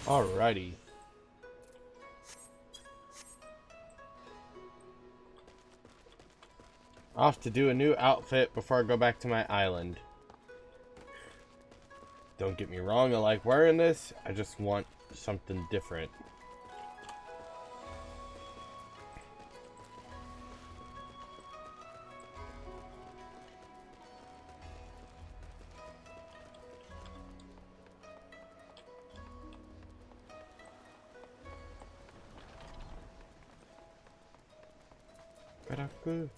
Alrighty. Off to do a new outfit before I go back to my island. Don't get me wrong, I like wearing this. I just want something different. Caraca.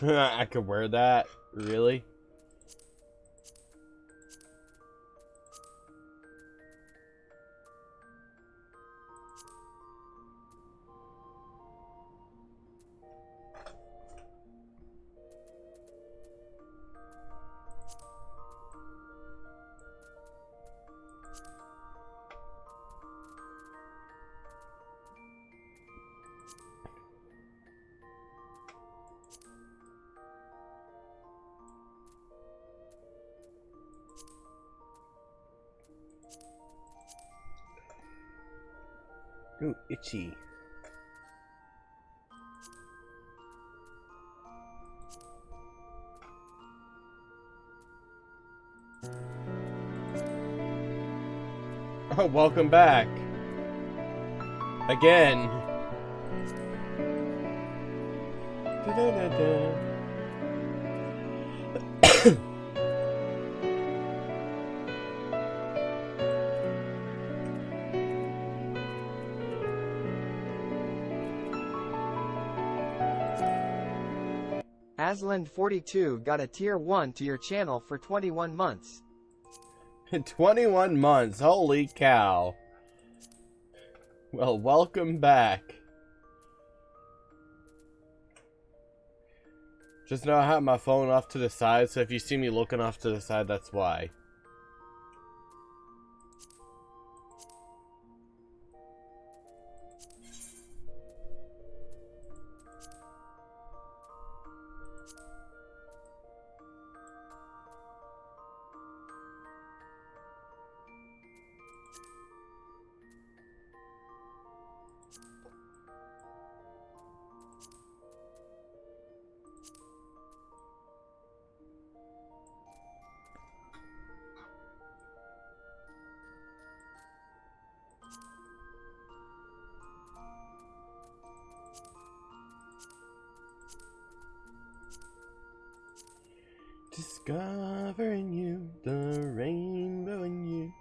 I could wear that? Really? Ooh, itchy. Oh, welcome back. Again. Da-da-da-da. Asland42 got a tier 1 to your channel for 21 months. 21 months, holy cow. Well, welcome back. Just know I have my phone off to the side, so if you see me looking off to the side, that's why. Discovering you, the rainbow in you.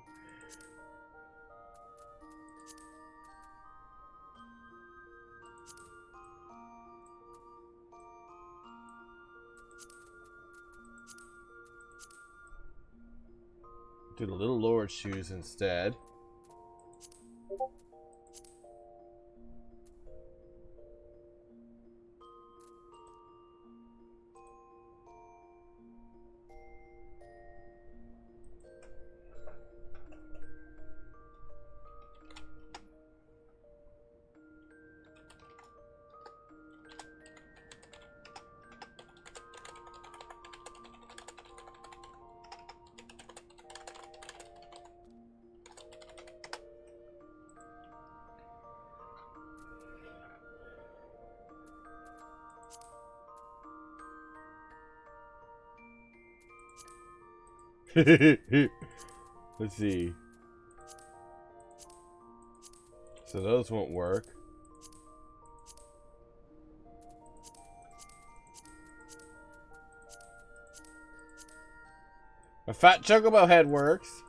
Do the little Lord shoes instead. Let's see. So those won't work. A fat chocobo head works.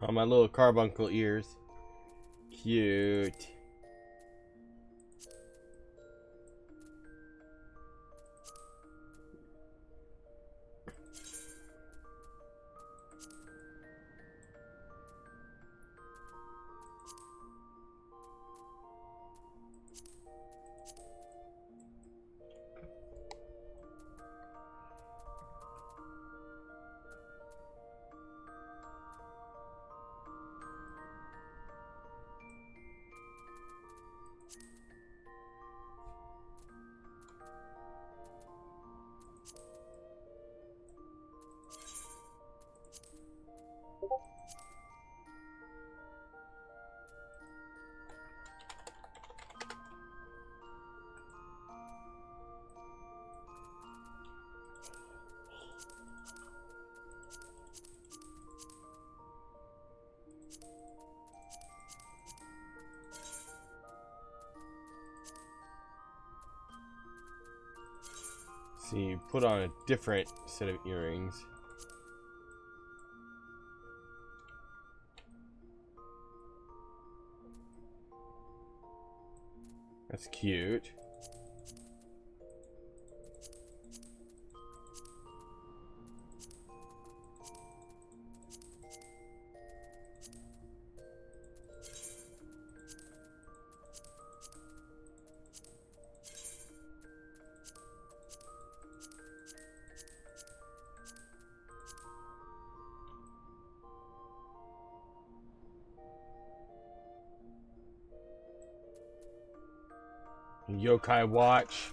Oh, my little carbuncle ears. Cute. See, put on a different set of earrings. That's cute. Yokai watch.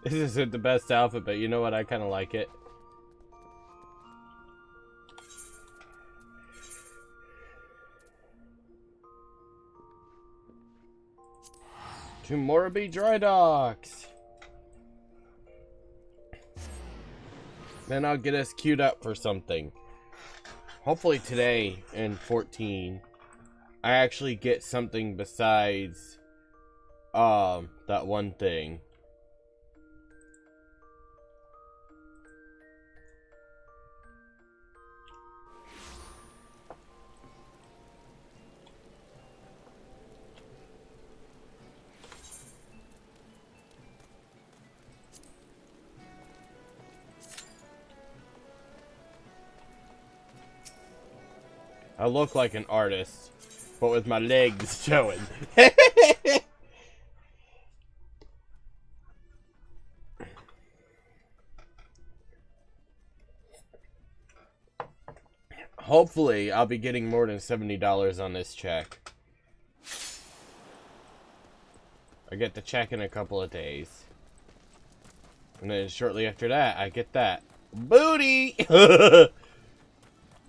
This isn't the best outfit, but you know what? I kind of like it. To Morbi Dry Docks. Then I'll get us queued up for something. Hopefully today in 14, I actually get something besides that one thing. I look like an artist, but with my legs showing. Hopefully, I'll be getting more than $70 on this check. I get the check in a couple of days. And then shortly after that, I get that. Booty!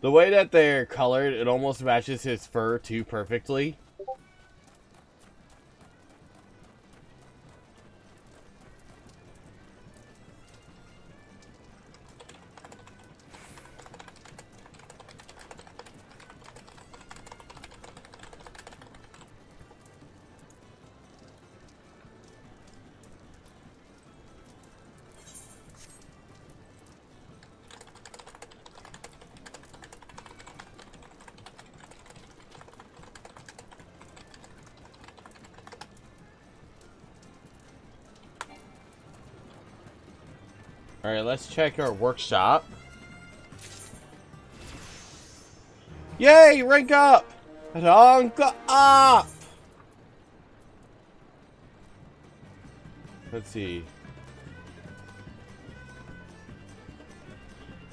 The way that they're colored, it almost matches his fur too perfectly. Alright, let's check our workshop. Yay! Rank up! Rank up! Let's see.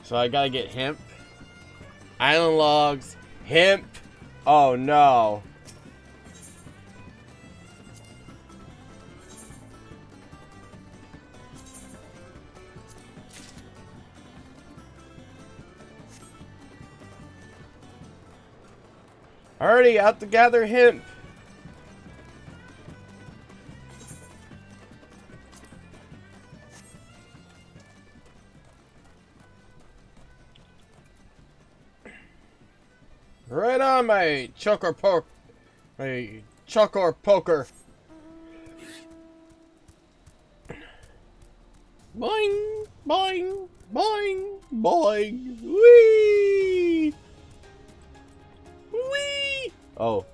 So I gotta get hemp. Island logs. Hemp. Oh no. Already out to gather hemp. Right on, my choker poke. My choker poker. Boing, boing, boing, boing. Whee! Whee! Oh.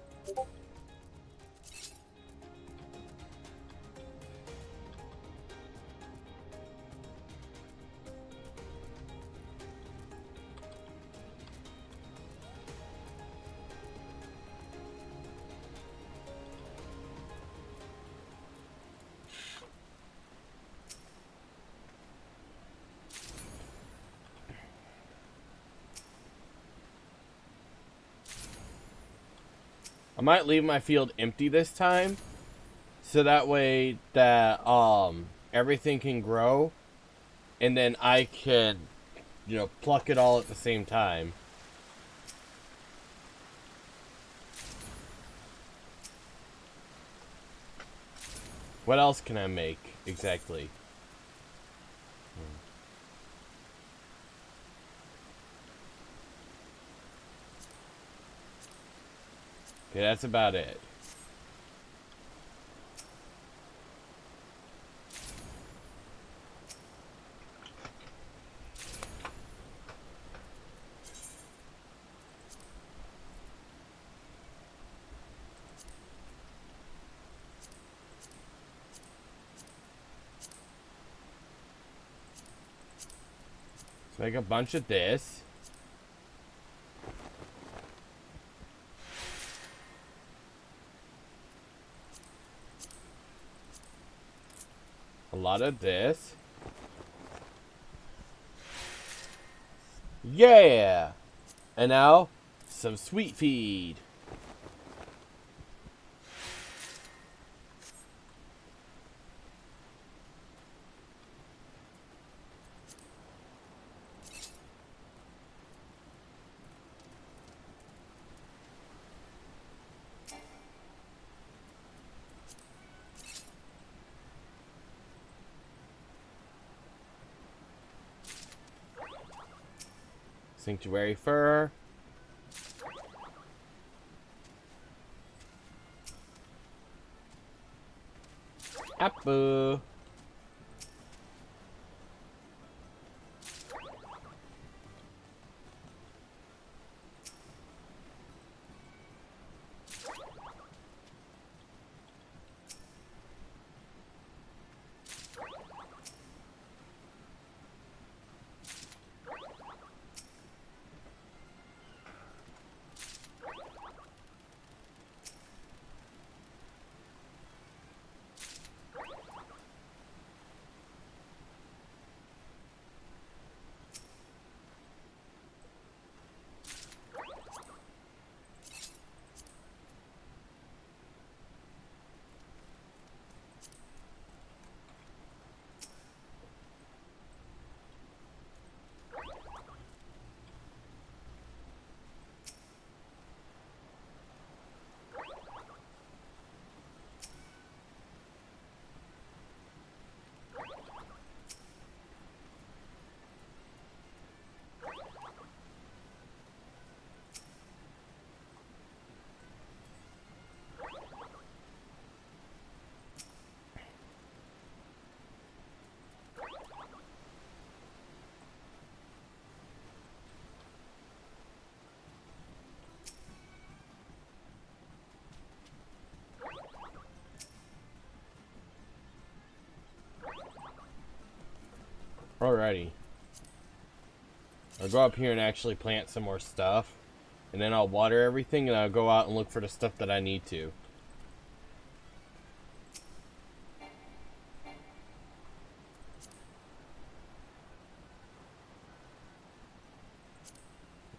I might leave my field empty this time, so that way that everything can grow, and then I can, you know, pluck it all at the same time. What else can I make exactly? Okay, that's about it. Let's make a bunch of this. A lot of this. Yeah! And now, some sweet feed. Sanctuary fur. Apple. Alrighty. I'll go up here and actually plant some more stuff. And then I'll water everything and I'll go out and look for the stuff that I need to.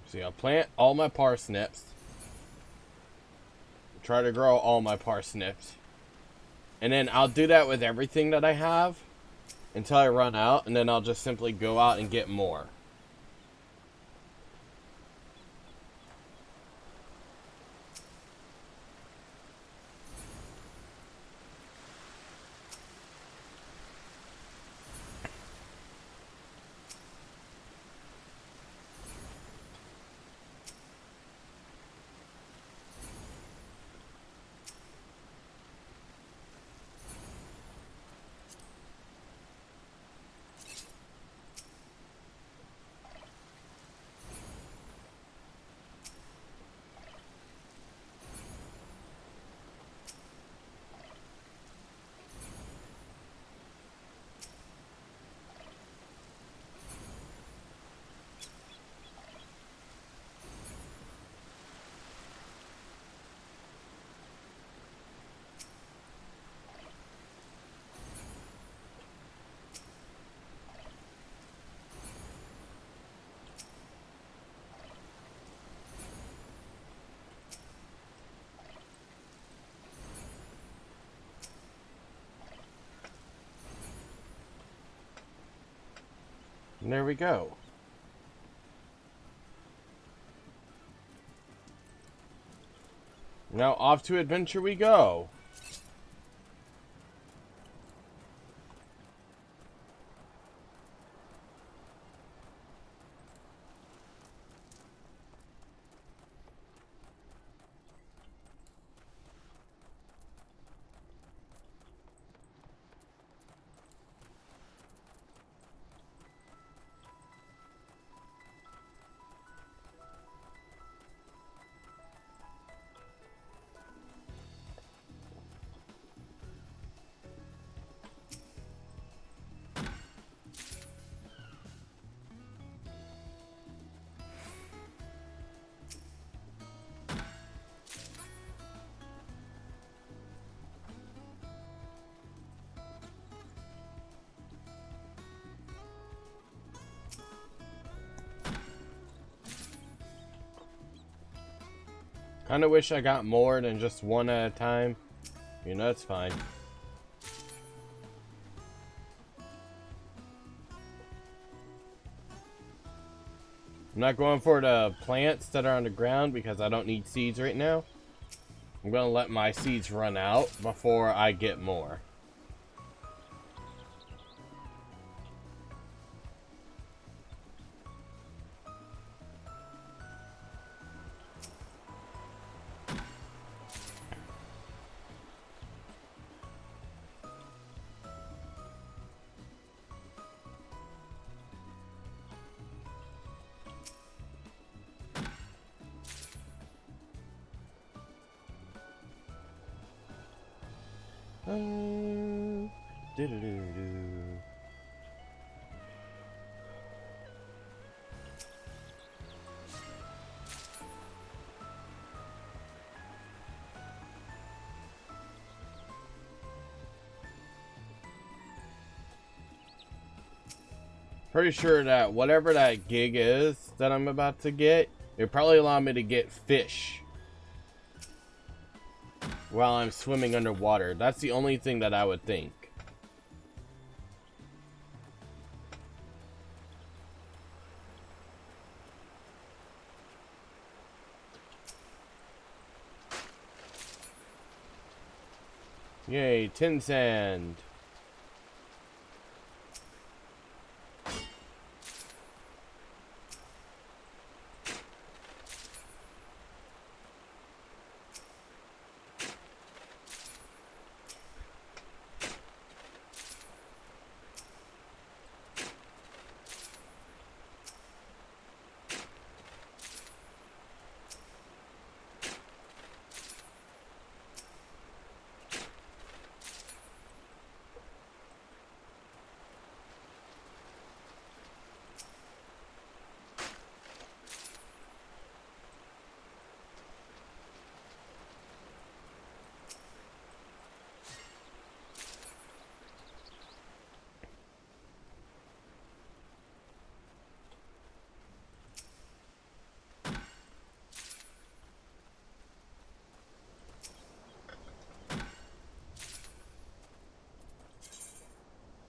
See, I'll plant all my parsnips. Try to grow all my parsnips. And then I'll do that with everything that I have until I run out, and then I'll just simply go out and get more. And there we go. Now off to adventure we go. Kinda wish I got more than just one at a time. You know, that's fine. I'm not going for the plants that are on the ground because I don't need seeds right now. I'm gonna let my seeds run out before I get more. Doo-doo-doo-doo. Pretty sure that whatever that gig is that I'm about to get, it'll probably allow me to get fish while I'm swimming underwater. That's the only thing that I would think. Yay, tin sand.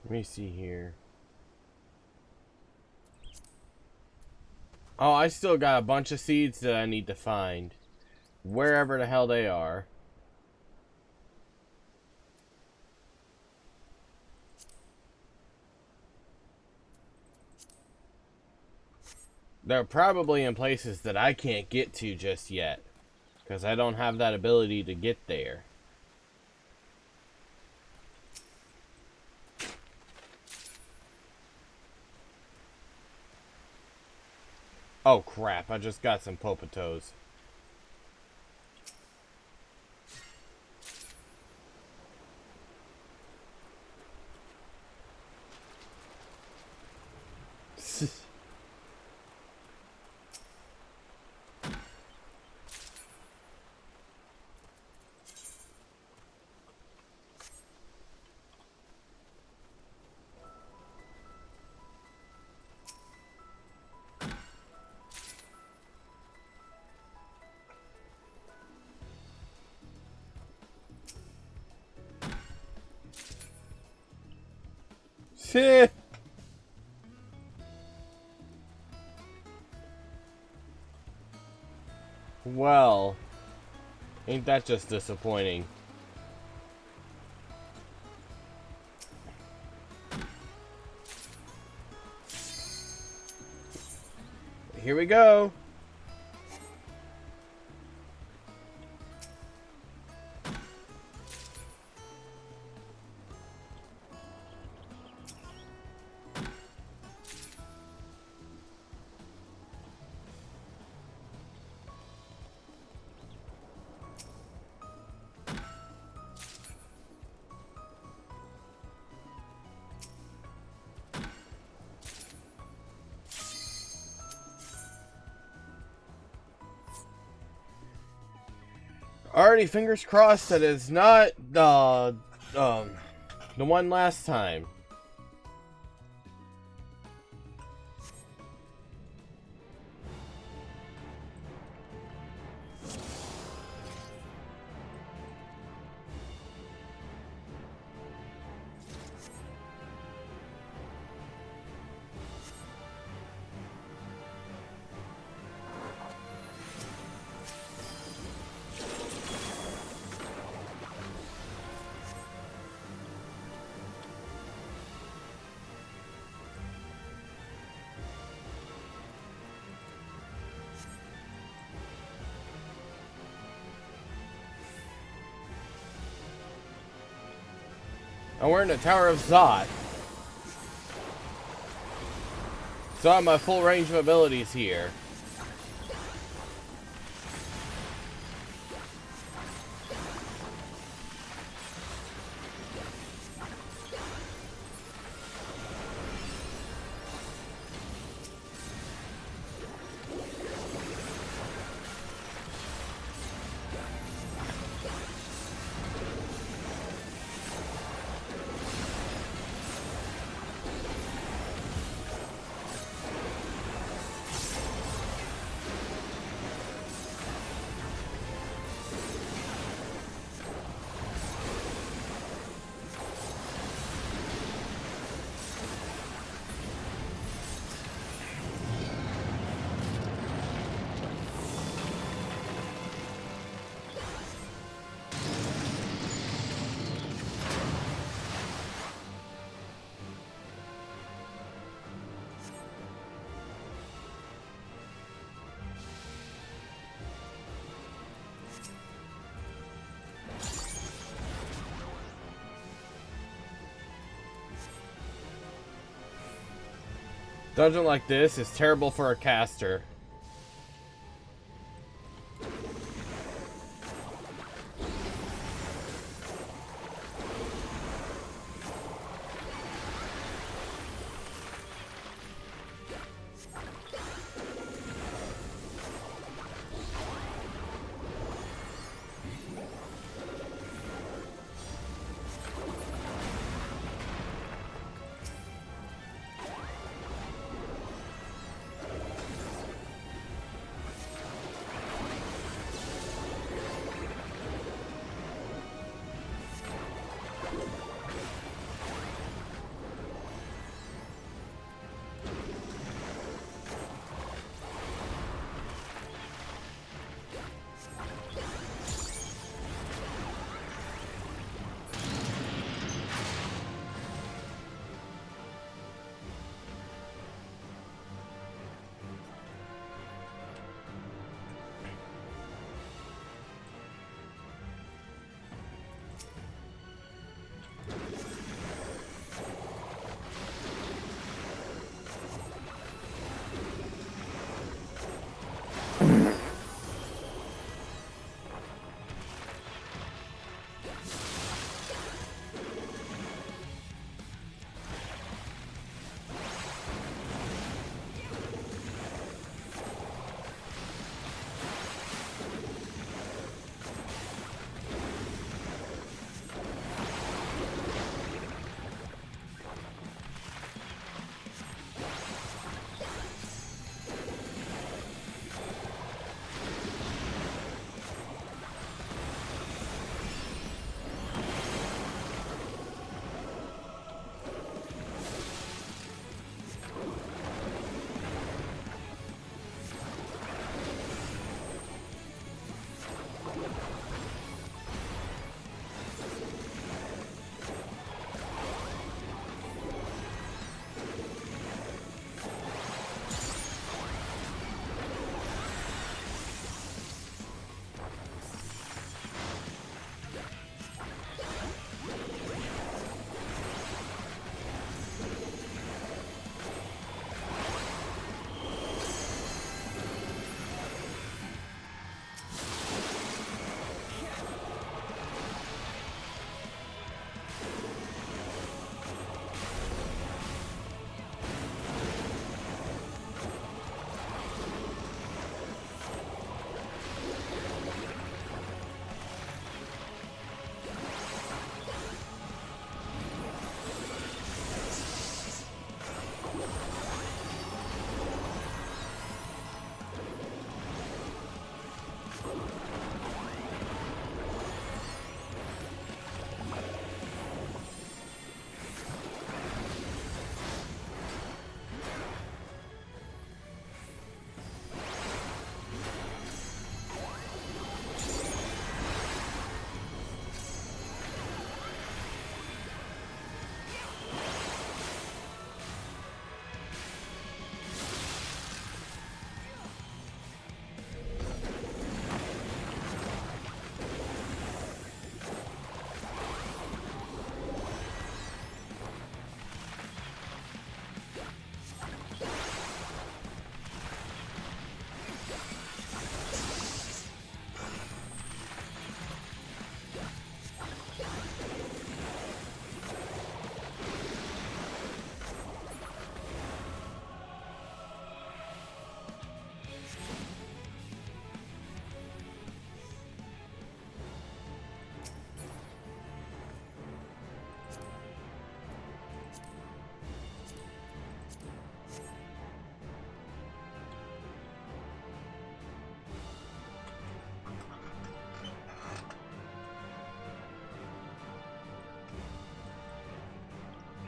Let me see here. Oh, I still got a bunch of seeds that I need to find. Wherever the hell they are. They're probably in places that I can't get to just yet. Because I don't have that ability to get there. Oh crap, I just got some popatos. Well, ain't that just disappointing? Here we go. Already fingers crossed that it's not the one last time. And we're in the Tower of Zot. So I have my full range of abilities here. Dungeon like this is terrible for a caster.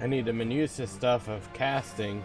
I need the Menusa stuff of casting.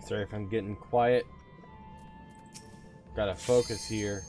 Sorry if I'm getting quiet. Gotta focus here.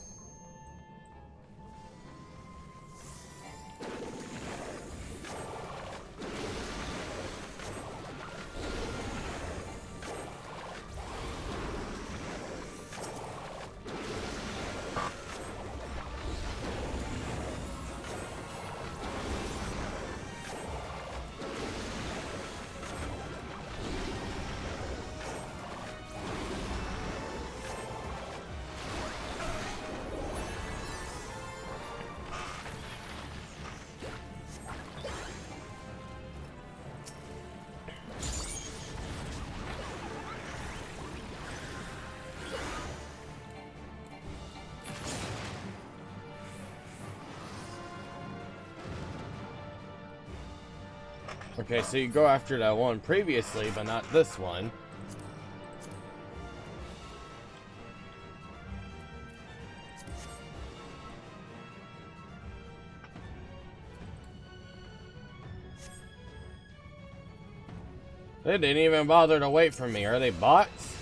Okay, so you go after that one previously, but not this one. They didn't even bother to wait for me. Are they bots?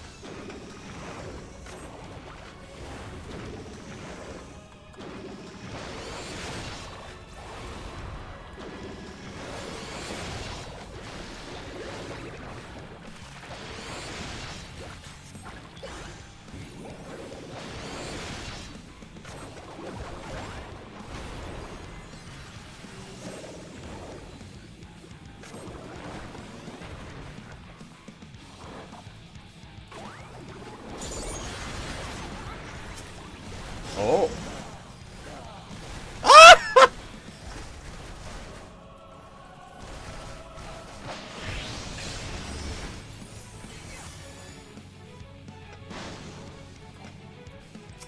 Oh.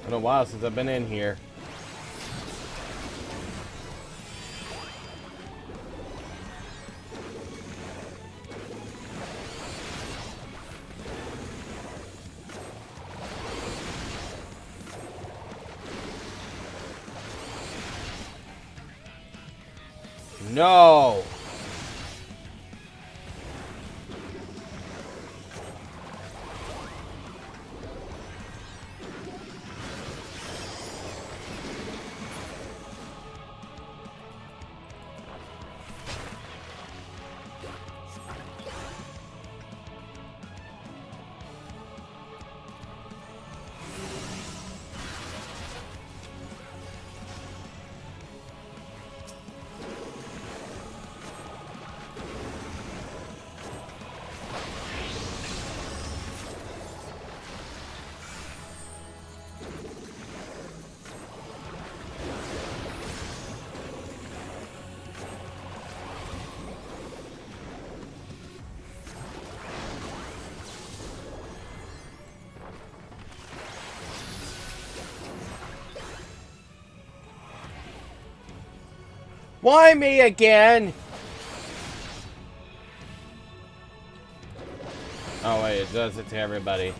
Been a while since I've been in here. No. Why me again? Oh wait, it does it to everybody.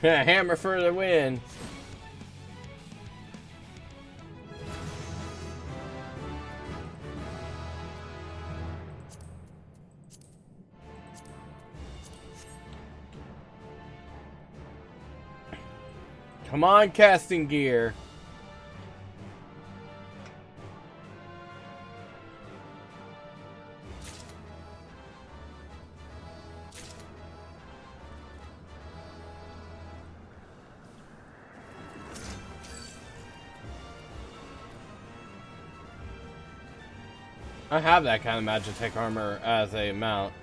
Hammer for the win. Come on, casting gear. I have that kind of Magitech armor as a mount.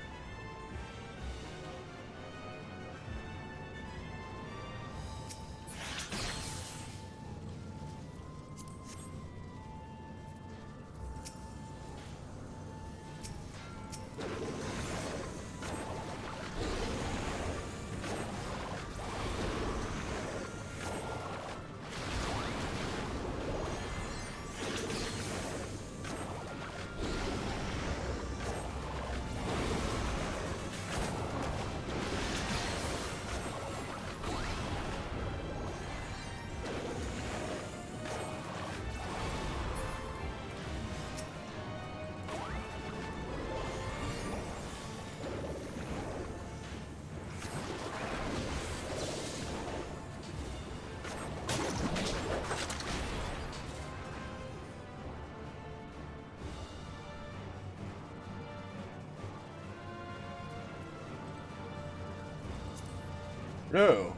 No.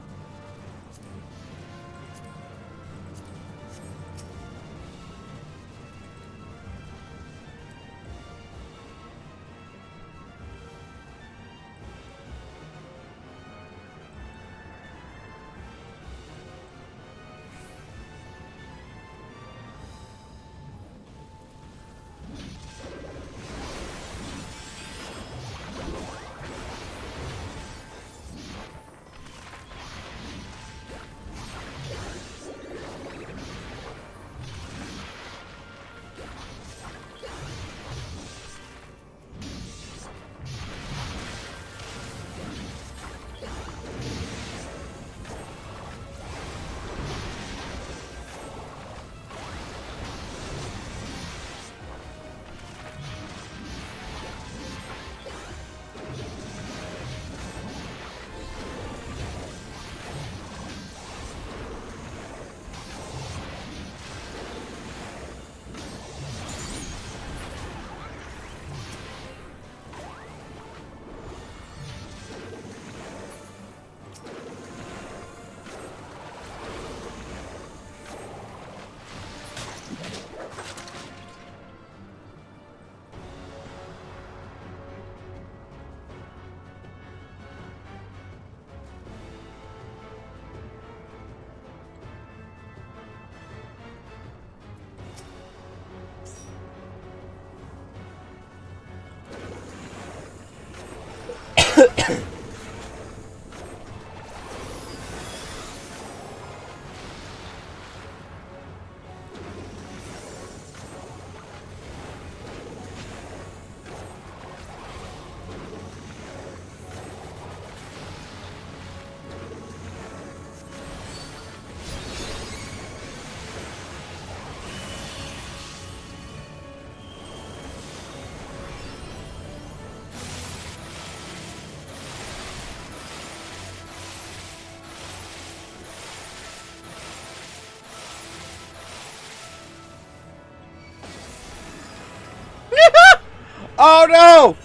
Oh no!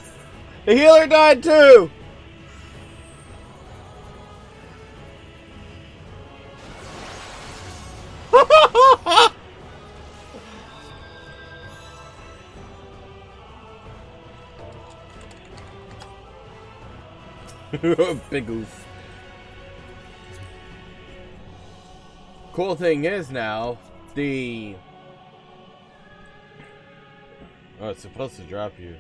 The healer died too! Big oof. Cool thing is now, the... Oh, it's supposed to drop you.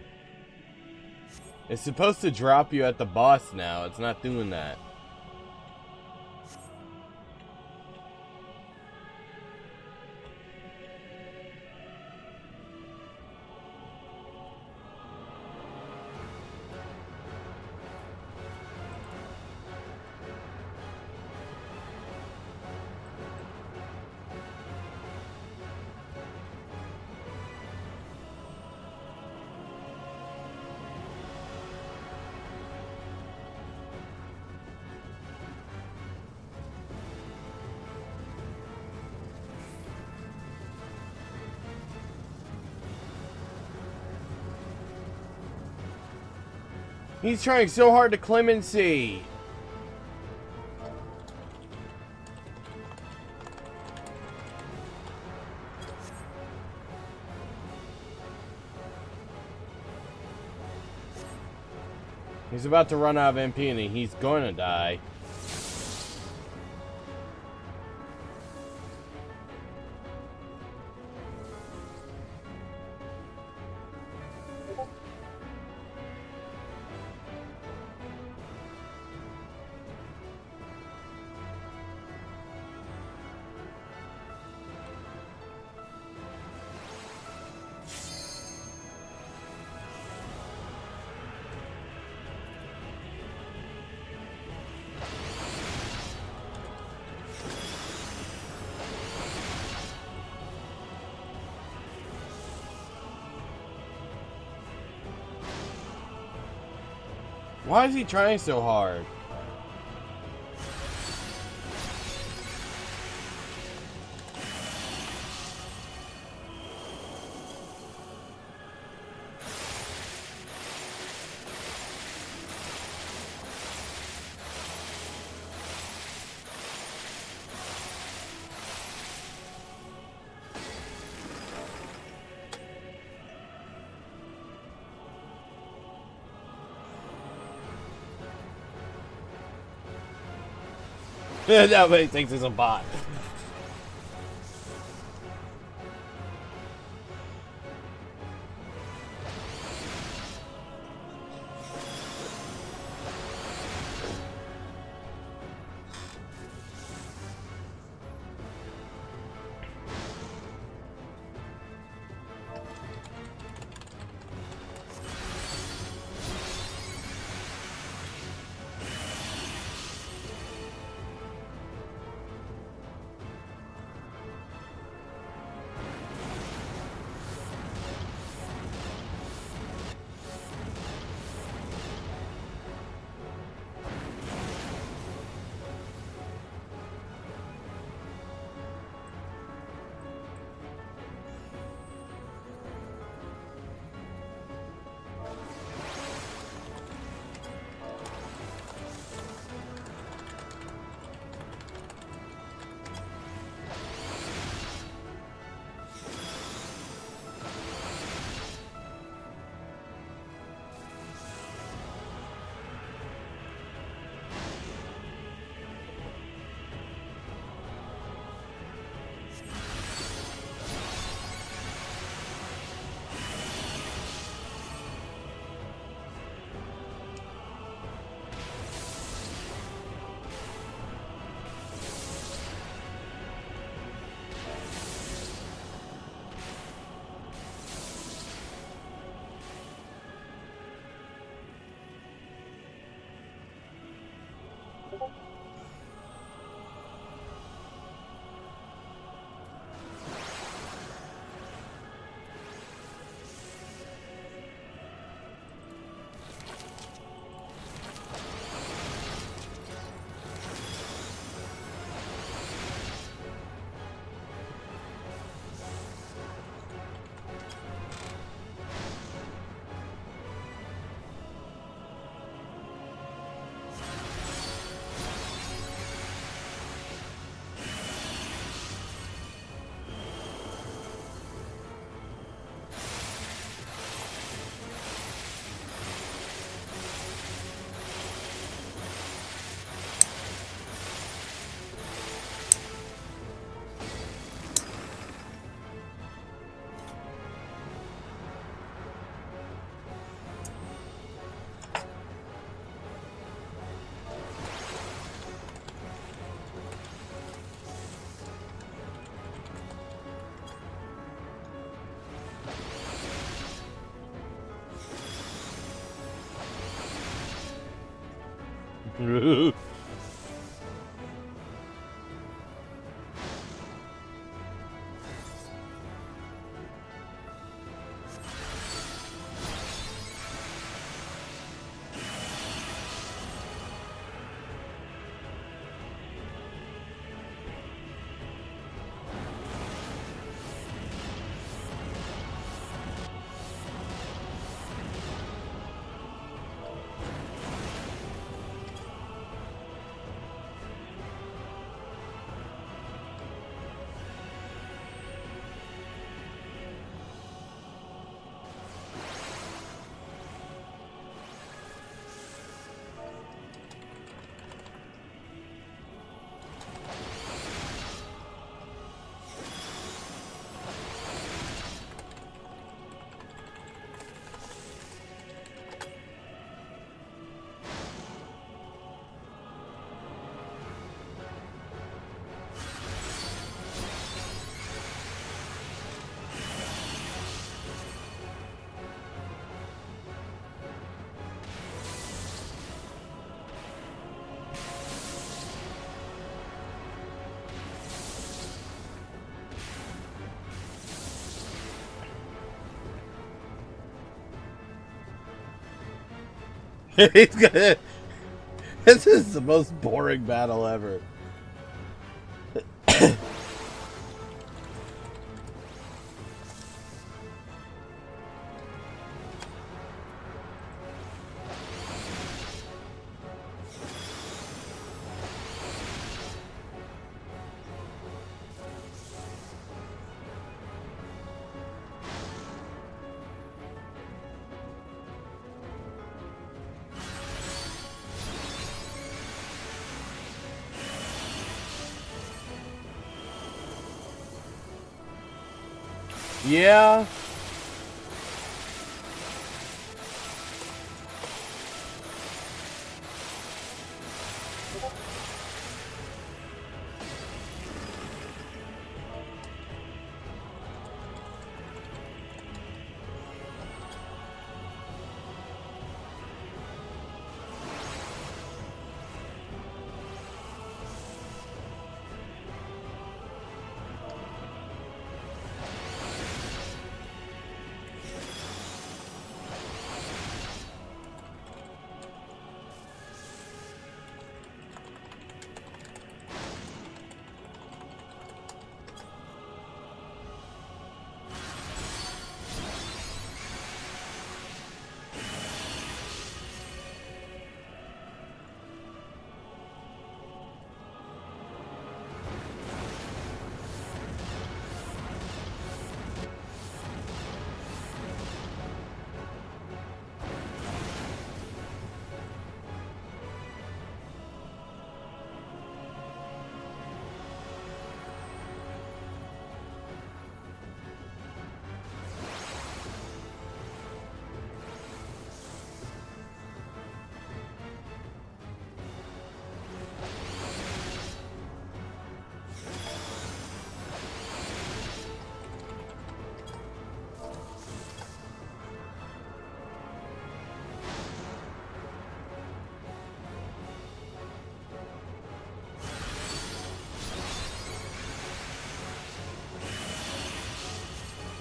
It's supposed to drop you at the boss now. It's not doing that. He's trying so hard to clemency. He's about to run out of MP and he's going to die. Why is he trying so hard? Nobody thinks he's a bot. He's gonna. This is the most boring battle ever. Yeah.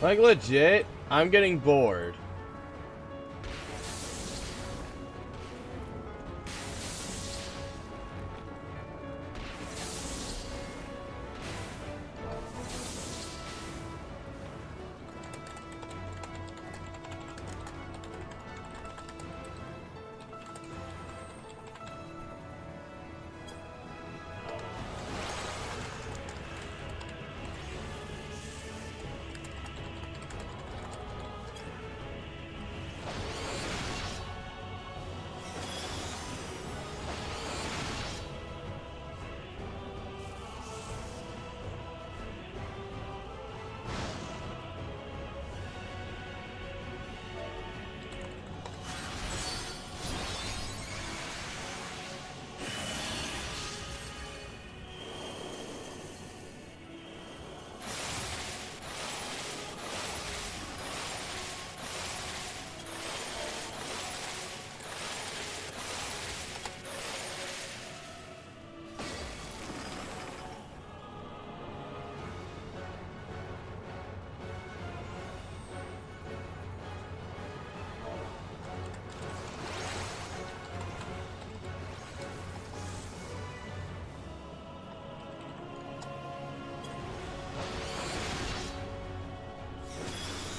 Like, legit, I'm getting bored.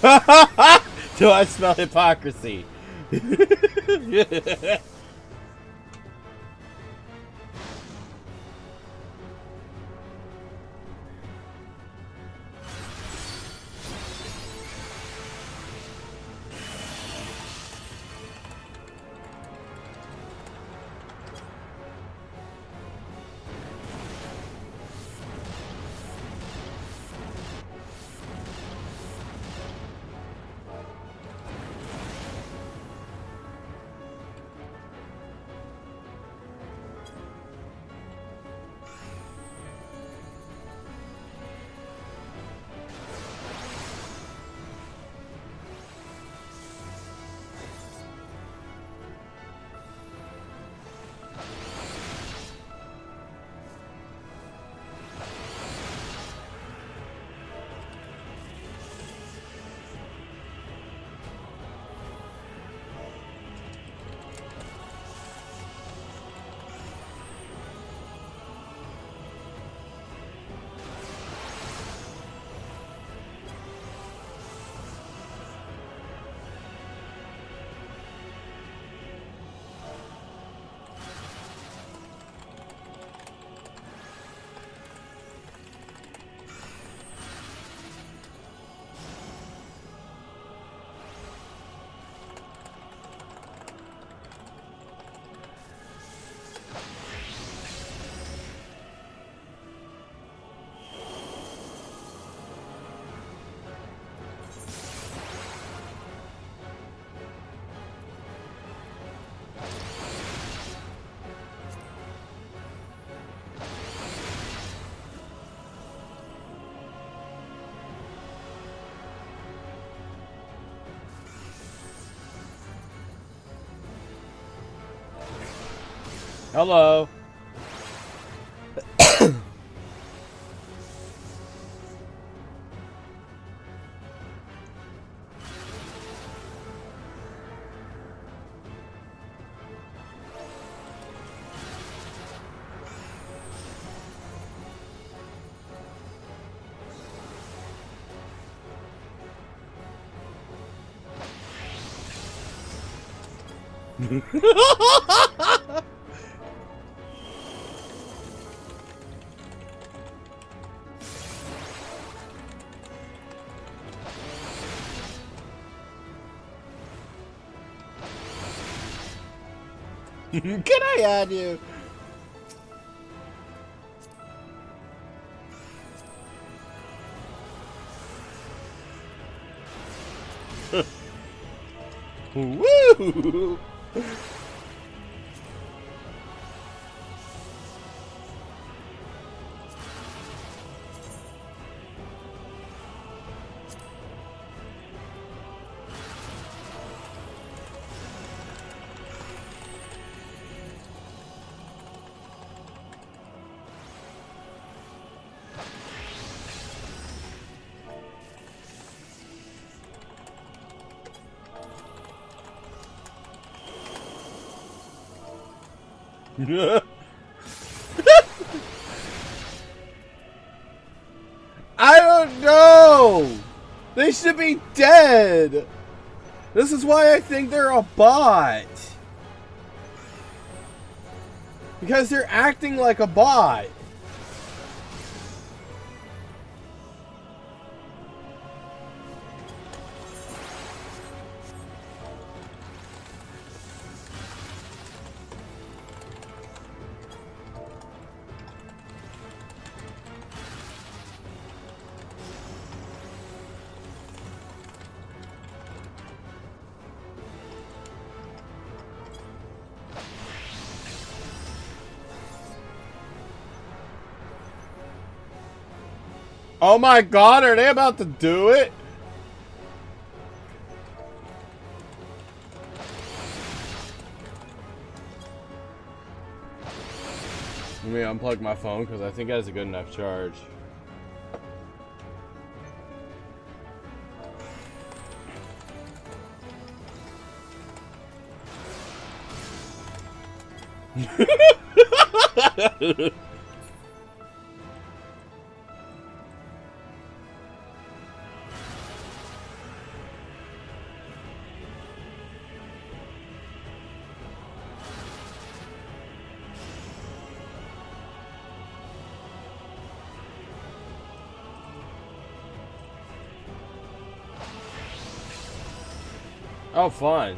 Do I smell hypocrisy? Hello. Can I add you? Woo! I don't know. They should be dead. This is why I think they're a bot. Because they're acting like a bot. Oh my god, are they about to do it? Let me unplug my phone because I think it has a good enough charge. Oh, fun.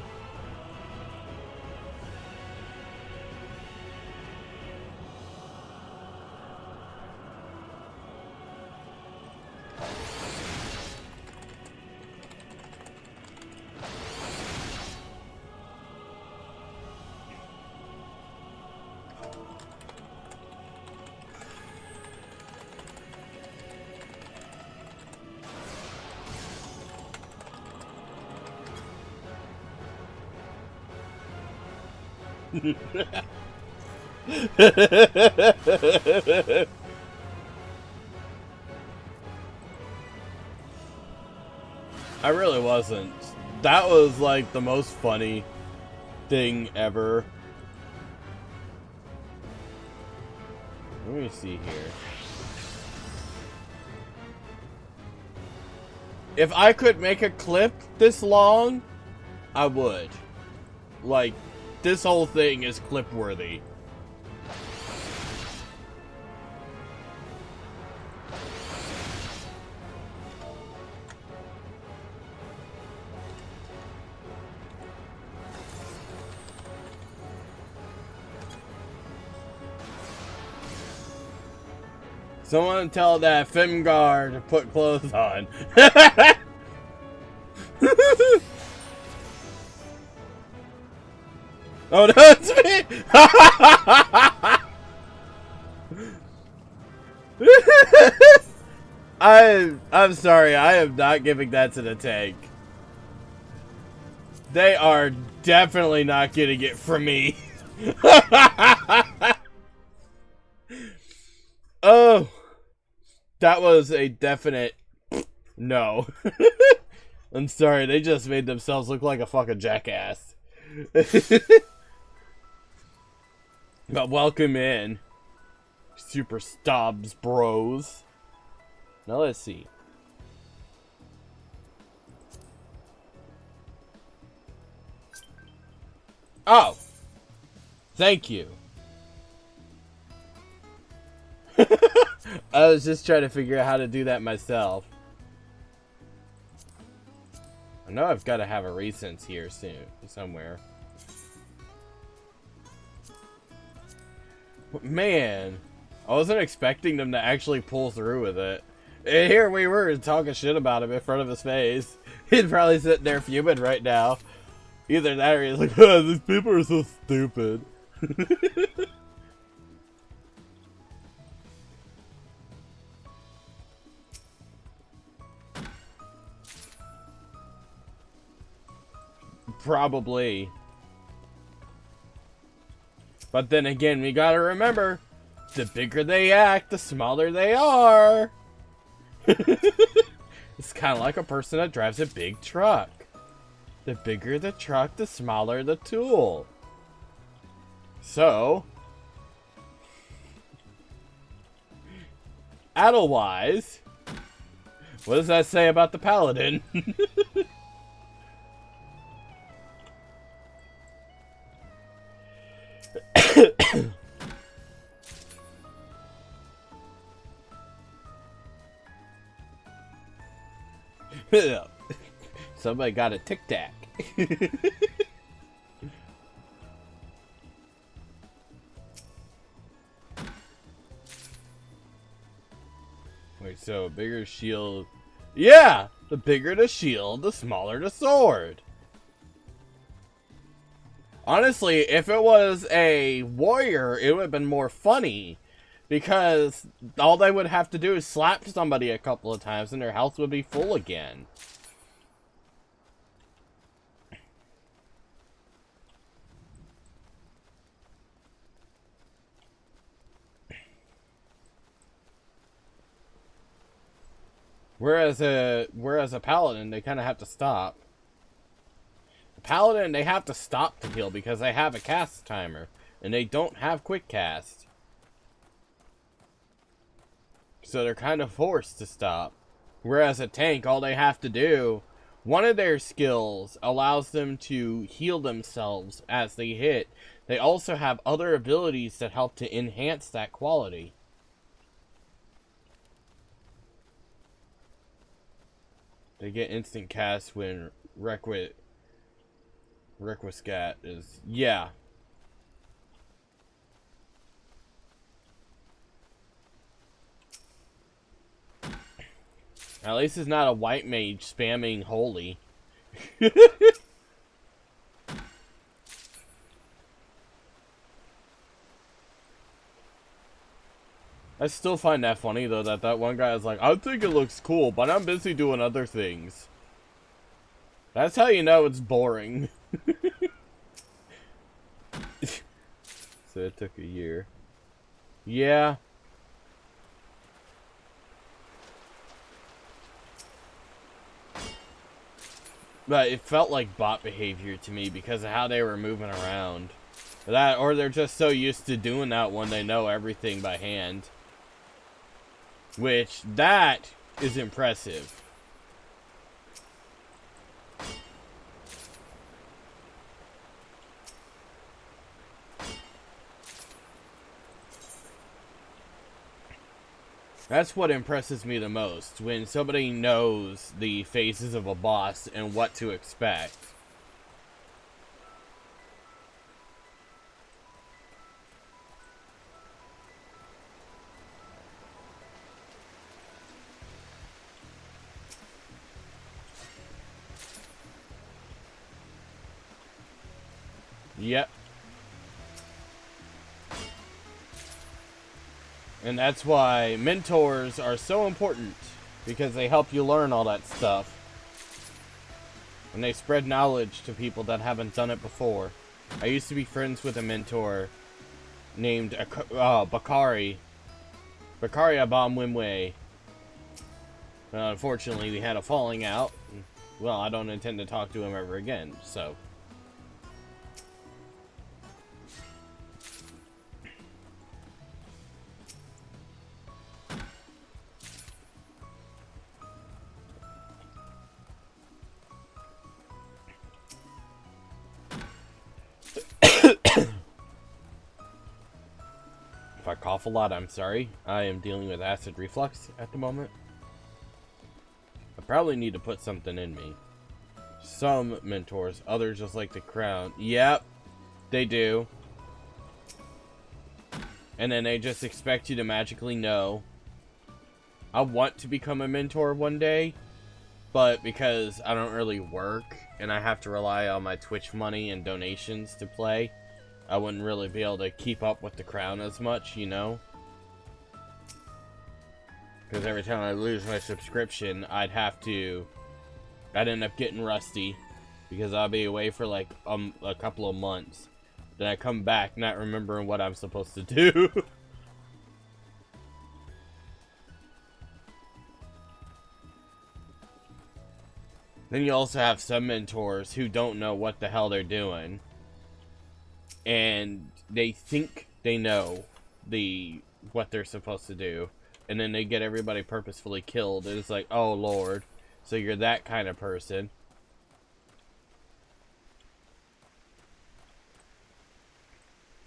I really wasn't. That was like the most funny thing ever. Let me see here. If I could make a clip this long, I would. Like, this whole thing is clip worthy. Someone tell that Femgar to put clothes on. Oh, that's me! I'm sorry, I am not giving that to the tank. They are definitely not getting it from me. Oh, that was a definite no. I'm sorry, they just made themselves look like a fucking jackass. But welcome in, Super Stobbs bros. Now let's see. Oh, thank you. I was just trying to figure out how to do that myself. I know I've got to have a recents here soon, somewhere. But man, I wasn't expecting them to actually pull through with it. And here we were talking shit about him in front of his face. He's probably sitting there fuming right now. Either that or he's like, oh, these people are so stupid. Probably. But then again, we gotta remember, the bigger they act, the smaller they are. It's kind of like a person that drives a big truck. The bigger the truck, the smaller the tool. So, Adel-wise, what does that say about the paladin? Somebody got a tic tac. Wait, so bigger shield. Yeah! The bigger the shield, the smaller the sword. Honestly, if it was a warrior, it would have been more funny. Because all they would have to do is slap somebody a couple of times and their health would be full again. Whereas a paladin, they kind of have to stop. The paladin, they have to stop to heal because they have a cast timer. And they don't have quick cast. So they're kind of forced to stop. Whereas a tank, all they have to do, one of their skills allows them to heal themselves as they hit. They also have other abilities that help to enhance that quality. They get instant cast when Requite Rick with scat is... Yeah. At least it's not a white mage spamming holy. I still find that funny, though, that one guy is like, I think it looks cool, but I'm busy doing other things. That's how you know it's boring. So it took a year. Yeah. But it felt like bot behavior to me because of how they were moving around. That, or they're just so used to doing that when they know everything by hand. Which, that is impressive. That's what impresses me the most, when somebody knows the phases of a boss and what to expect. Yep. And that's why mentors are so important, because they help you learn all that stuff. And they spread knowledge to people that haven't done it before. I used to be friends with a mentor named Bakari. Bakari Abamwimwe. Unfortunately, we had a falling out. Well, I don't intend to talk to him ever again, so... If I cough a lot, I'm sorry. I am dealing with acid reflux at the moment. I probably need to put something in me. Some mentors, others just like the crown. Yep, they do. And then they just expect you to magically know. I want to become a mentor one day, but because I don't really work and I have to rely on my Twitch money and donations to play, I wouldn't really be able to keep up with the crown as much, you know? Because every time I lose my subscription, I'd end up getting rusty. Because I'll be away for like a couple of months. Then I come back not remembering what I'm supposed to do. Then you also have some mentors who don't know what the hell they're doing. And they think they know what they're supposed to do. And then they get everybody purposefully killed. And it's like, oh lord. So you're that kind of person.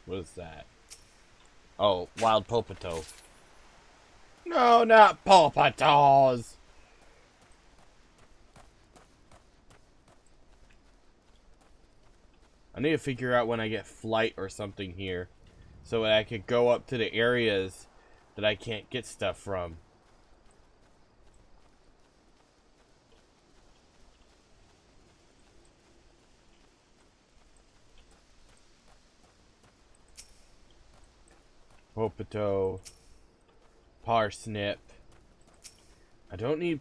What is that? Oh, wild Popato. No, not Popatos! I need to figure out when I get flight or something here. So that I could go up to the areas that I can't get stuff from. Popato. Parsnip. I don't need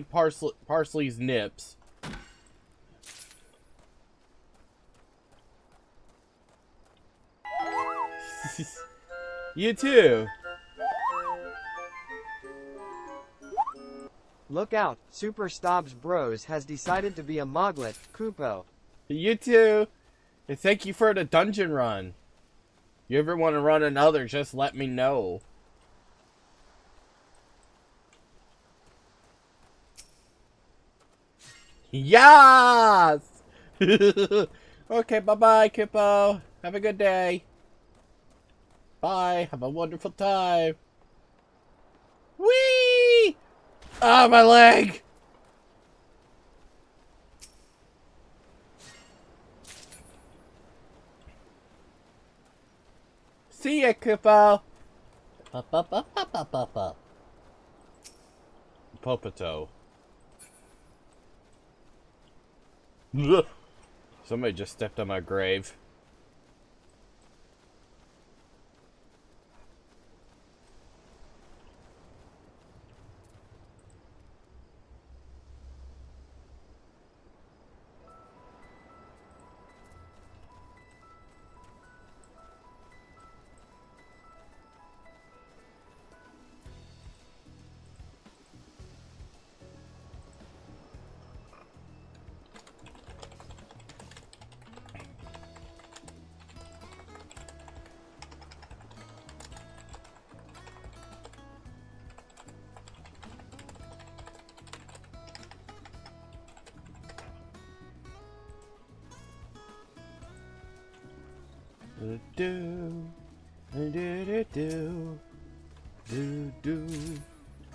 parsley's nips. You too. Look out, Super Stobbs Bros has decided to be a Moglet, Kupo. You too. And thank you for the dungeon run. You ever want to run another, just let me know. Yes! Okay, bye-bye, Kippo. Have a good day. Bye. Have a wonderful time. Whee! Ah, my leg! ya, Kupo. Popoto. Somebody just stepped on my grave.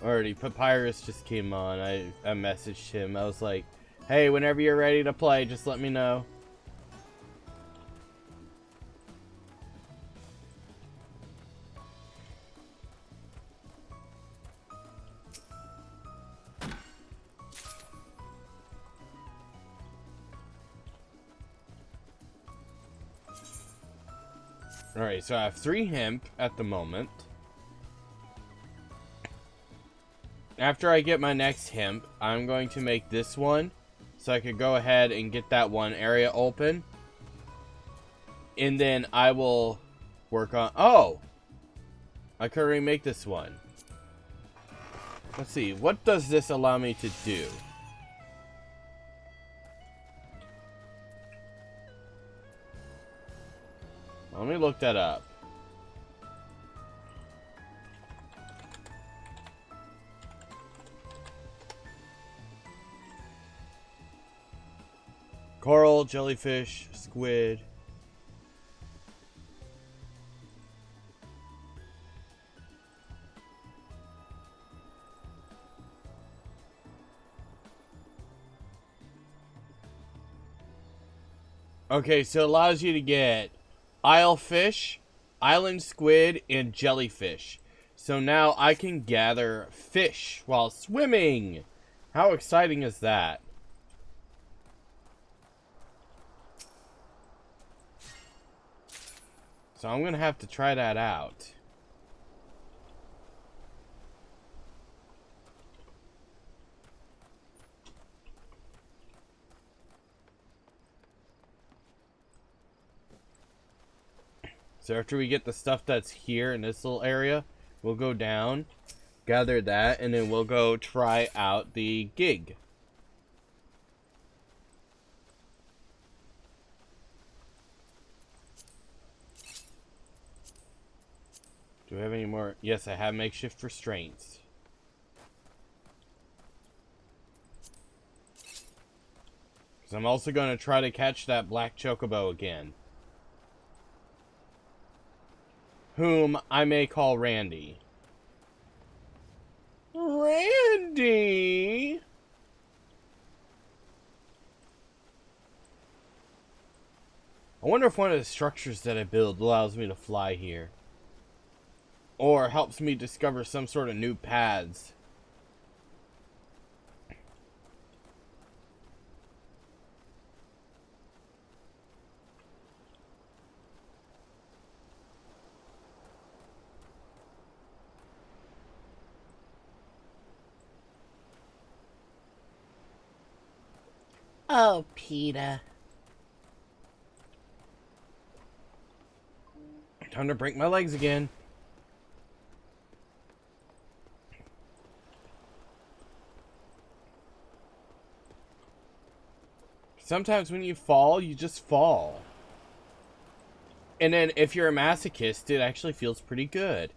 Already, Papyrus just came on. I messaged him. I was like, hey, whenever you're ready to play, just let me know. Alright, so I have 3 hemp at the moment. After I get my next hemp, I'm going to make this one so I could go ahead and get that one area open. And then I will work on... Oh! I could already make this one. Let's see, what does this allow me to do? Let me look that up. Coral, jellyfish, squid. Okay, so it allows you to get isle fish, island squid, and jellyfish. So now I can gather fish while swimming. How exciting is that? So I'm going to have to try that out. So after we get the stuff that's here in this little area, we'll go down, gather that, and then we'll go try out the gig. Do I have any more? Yes, I have makeshift restraints. Because I'm also going to try to catch that black chocobo again. Whom I may call Randy. Randy! I wonder if one of the structures that I build allows me to fly here. Or helps me discover some sort of new paths. Oh, PETA. Time to break my legs again. Sometimes when you fall, you just fall. And then if you're a masochist, it actually feels pretty good.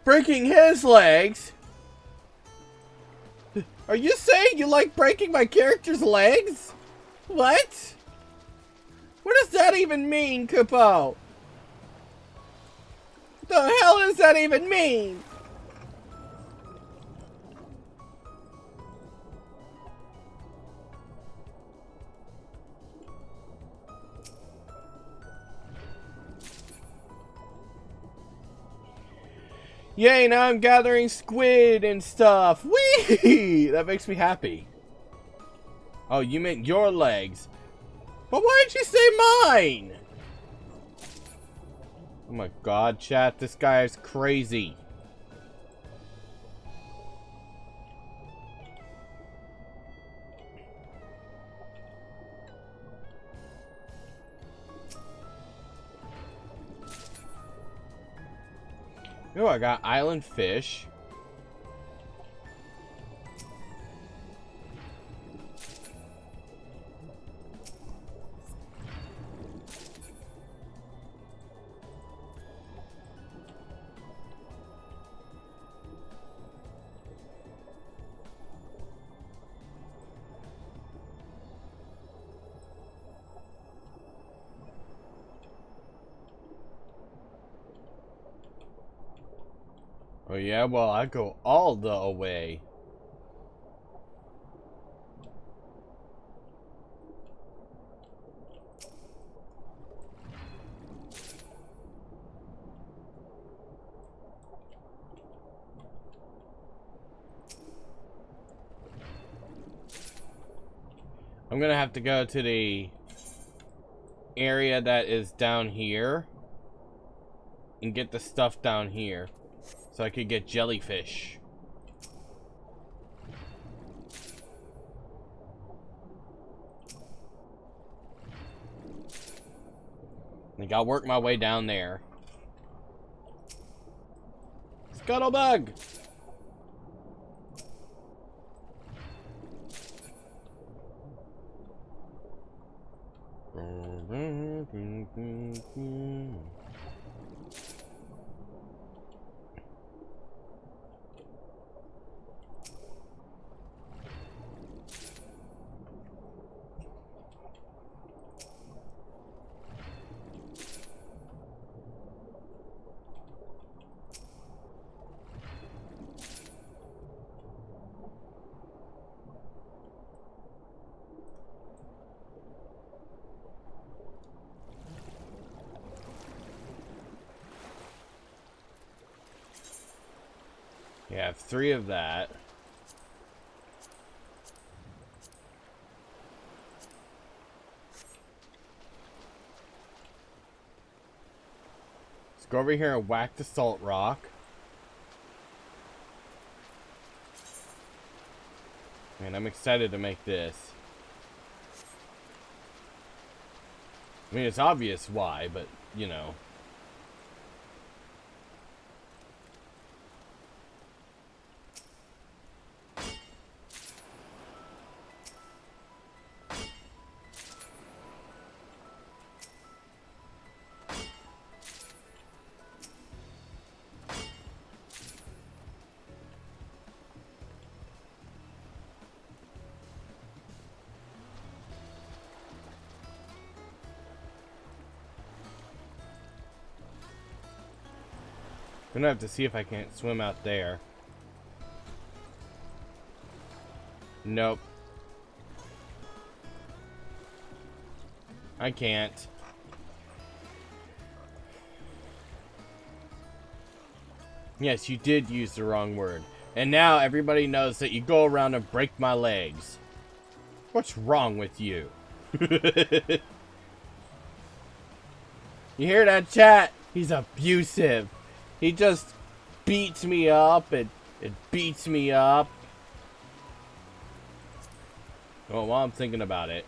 breaking his legs? Are you saying you like breaking my character's legs? What? What does that even mean, Kupo? What the hell does that even mean? Yay, now I'm gathering squid and stuff. Whee! That makes me happy. Oh, you meant your legs. But why did you say mine? Oh my god, chat, this guy is crazy. Oh, I got island fish. Oh yeah, well, I go all the way. I'm gonna have to go to the area that is down here and get the stuff down here so I could get jellyfish. I think I'll work my way down there. Scuttlebug! Yeah, I have 3 of that. Let's go over here and whack the salt rock. Man, I'm excited to make this. I mean, it's obvious why, but, you know. I'm gonna have to see if I can't swim out there. Nope. I can't. Yes, you did use the wrong word. And now everybody knows that you go around and break my legs. What's wrong with you? You hear that, chat? He's abusive. He just beats me up and beats me up. Well, while I'm thinking about it.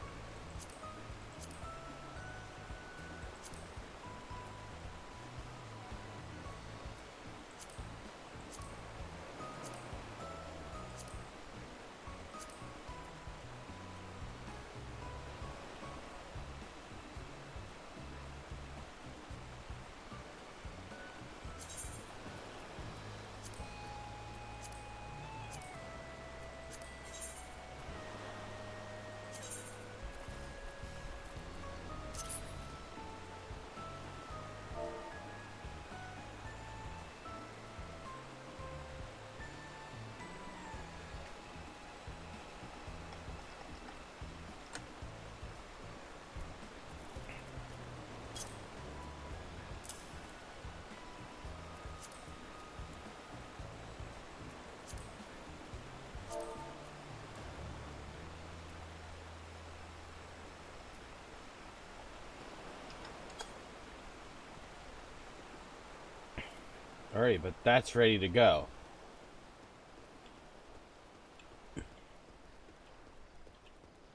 Alright, but that's ready to go.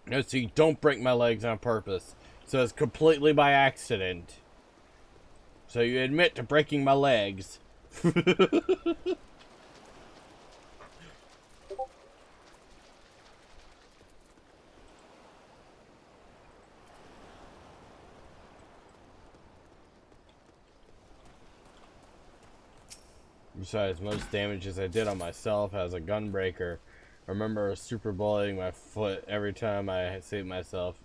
No, see, don't break my legs on purpose. So it's completely by accident. So you admit to breaking my legs. Besides, most damages I did on myself as a gunbreaker. I remember super bullying my foot every time I saved myself.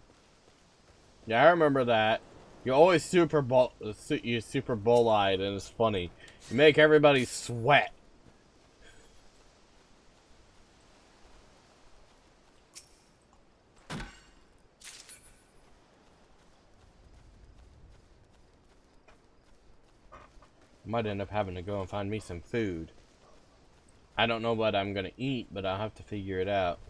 Yeah, I remember that. You always super bullied, and it's funny. You make everybody sweat. Might end up having to go and find me some food. I don't know what I'm gonna eat, but I'll have to figure it out.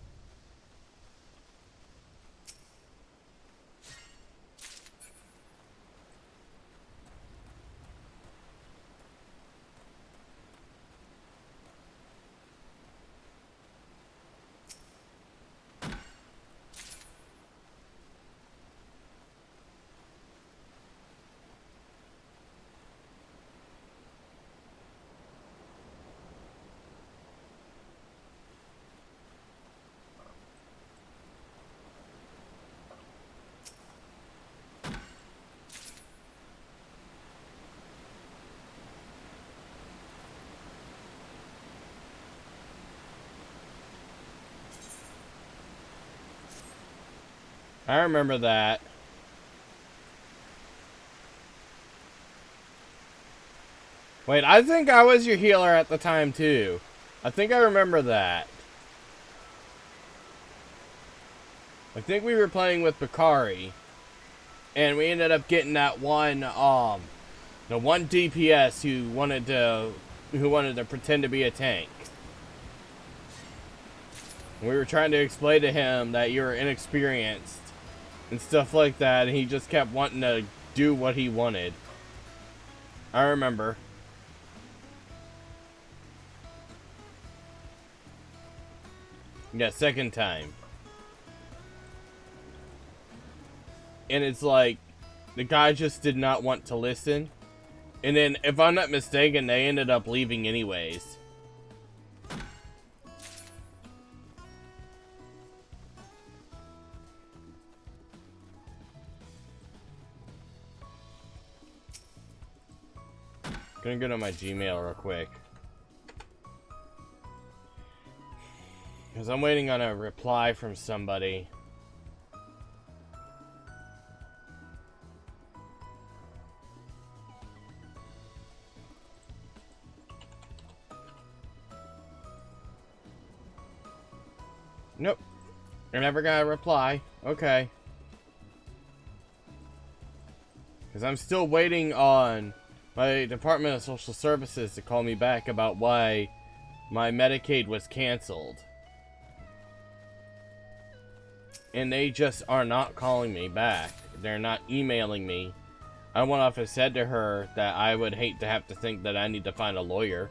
I remember that. Wait, I think I was your healer at the time too. I think I remember that. I think we were playing with Bakari, and we ended up getting that one, the one DPS who wanted to pretend to be a tank. And we were trying to explain to him that you were inexperienced and stuff like that, and he just kept wanting to do what he wanted. I remember. Yeah, second time. And it's like, the guy just did not want to listen. And then, if I'm not mistaken, they ended up leaving anyways. Gonna go to my Gmail real quick. Because I'm waiting on a reply from somebody. Nope. I never got a reply. Okay. Because I'm still waiting on my Department of Social Services to call me back about why my Medicaid was canceled. And they just are not calling me back. They're not emailing me. I went off and said to her that I would hate to have to think that I need to find a lawyer.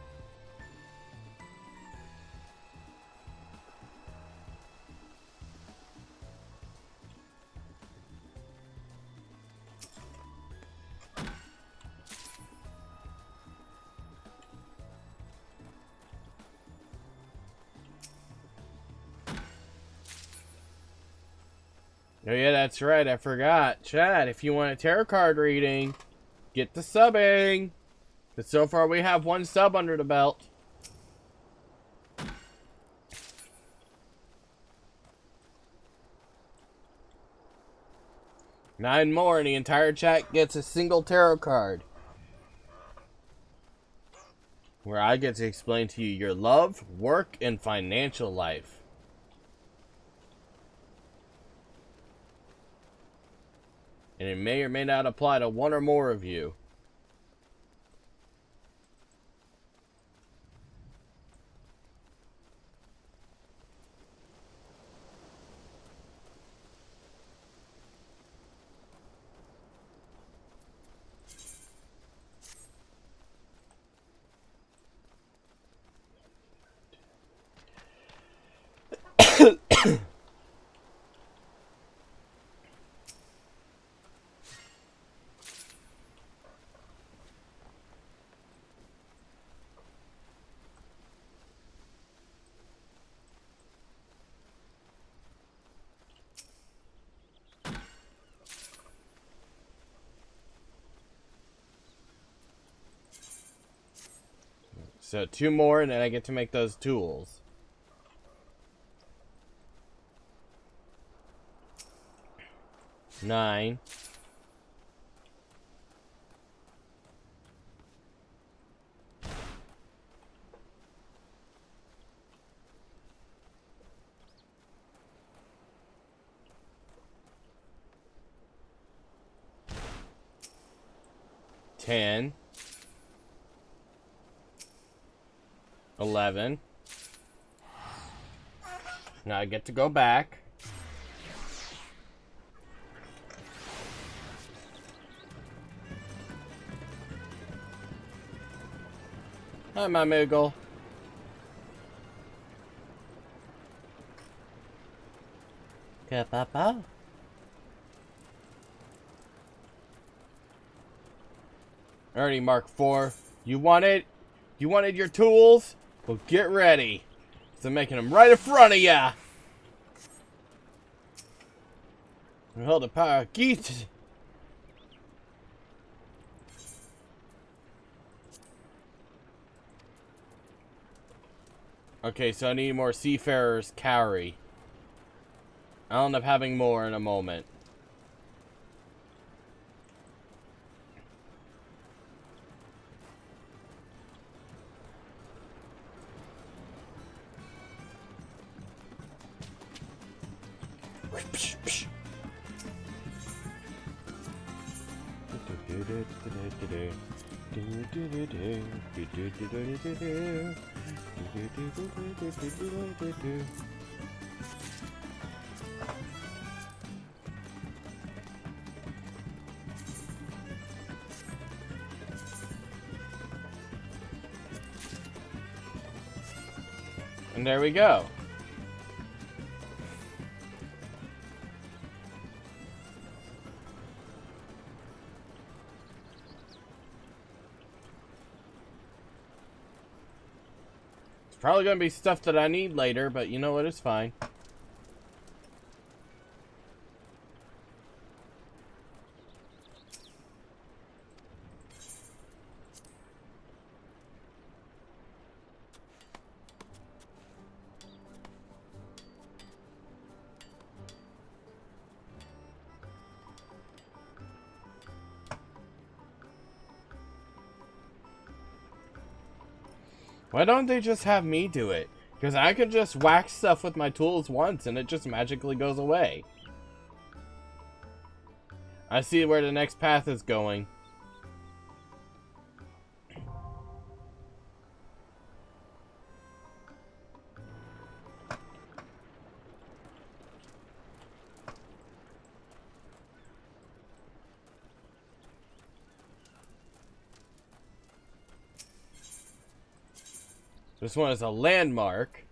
Oh yeah, that's right, I forgot. Chat, if you want a tarot card reading, get the subbing. But so far we have one sub under the belt. Nine more and the entire chat gets a single tarot card. Where I get to explain to you your love, work, and financial life. And it may or may not apply to one or more of you. So 2 more, and then I get to make those tools. Nine. Ten. 11. Now I get to go back. Hi, my Moogle. Papa. Already Mark 4. You wanted your tools? Well, get ready. So I'm making them right in front of ya. Hold the power. Geet. Okay, so I need more Seafarer's Carry. I'll end up having more in a moment. And there we go. It's probably going to be stuff that I need later, but you know what? It's fine. Why don't they just have me do it? Because I could just whack stuff with my tools once and it just magically goes away. I see where the next path is going. This one is a landmark.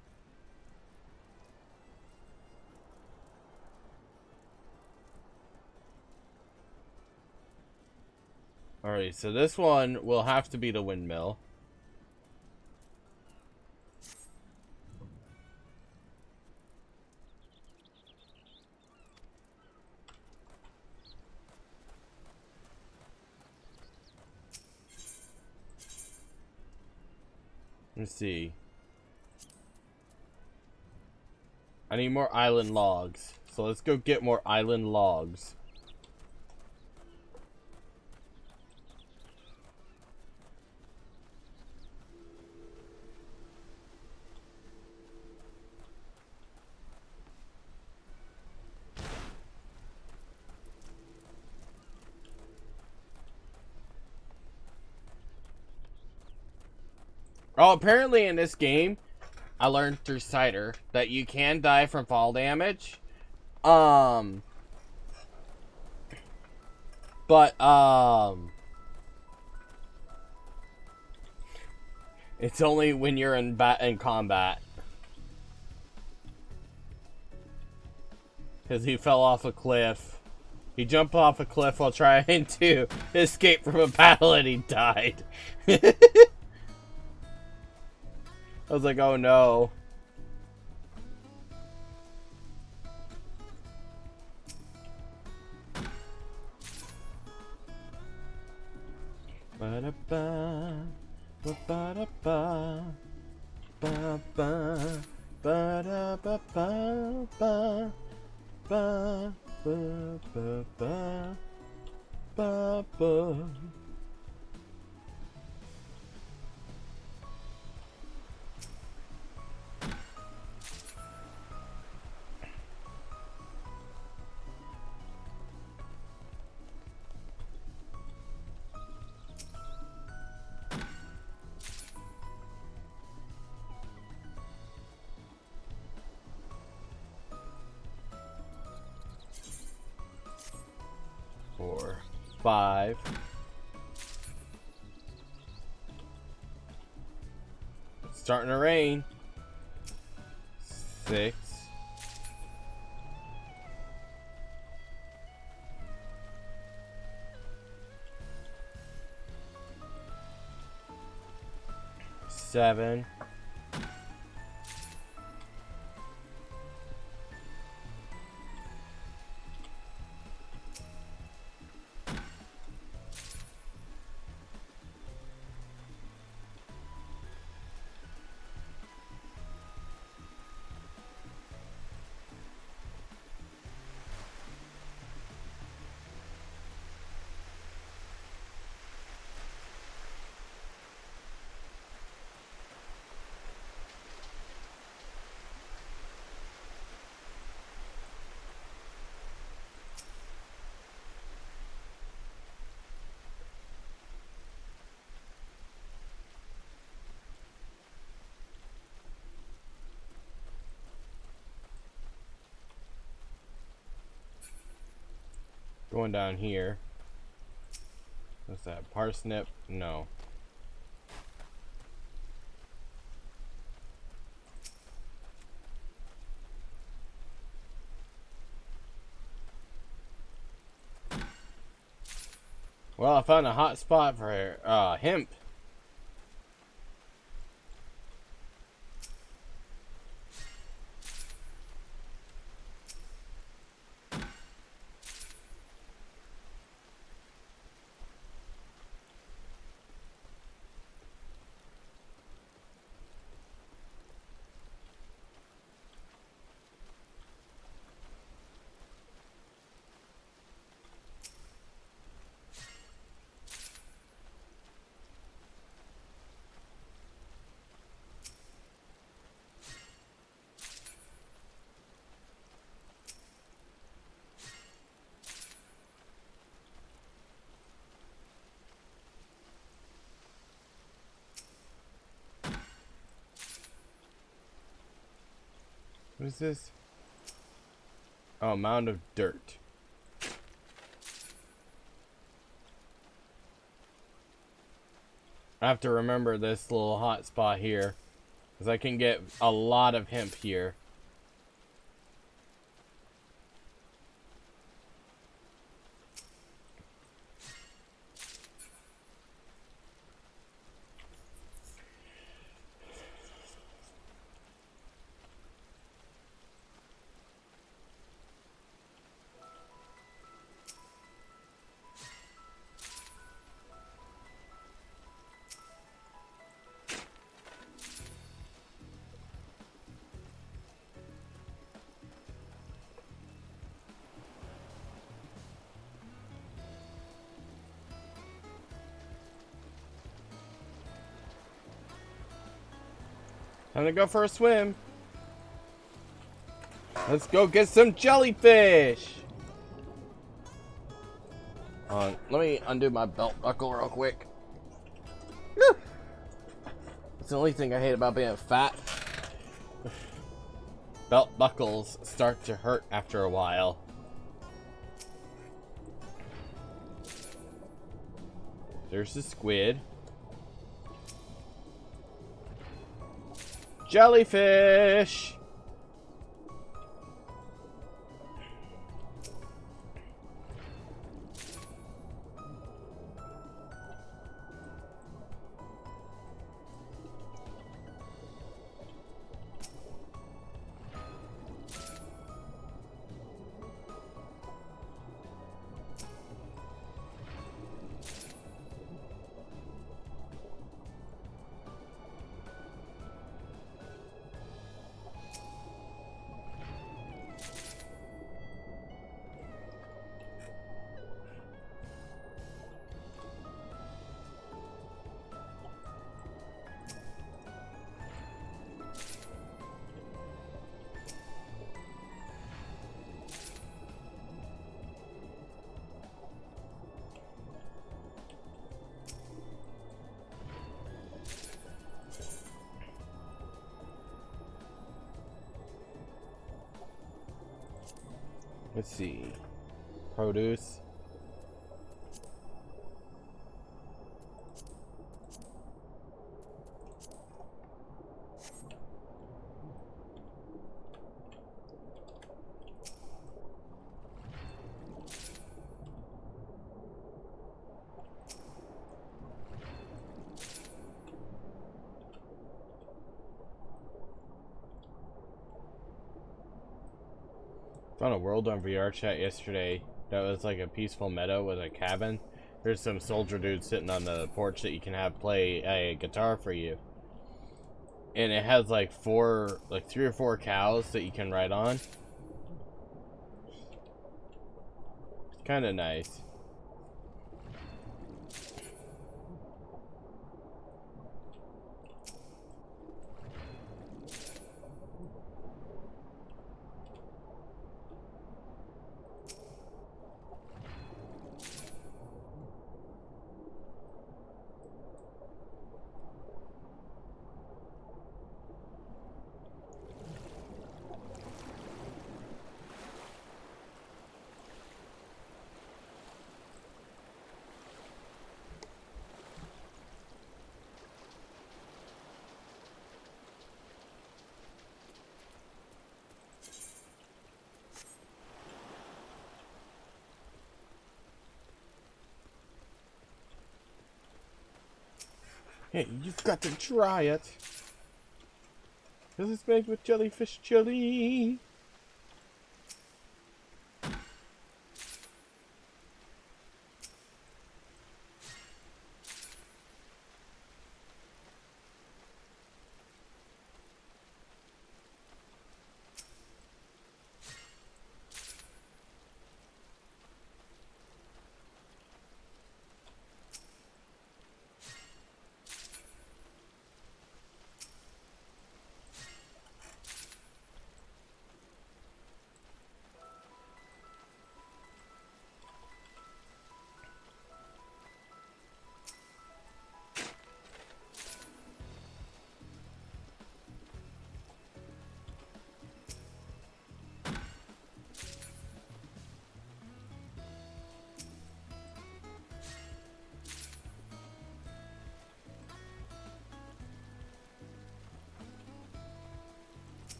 Alright, so this one will have to be the windmill. Let's see. I need more island logs. So let's go get more island logs. Oh, apparently in this game, I learned through Cider that you can die from fall damage. But, it's only when you're in combat. Because he fell off a cliff. He jumped off a cliff while trying to escape from a battle and he died. I was like, oh no. Ba-da-ba, ba-ba-da-ba, ba-ba, ba-da-ba-ba-ba, ba-ba-ba-ba, ba-ba. Four, 5. It's starting to rain. 6. 7. 'Going down here. What's that? Parsnip? No. Well, I found a hot spot for hemp. What is this? Oh, mound of dirt. I have to remember this little hot spot here, because I can get a lot of hemp here. Time to go for a swim. Let's go get some jellyfish. Let me undo my belt buckle real quick. It's the only thing I hate about being fat. Belt buckles start to hurt after a while. There's the squid. Jellyfish! Let's see. Produce. Found a world on VR chat yesterday that was like a peaceful meadow with a cabin. There's some soldier dude sitting on the porch that you can have play a guitar for you. And it has like 3 or 4 cows that you can ride on. It's kind of nice. Hey, you've got to try it. This is made with jellyfish chili.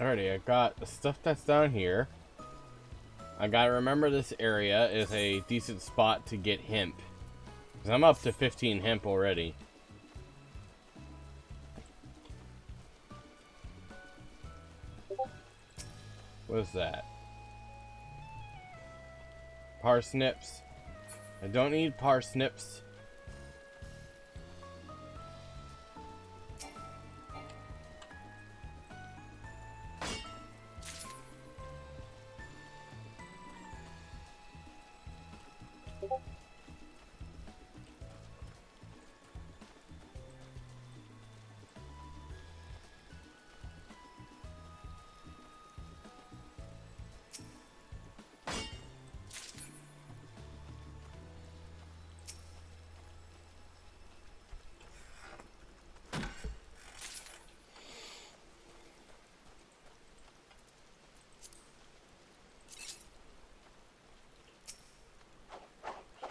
Alrighty, I got the stuff that's down here. I gotta remember this area is a decent spot to get hemp. Because I'm up to 15 hemp already. What is that? Parsnips. I don't need parsnips.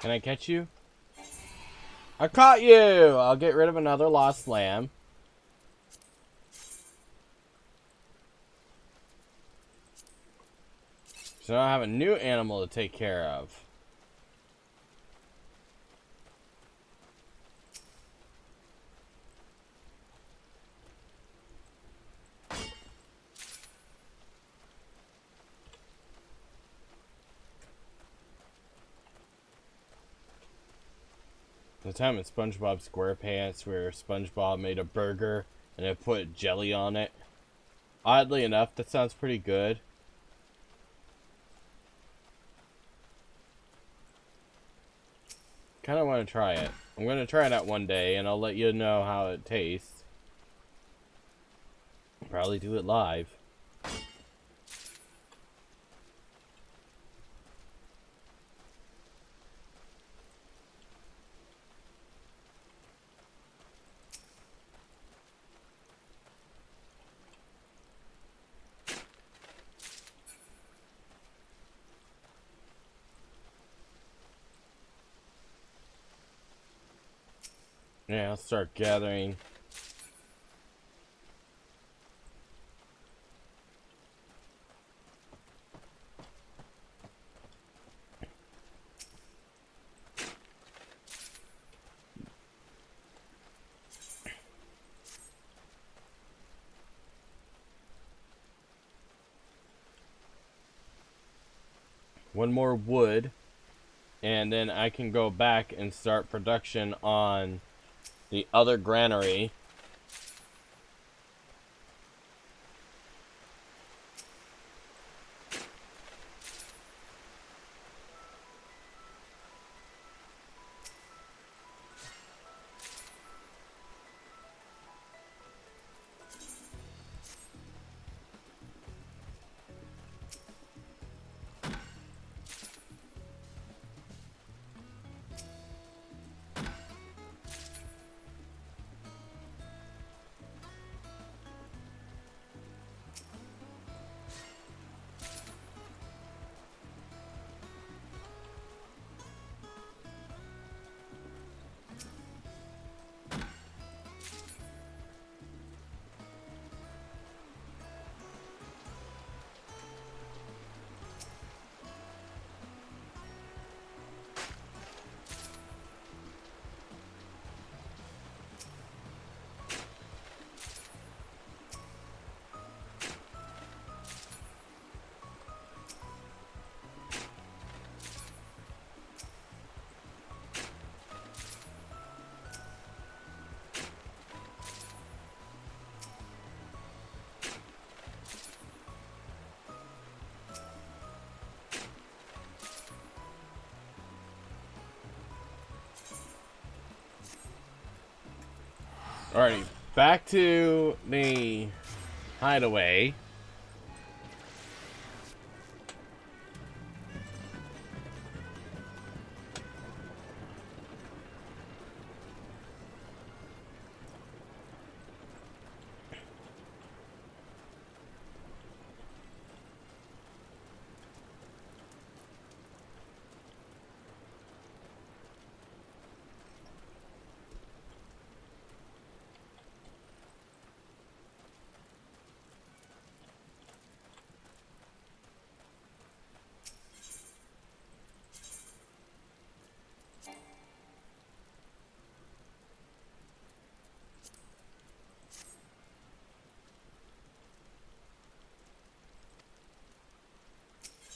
Can I catch you? I caught you! I'll get rid of another lost lamb. So now I have a new animal to take care of. The time in SpongeBob SquarePants where SpongeBob made a burger and it put jelly on it. Oddly enough, that sounds pretty good. Kind of want to try it. I'm going to try it out one day and I'll let you know how it tastes. Probably do it live. Yeah, I'll start gathering. One more wood. And then I can go back and start production on the other granary. Alrighty, back to the hideaway.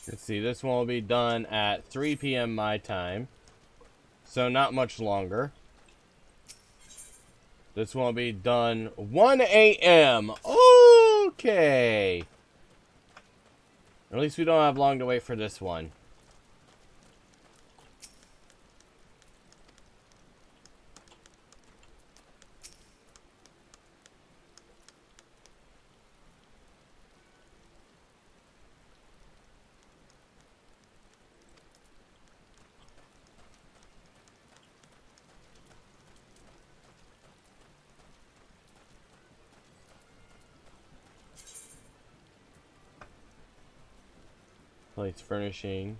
Let's see, this one will be done at 3 p.m. my time. So not much longer. This one will be done 1 a.m. Okay. At least we don't have long to wait for this one. Place furnishing.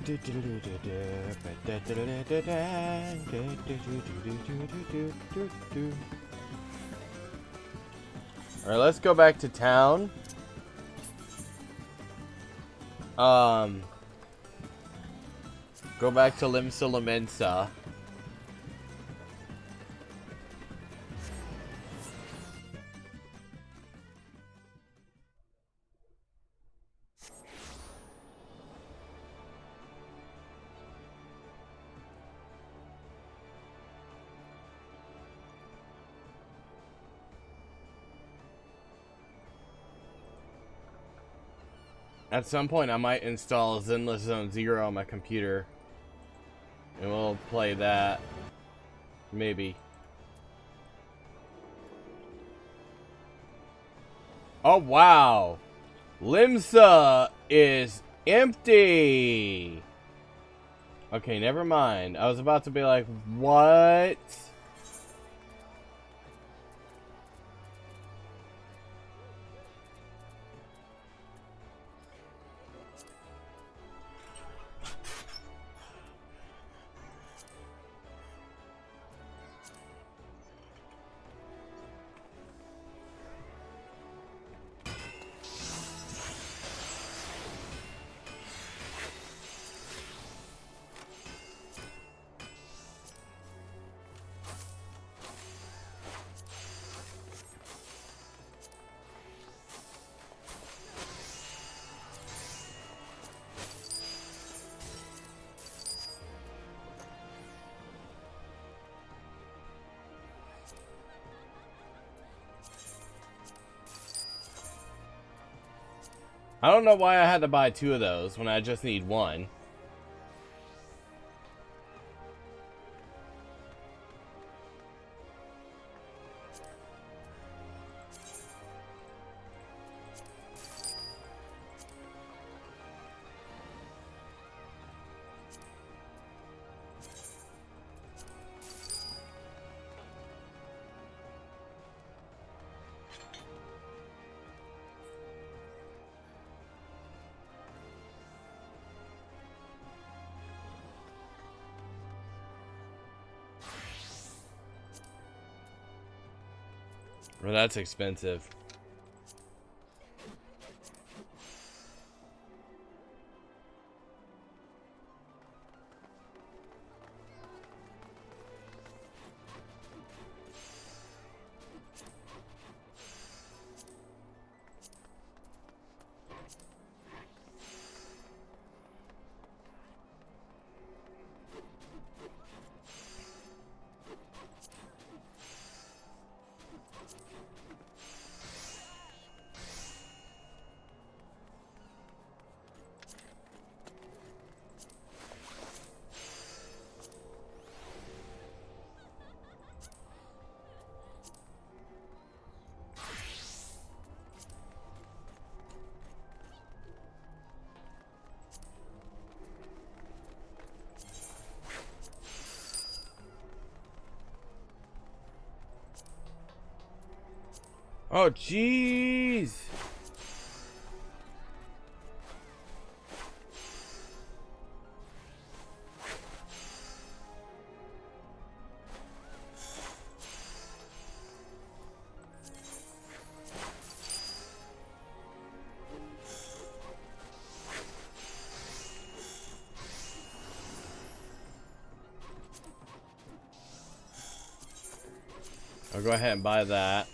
Alright, let's go back to town. Go back to Limsa Lamensa. At some point, I might install Zenless Zone Zero on my computer. And we'll play that. Maybe. Oh, wow. Limsa is empty. Okay, never mind. I was about to be like, what? I don't know why I had to buy 2 of those when I just need 1. Well, that's expensive. Oh, jeez. I'll go ahead and buy that.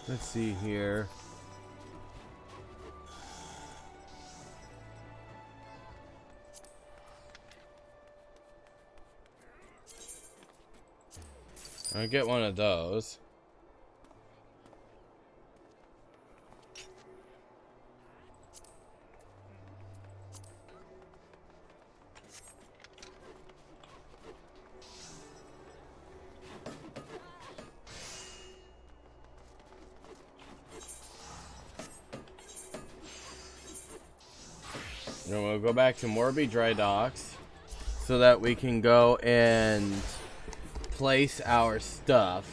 Let's see here. I'll get one of those. And we'll go back to Morby Dry Docks so that we can go and place our stuff.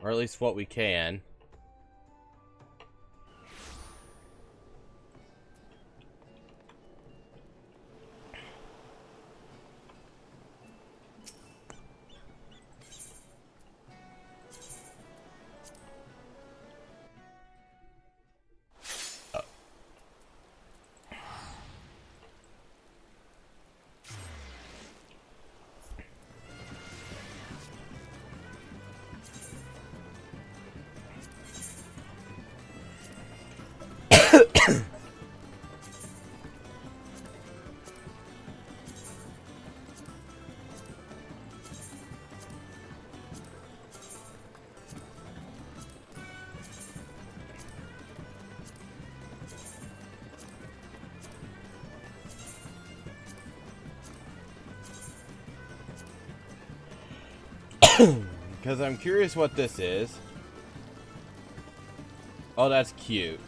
Or at least what we can. Because I'm curious what this is. Oh, that's cute.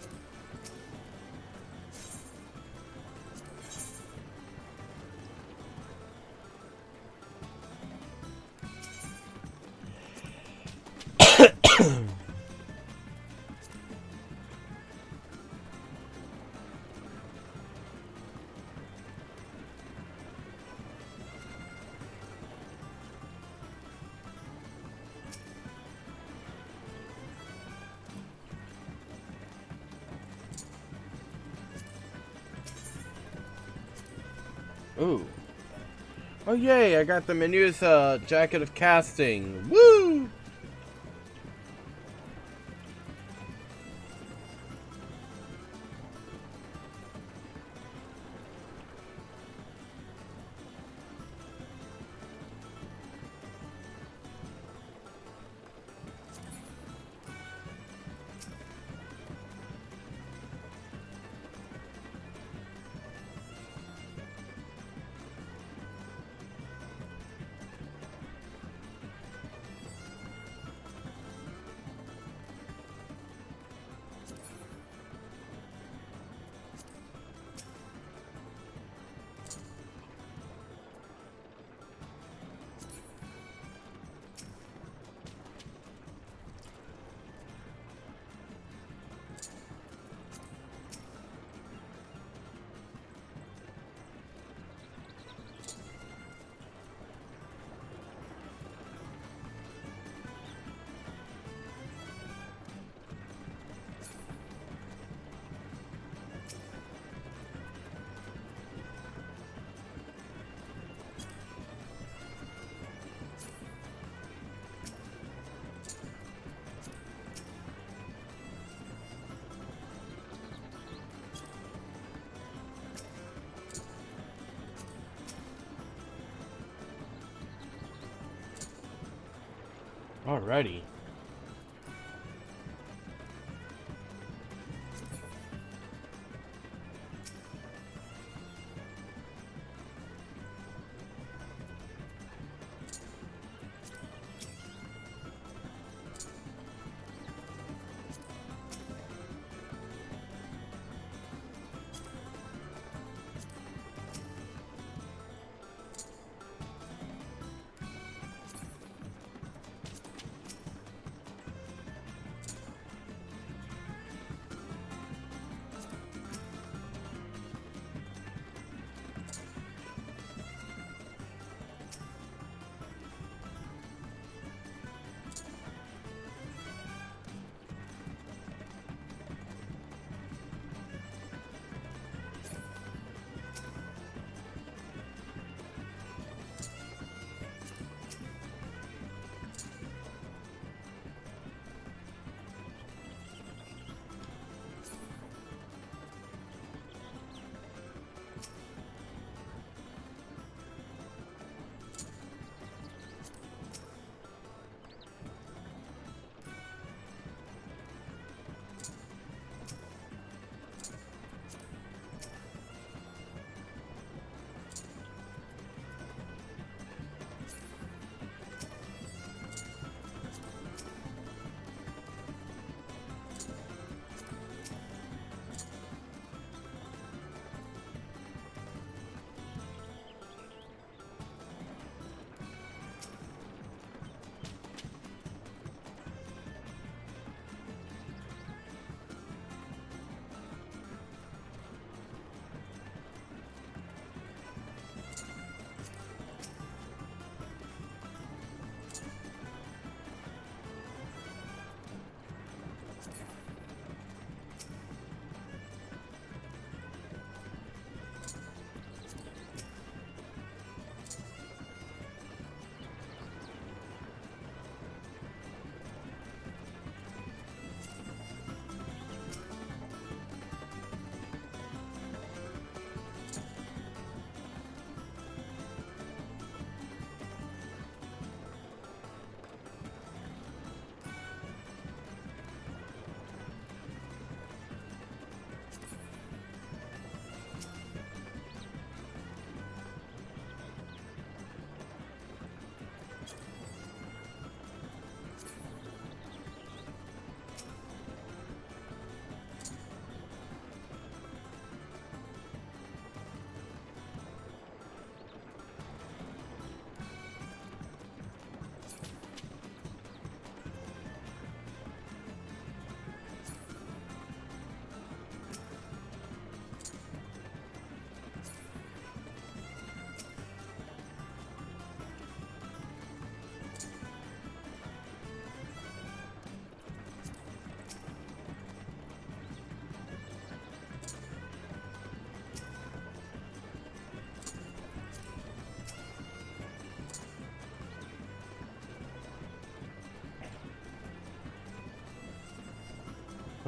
Ooh. Oh, yay, I got the Menusa Jacket of Casting. Woo! Alrighty.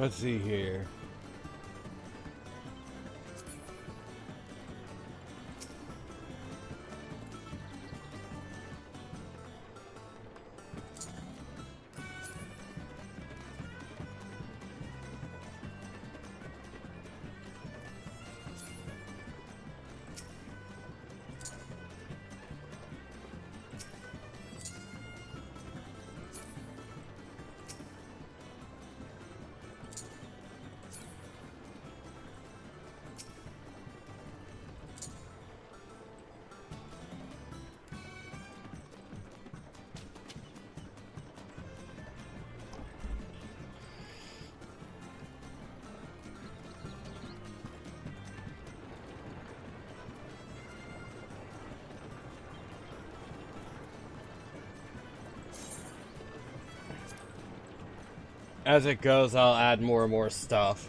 Let's see here. As it goes, I'll add more and more stuff.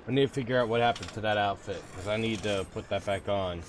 I need to figure out what happened to that outfit, because I need to put that back on.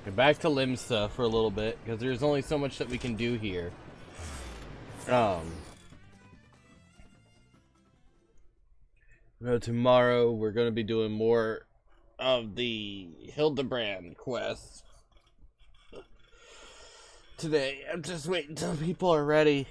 Get back to Limsa for a little bit, because there's only so much that we can do here. Tomorrow we're going to be doing more of the Hildebrand quest. Today, I'm just waiting until people are ready.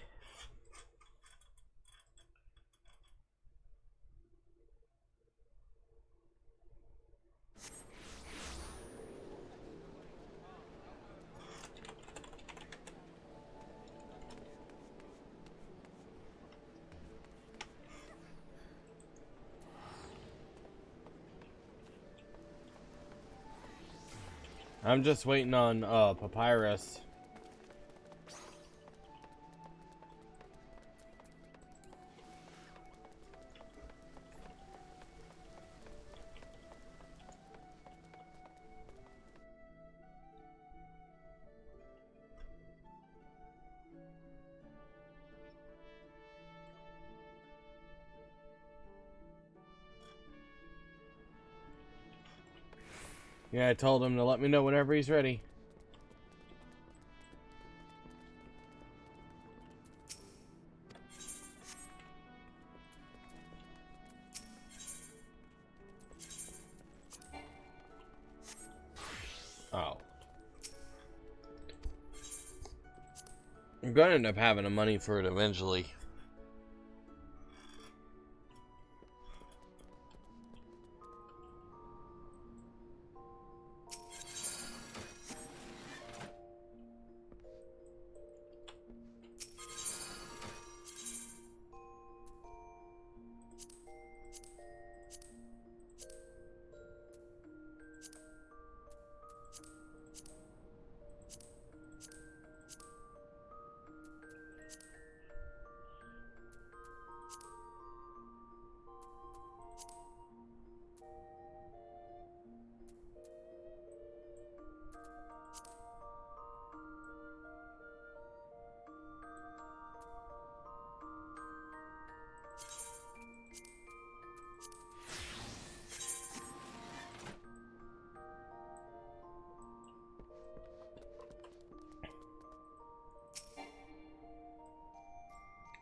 I'm just waiting on Papyrus. Yeah, I told him to let me know whenever he's ready. I'm going to end up having the money for it eventually.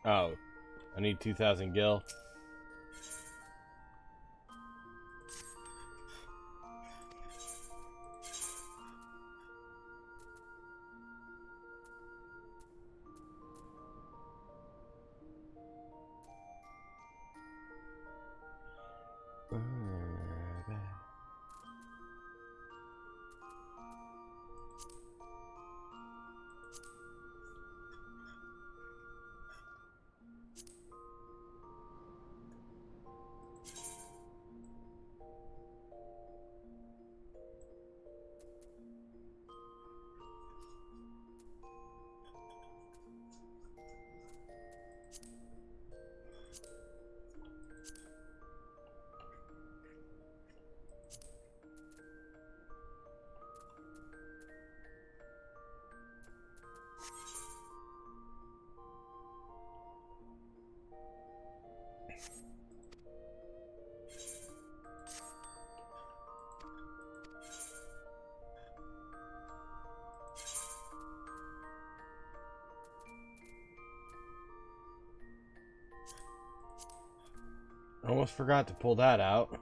Oh, I need 2,000 gil. I almost forgot to pull that out.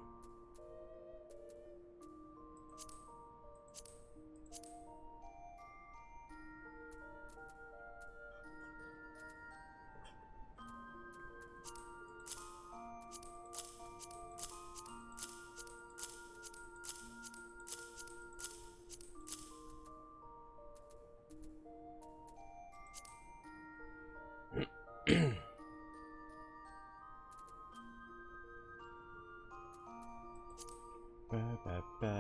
Ba, ba, ba.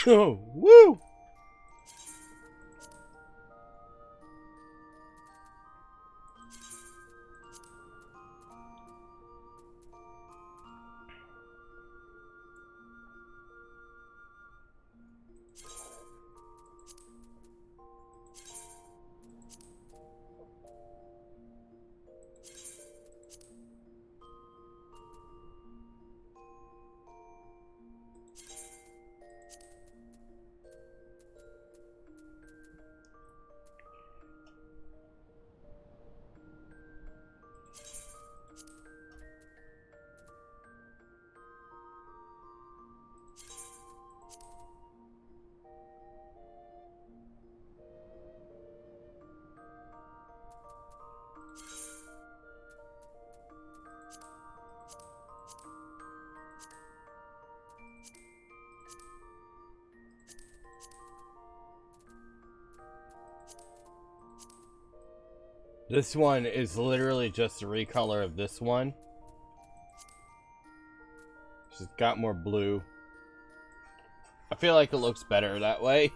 Oh, woo! This one is literally just a recolor of this one. It's got more blue. I feel like it looks better that way.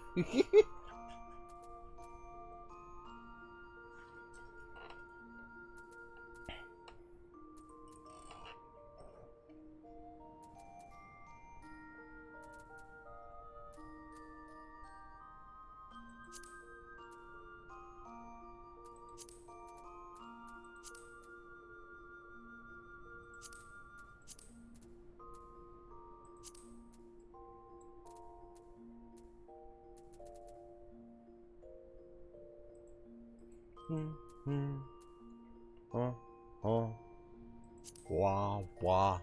Wah, wah.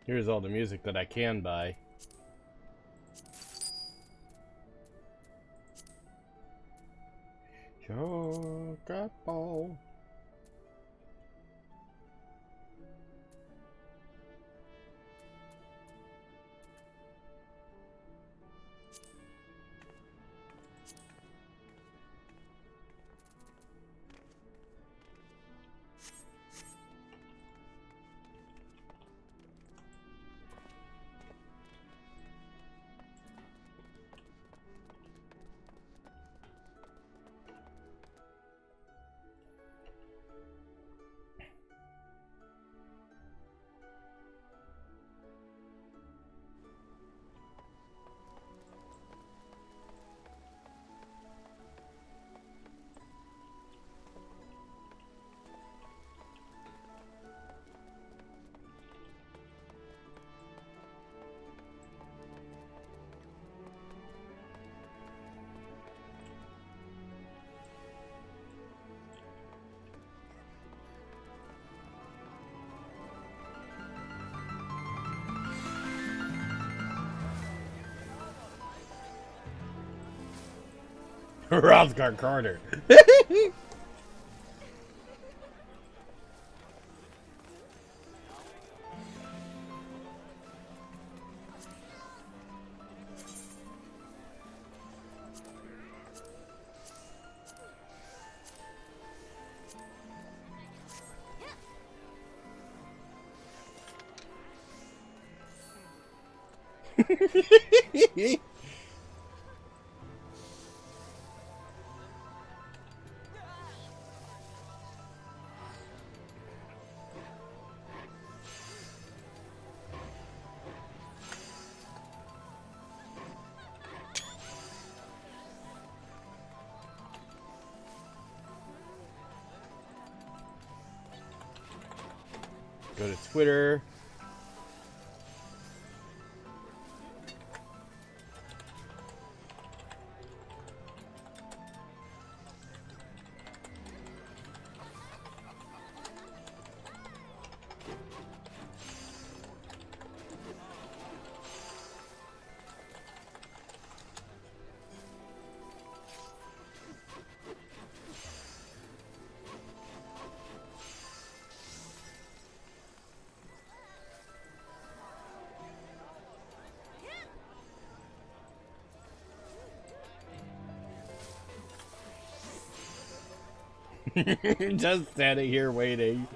Here's all the music that I can buy. Chocobo. Rosgar Carter. Go to Twitter. Just standing here waiting.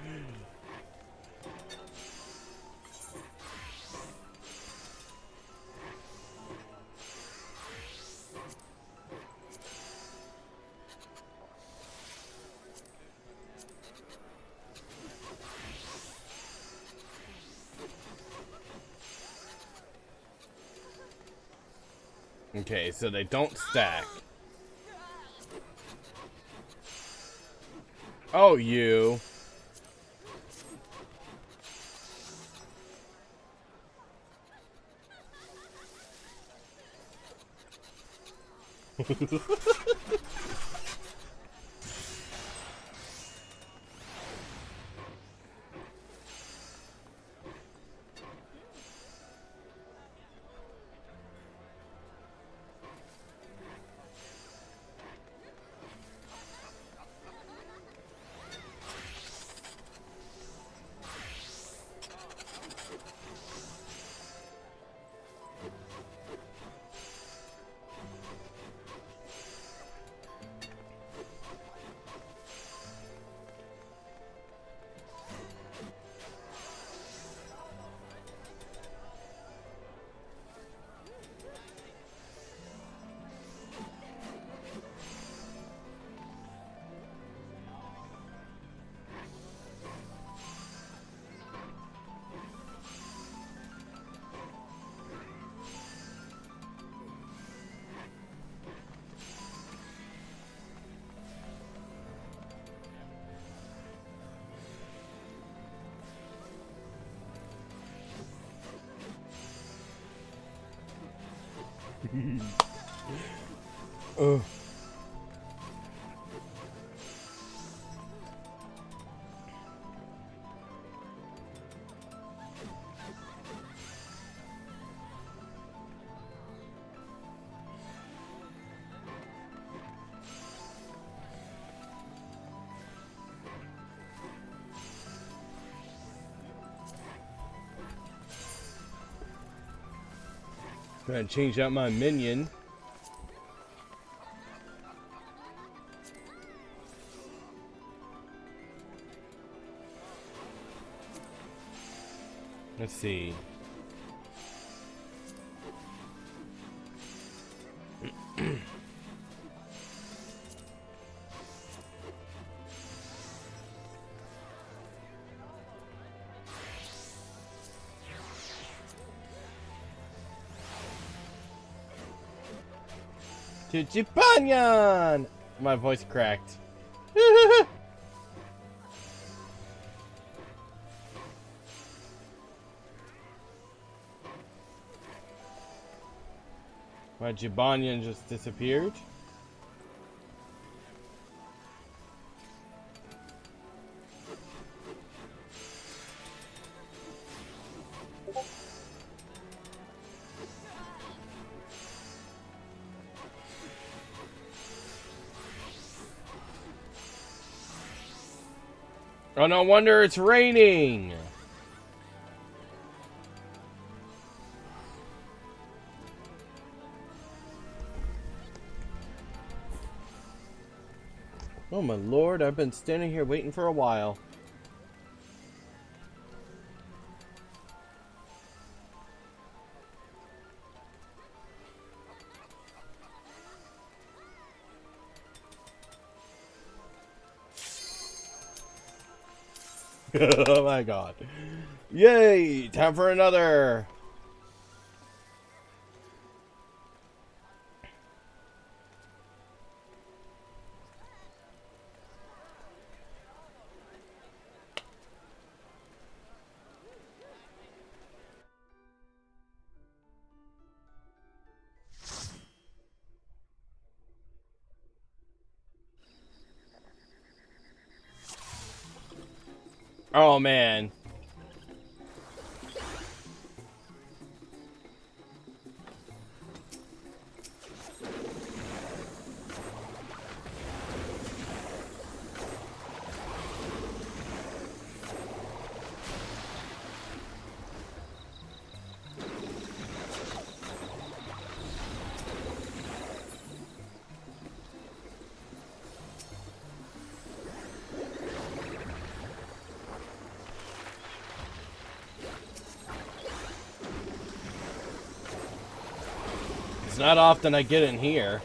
Okay, so they don't stack. Oh, you. Ugh. Gonna change out my minion. Let's see. Chichipanyan! My voice cracked. My Jibanyan just disappeared. Oh, no wonder it's raining! Oh my lord, I've been standing here waiting for a while. Oh my god. Yay! Time for another! Oh man. It's not often I get in here.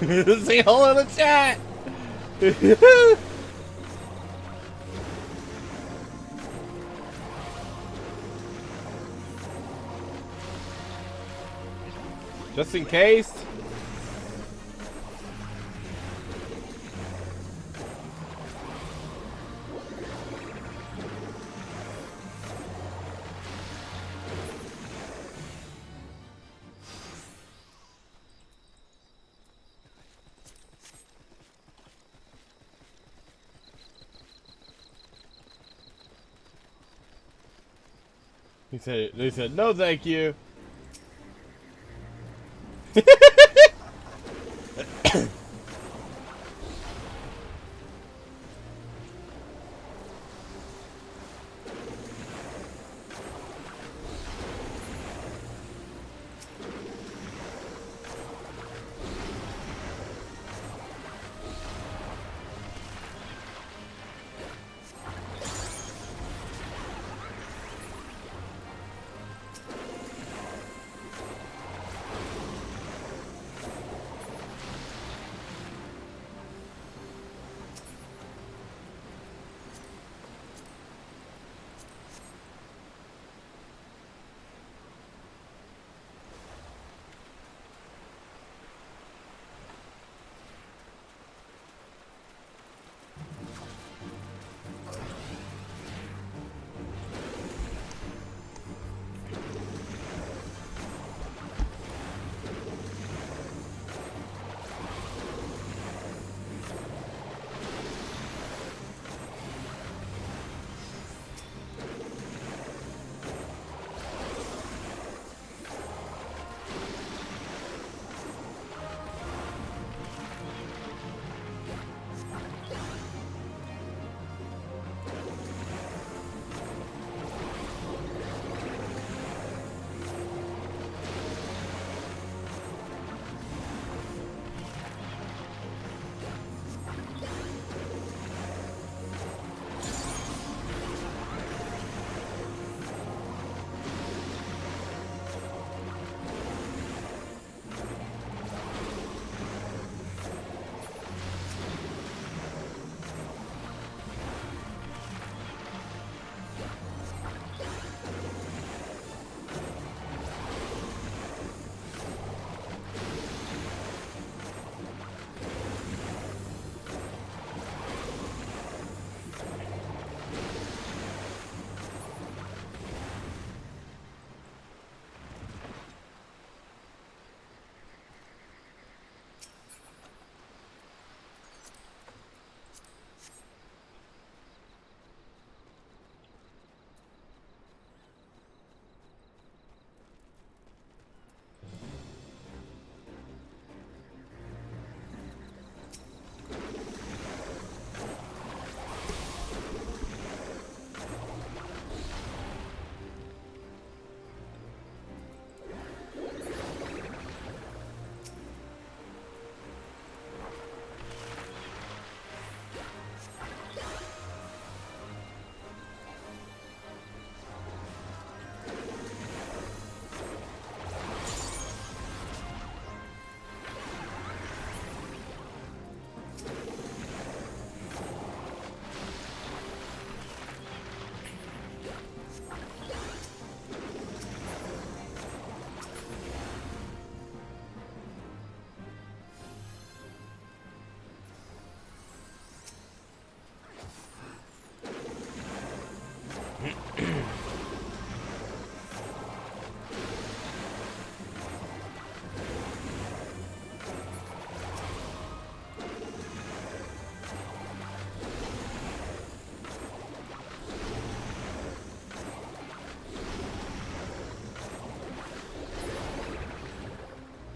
Say hello in the chat! Just in case. They said, no thank you.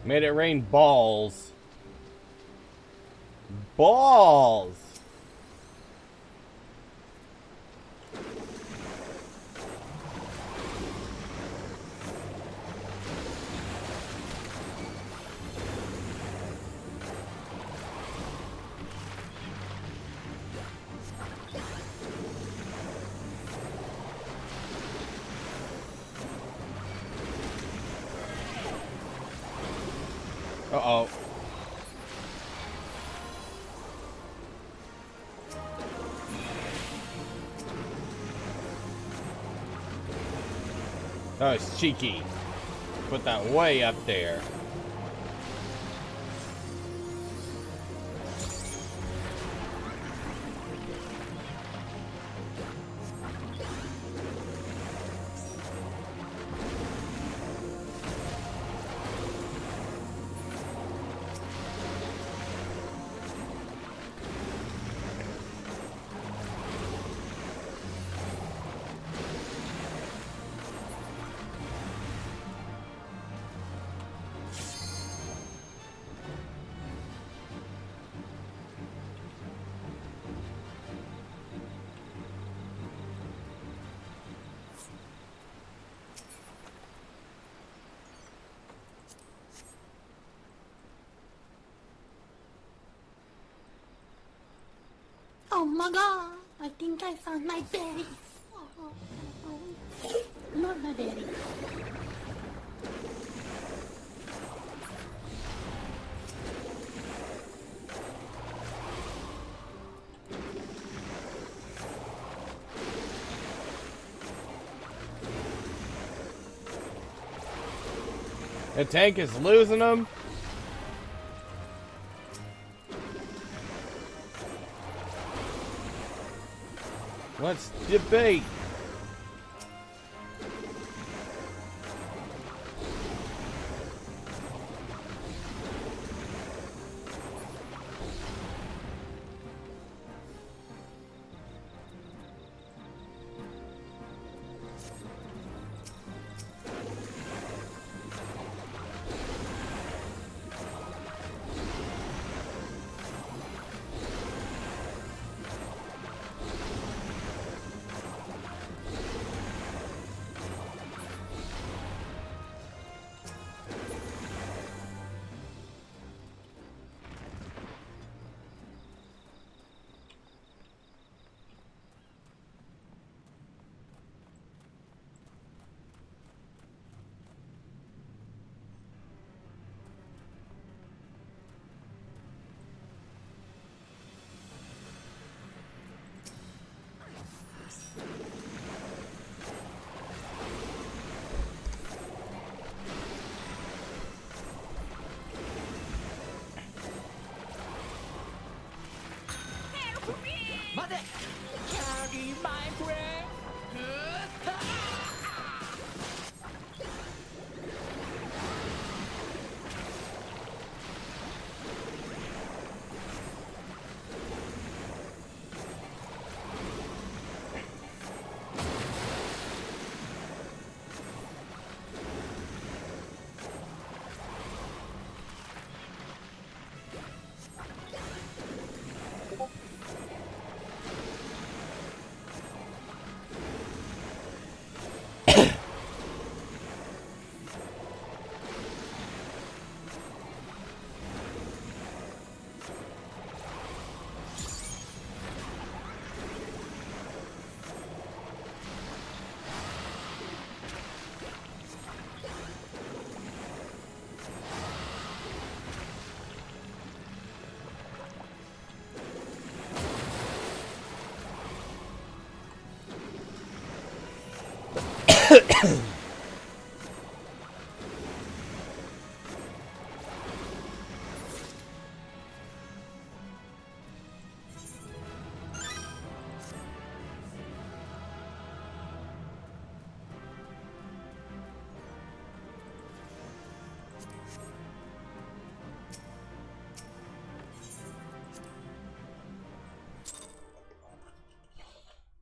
Made it rain balls. Balls! Uh-oh. That was cheeky. Put that way up there. Oh my god, I think I found my berries. Oh. Not my berries. The tank is losing them. Let's debate.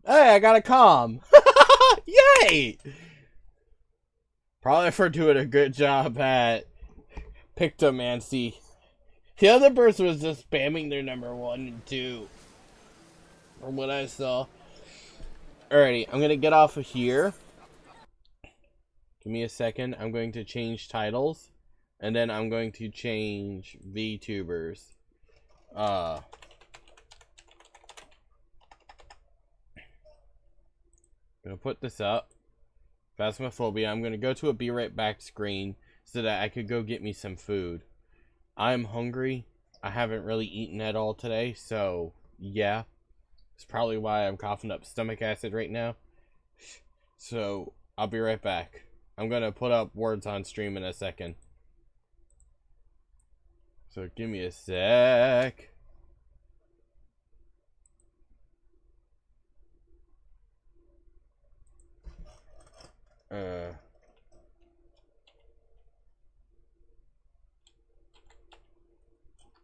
Hey, I got a comm. Yay! Probably for doing a good job at Pictomancy. The other person was just spamming their number 1 and 2. From what I saw. Alrighty, I'm gonna get off of here. Give me a second. I'm going to change titles. And then I'm going to change VTubers. Gonna put this up. Phasmophobia. I'm gonna go to a be right back screen so that I could go get me some food. I'm hungry. I haven't really eaten at all today, so yeah. It's probably why I'm coughing up stomach acid right now. So I'll be right back. I'm gonna put up words on stream in a second. So give me a sec.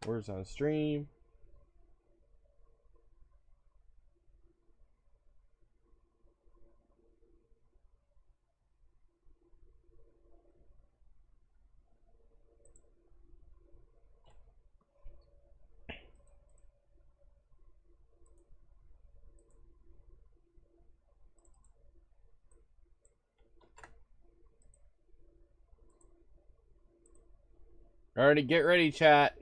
Words on stream. Alrighty, get ready, chat.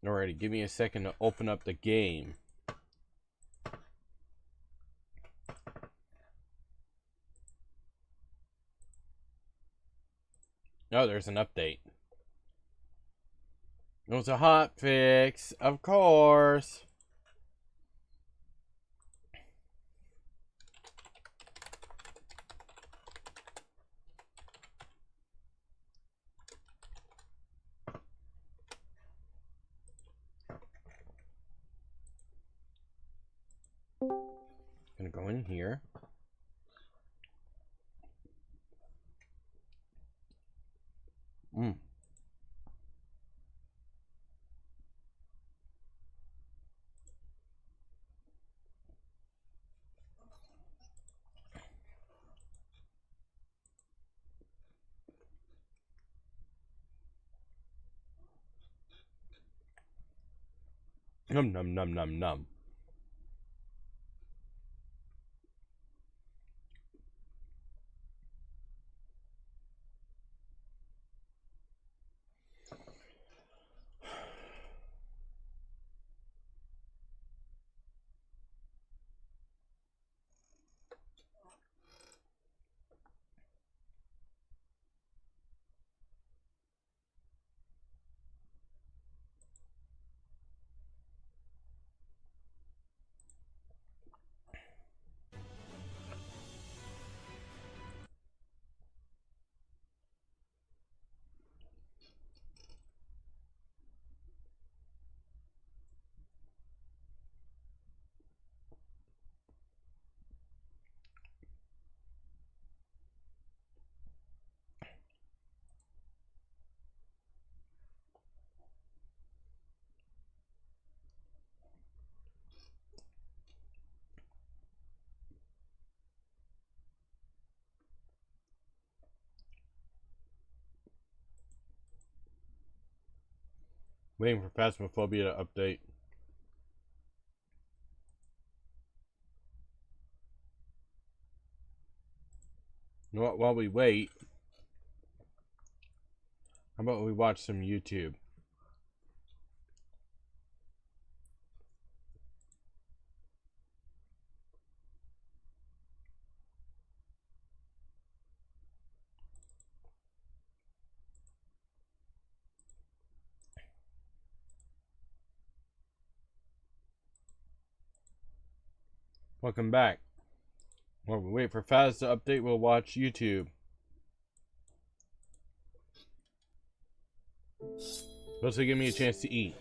Alrighty, give me a second to open up the game. Oh, there's an update. It was a hot fix, of course. Gonna go in here. Num num num num num. Waiting for Phasmophobia to update. You know what? While we wait, how about we watch some YouTube? Welcome back. While we wait for Phaz to update, we'll watch YouTube. Also give me a chance to eat.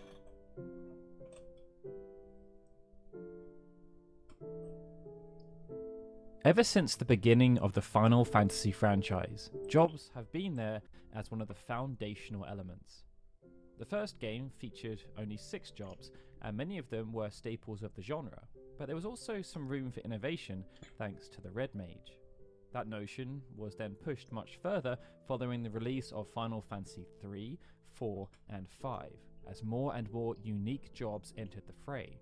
Ever since the beginning of the Final Fantasy franchise, jobs have been there as one of the foundational elements. The first game featured only 6 jobs, and many of them were staples of the genre, but there was also some room for innovation thanks to the Red Mage. That notion was then pushed much further following the release of Final Fantasy III, IV, and V, as more and more unique jobs entered the fray.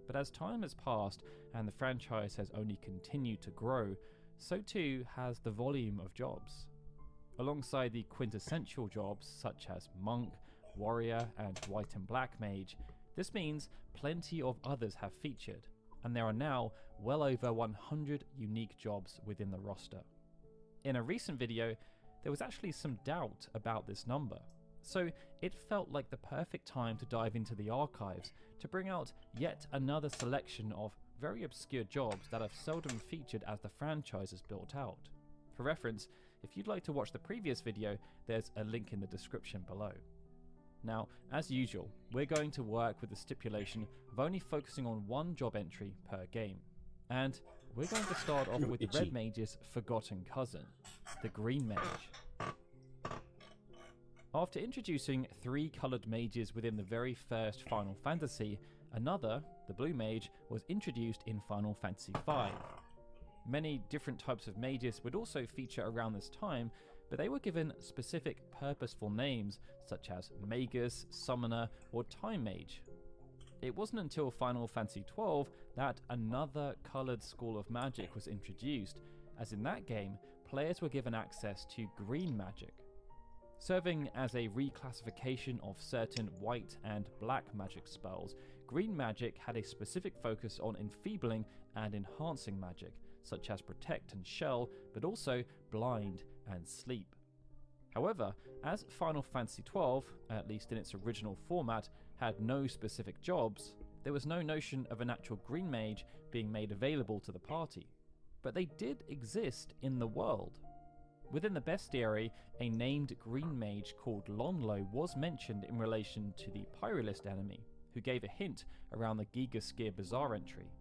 But as time has passed and the franchise has only continued to grow, so too has the volume of jobs. Alongside the quintessential jobs such as Monk, Warrior, and White and Black Mage, this means plenty of others have featured, and there are now well over 100 unique jobs within the roster. In a recent video, there was actually some doubt about this number, so it felt like the perfect time to dive into the archives to bring out yet another selection of very obscure jobs that have seldom featured as the franchise is built out. For reference, if you'd like to watch the previous video, there's a link in the description below. Now, as usual, we're going to work with the stipulation of only focusing on one job entry per game. And we're going to start off with the Red Mage's forgotten cousin, the Green Mage. After introducing 3 coloured mages within the very first Final Fantasy, another, the Blue Mage, was introduced in Final Fantasy V. Many different types of mages would also feature around this time, but they were given specific purposeful names such as Magus, Summoner, or Time Mage. It wasn't until Final Fantasy XII that another coloured school of magic was introduced, as in that game, players were given access to green magic. Serving as a reclassification of certain white and black magic spells, green magic had a specific focus on enfeebling and enhancing magic, such as Protect and Shell, but also Blind and Sleep. However, as Final Fantasy XII, at least in its original format, had no specific jobs, there was no notion of an actual green mage being made available to the party. But they did exist in the world. Within the bestiary, a named green mage called Lonlo was mentioned in relation to the Pyrolist enemy, who gave a hint around the Gigaskir Bazaar entry.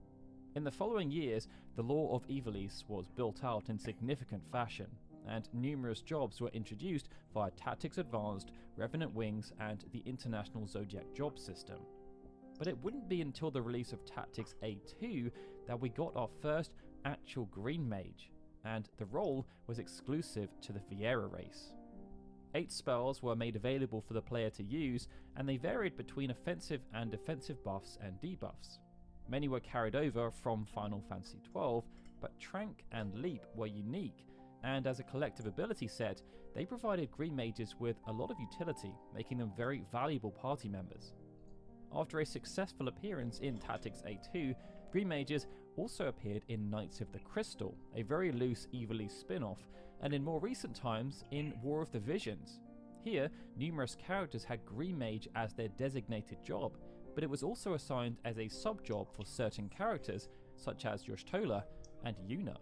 In the following years, the lore of Ivalice was built out in significant fashion, and numerous jobs were introduced via Tactics Advanced, Revenant Wings, and the International Zodiac job system. But it wouldn't be until the release of Tactics A2 that we got our first actual green mage, and the role was exclusive to the Viera race. 8 spells were made available for the player to use, and they varied between offensive and defensive buffs and debuffs. Many were carried over from Final Fantasy XII, but Trank and Leap were unique, and as a collective ability set, they provided green mages with a lot of utility, making them very valuable party members. After a successful appearance in Tactics A2, green mages also appeared in Knights of the Crystal, a very loose Ivalice spin-off, and in more recent times in War of the Visions. Here, numerous characters had green mage as their designated job, but it was also assigned as a sub-job for certain characters, such as Y'shtola and Yuna.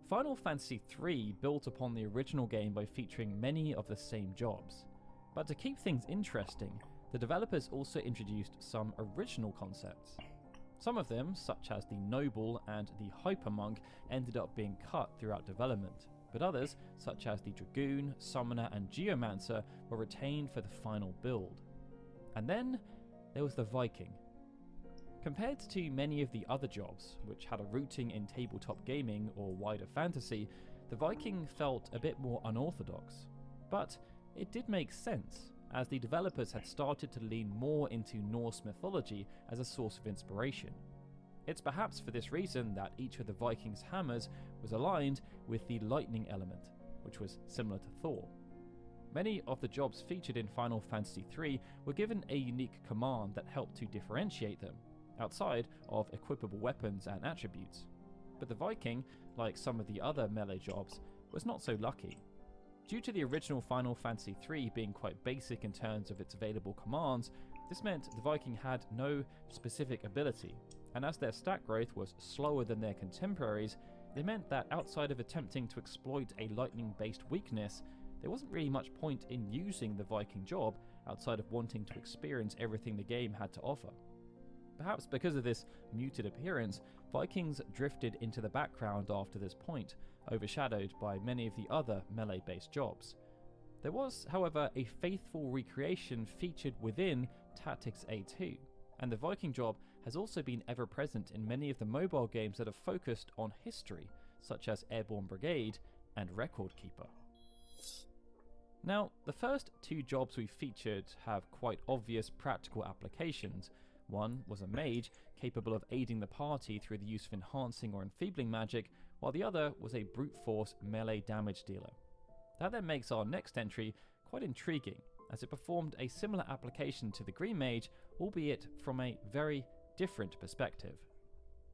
Final Fantasy III built upon the original game by featuring many of the same jobs. But to keep things interesting, the developers also introduced some original concepts. Some of them, such as the Noble and the Hypermonk, ended up being cut throughout development, but others, such as the Dragoon, Summoner, and Geomancer, were retained for the final build. And then there was the Viking. Compared to many of the other jobs, which had a rooting in tabletop gaming or wider fantasy, the Viking felt a bit more unorthodox. But it did make sense, as the developers had started to lean more into Norse mythology as a source of inspiration. It's perhaps for this reason that each of the Vikings' hammers was aligned with the lightning element, which was similar to Thor. Many of the jobs featured in Final Fantasy III were given a unique command that helped to differentiate them, outside of equipable weapons and attributes. But the Viking, like some of the other melee jobs, was not so lucky. Due to the original Final Fantasy III being quite basic in terms of its available commands, this meant the Viking had no specific ability, and as their stat growth was slower than their contemporaries, it meant that outside of attempting to exploit a lightning-based weakness, there wasn't really much point in using the Viking job outside of wanting to experience everything the game had to offer. Perhaps because of this muted appearance, Vikings drifted into the background after this point, overshadowed by many of the other melee-based jobs. There was, however, a faithful recreation featured within Tactics A2, and the Viking job has also been ever present in many of the mobile games that have focused on history, such as Airborne Brigade and Record Keeper. Now, the first two jobs we featured have quite obvious practical applications. One was a mage, capable of aiding the party through the use of enhancing or enfeebling magic, while the other was a brute force melee damage dealer. That then makes our next entry quite intriguing, as it performed a similar application to the Green Mage, albeit from a very different perspective.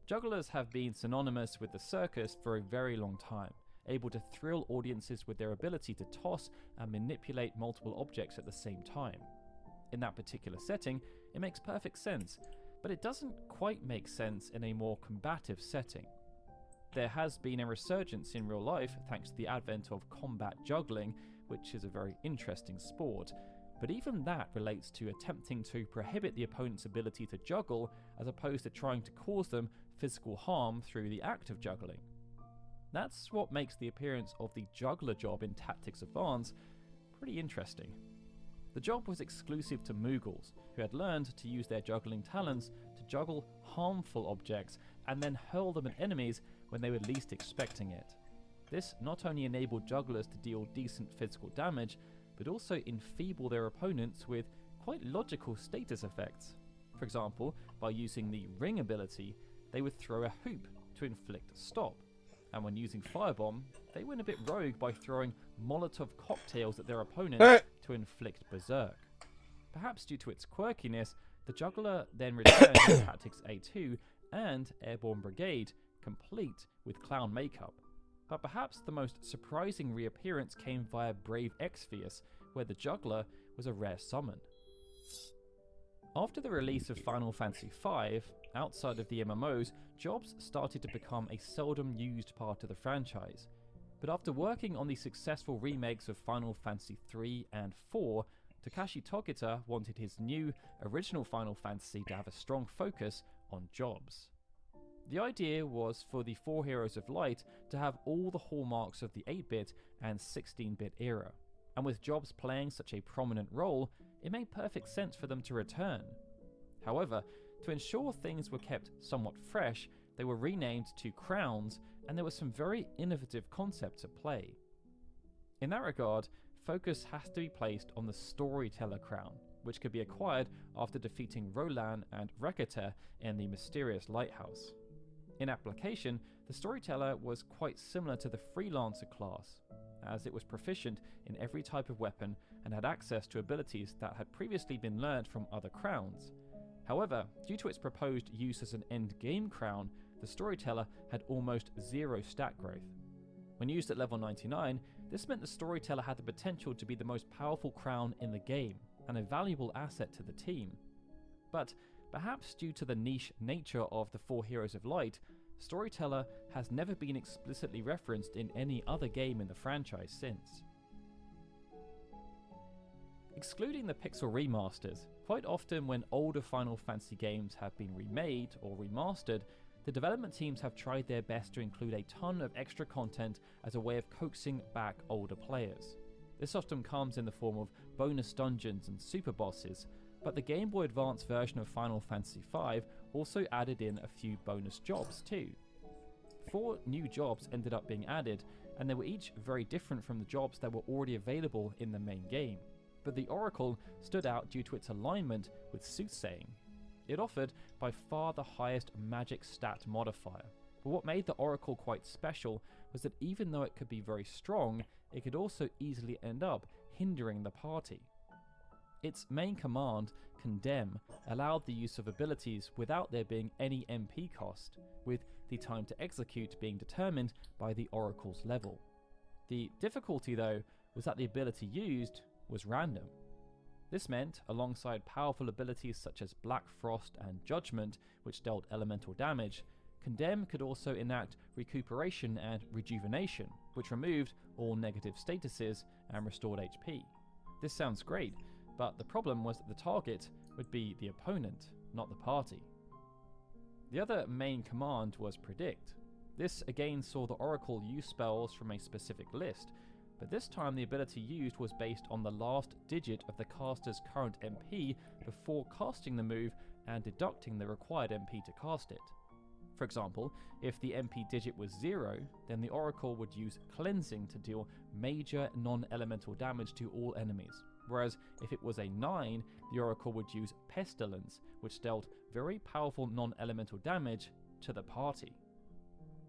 Jugglers have been synonymous with the circus for a very long time, able to thrill audiences with their ability to toss and manipulate multiple objects at the same time. In that particular setting, it makes perfect sense, but it doesn't quite make sense in a more combative setting. There has been a resurgence in real life thanks to the advent of combat juggling, which is a very interesting sport, but even that relates to attempting to prohibit the opponent's ability to juggle as opposed to trying to cause them physical harm through the act of juggling. That's what makes the appearance of the juggler job in Tactics Advance pretty interesting. The job was exclusive to Mughals, who had learned to use their juggling talents to juggle harmful objects and then hurl them at enemies when they were least expecting it. This not only enabled jugglers to deal decent physical damage, but also enfeeble their opponents with quite logical status effects. For example, by using the ring ability, they would throw a hoop to inflict a stop, and when using Firebomb, they went a bit rogue by throwing Molotov cocktails at their opponents to inflict Berserk. Perhaps due to its quirkiness, the juggler then returned to Tactics A2 and Airborne Brigade, complete with clown makeup. But perhaps the most surprising reappearance came via Brave Exvius, where the juggler was a rare summon. After the release of Final Fantasy V, outside of the MMOs, jobs started to become a seldom used part of the franchise. But after working on the successful remakes of Final Fantasy III and IV, Takashi Togita wanted his new, original Final Fantasy to have a strong focus on jobs. The idea was for the Four Heroes of Light to have all the hallmarks of the 8-bit and 16-bit era, and with jobs playing such a prominent role, it made perfect sense for them to return. However, to ensure things were kept somewhat fresh, they were renamed to crowns, and there were some very innovative concepts at play. In that regard, focus has to be placed on the Storyteller crown, which could be acquired after defeating Roland and Rekete in the Mysterious Lighthouse. In application, the Storyteller was quite similar to the Freelancer class, as it was proficient in every type of weapon and had access to abilities that had previously been learned from other crowns. However, due to its proposed use as an end-game crown, the Storyteller had almost zero stat growth. When used at level 99, this meant the Storyteller had the potential to be the most powerful crown in the game, and a valuable asset to the team. But perhaps due to the niche nature of the Four Heroes of Light, Storyteller has never been explicitly referenced in any other game in the franchise since. Excluding the pixel remasters, quite often when older Final Fantasy games have been remade or remastered, the development teams have tried their best to include a ton of extra content as a way of coaxing back older players. This often comes in the form of bonus dungeons and super bosses, but the Game Boy Advance version of Final Fantasy V also added in a few bonus jobs too. 4 new jobs ended up being added, and they were each very different from the jobs that were already available in the main game. but the Oracle stood out due to its alignment with soothsaying. It offered by far the highest magic stat modifier, but what made the Oracle quite special was that even though it could be very strong, it could also easily end up hindering the party. Its main command, Condemn, allowed the use of abilities without there being any MP cost, with the time to execute being determined by the Oracle's level. The difficulty though was that the ability used was random. This meant, alongside powerful abilities such as Black Frost and Judgment, which dealt elemental damage, Condemn could also enact Recuperation and Rejuvenation, which removed all negative statuses and restored HP. This sounds great, but the problem was that the target would be the opponent, not the party. The other main command was Predict. This again saw the Oracle use spells from a specific list, but this time the ability used was based on the last digit of the caster's current MP before casting the move and deducting the required MP to cast it. For example, if the MP digit was 0, then the Oracle would use Cleansing to deal major non-elemental damage to all enemies, whereas if it was a 9, the Oracle would use Pestilence, which dealt very powerful non-elemental damage to the party.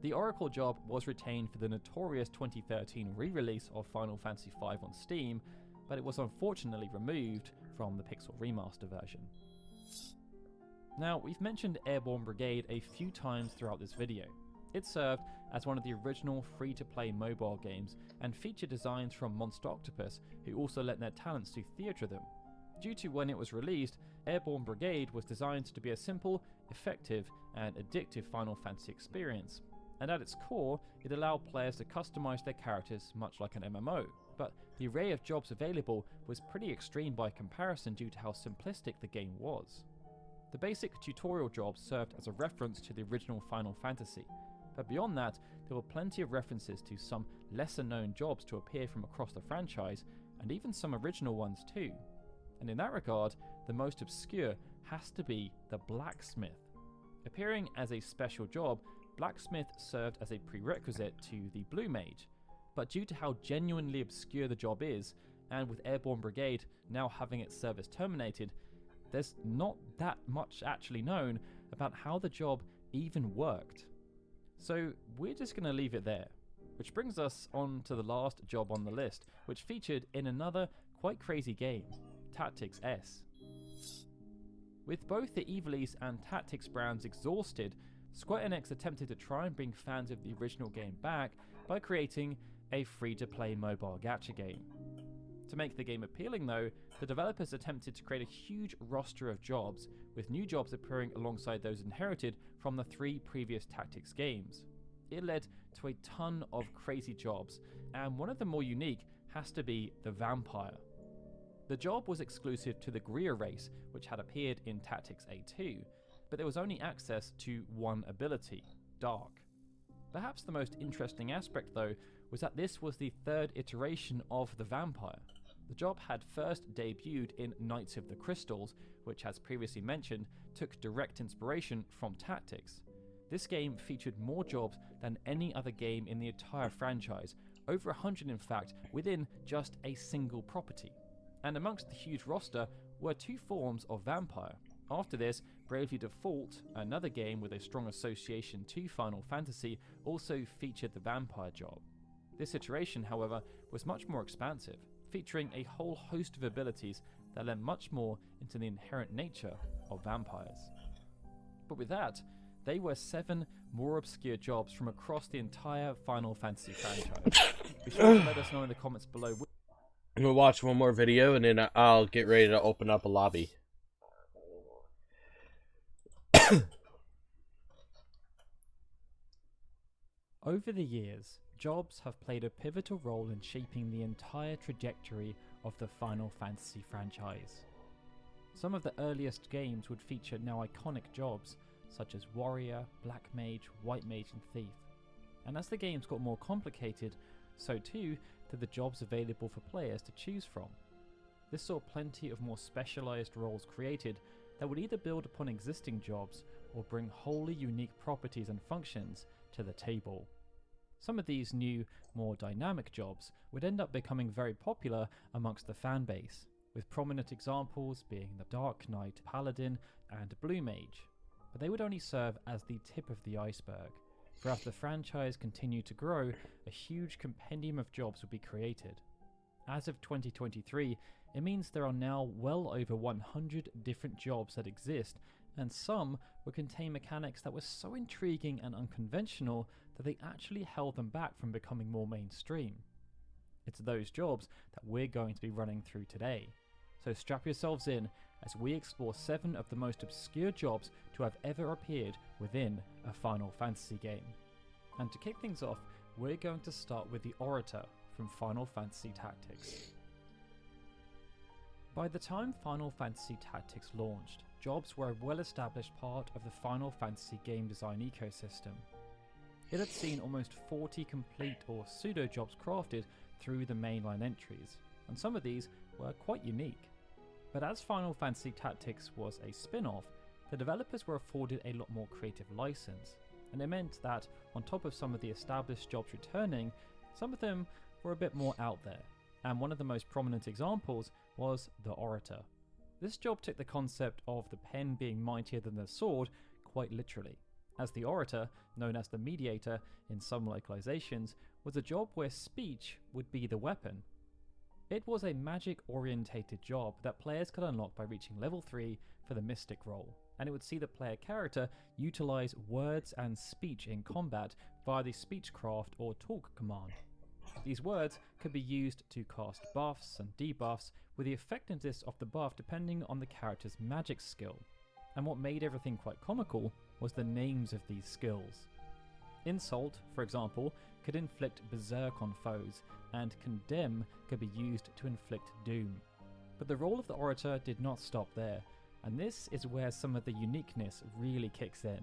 The Oracle job was retained for the notorious 2013 re-release of Final Fantasy V on Steam, but it was unfortunately removed from the Pixel Remaster version. Now, we've mentioned Airborne Brigade a few times throughout this video. It served as one of the original free-to-play mobile games and featured designs from Monster Octopus, who also lent their talents to theatre them. Due to when it was released, Airborne Brigade was designed to be a simple, effective, and addictive Final Fantasy experience, and at its core, it allowed players to customize their characters much like an MMO, but the array of jobs available was pretty extreme by comparison due to how simplistic the game was. The basic tutorial jobs served as a reference to the original Final Fantasy, but beyond that, there were plenty of references to some lesser known jobs to appear from across the franchise, and even some original ones too. And in that regard, the most obscure has to be the Blacksmith. Appearing as a special job, Blacksmith served as a prerequisite to the Blue Mage, but due to how genuinely obscure the job is, and with Airborne Brigade now having its service terminated, there's not that much actually known about how the job even worked. So we're just going to leave it there, which brings us on to the last job on the list, which featured in another quite crazy game, Tactics S. With both the Ivalice and Tactics brands exhausted, Square Enix attempted to try and bring fans of the original game back by creating a free-to-play mobile gacha game. To make the game appealing though, the developers attempted to create a huge roster of jobs, with new jobs appearing alongside those inherited from the 3 previous Tactics games. It led to a ton of crazy jobs, and one of the more unique has to be the Vampire. The job was exclusive to the Greer race, which had appeared in Tactics A2, but there was only access to one ability, Dark. Perhaps the most interesting aspect though was that this was the 3rd iteration of the Vampire. The job had first debuted in Knights of the Crystals, which, as previously mentioned, took direct inspiration from Tactics. This game featured more jobs than any other game in the entire franchise, over 100 in fact, within just a single property. And amongst the huge roster were 2 forms of vampire. After this, Bravely Default, another game with a strong association to Final Fantasy, also featured the vampire job. This iteration, however, was much more expansive, featuring a whole host of abilities that lent much more into the inherent nature of vampires. But with that, they were 7 more obscure jobs from across the entire Final Fantasy franchise. Be sure to let us know in the comments below. We'll watch one more video and then I'll get ready to open up a lobby. Over the years, jobs have played a pivotal role in shaping the entire trajectory of the Final Fantasy franchise. Some of the earliest games would feature now iconic jobs such as Warrior, Black Mage, White Mage and Thief. And as the games got more complicated, so too did the jobs available for players to choose from. This saw plenty of more specialised roles created that would either build upon existing jobs or bring wholly unique properties and functions to the table. Some of these new, more dynamic jobs would end up becoming very popular amongst the fan base, with prominent examples being the Dark Knight Paladin and Blue Mage. But they would only serve as the tip of the iceberg, for as the franchise continued to grow, a huge compendium of jobs would be created. As of 2023, it means there are now well over 100 different jobs that exist, and some would contain mechanics that were so intriguing and unconventional that they actually held them back from becoming more mainstream. It's those jobs that we're going to be running through today. So strap yourselves in as we explore 7 of the most obscure jobs to have ever appeared within a Final Fantasy game. And to kick things off, we're going to start with the Orator from Final Fantasy Tactics. By the time Final Fantasy Tactics launched, jobs were a well-established part of the Final Fantasy game design ecosystem. It had seen almost 40 complete or pseudo jobs crafted through the mainline entries, and some of these were quite unique. But as Final Fantasy Tactics was a spin-off, the developers were afforded a lot more creative license, and it meant that on top of some of the established jobs returning, some of them were a bit more out there, and one of the most prominent examples was the Orator. This job took the concept of the pen being mightier than the sword quite literally, as the Orator, known as the Mediator in some localizations, was a job where speech would be the weapon. It was a magic-orientated job that players could unlock by reaching level 3 for the Mystic role, and it would see the player character utilize words and speech in combat via the Speechcraft or Talk command. These words could be used to cast buffs and debuffs, with the effectiveness of the buff depending on the character's magic skill. And what made everything quite comical was the names of these skills. Insult, for example, could inflict berserk on foes, and Condemn could be used to inflict doom. But the role of the Orator did not stop there, and this is where some of the uniqueness really kicks in.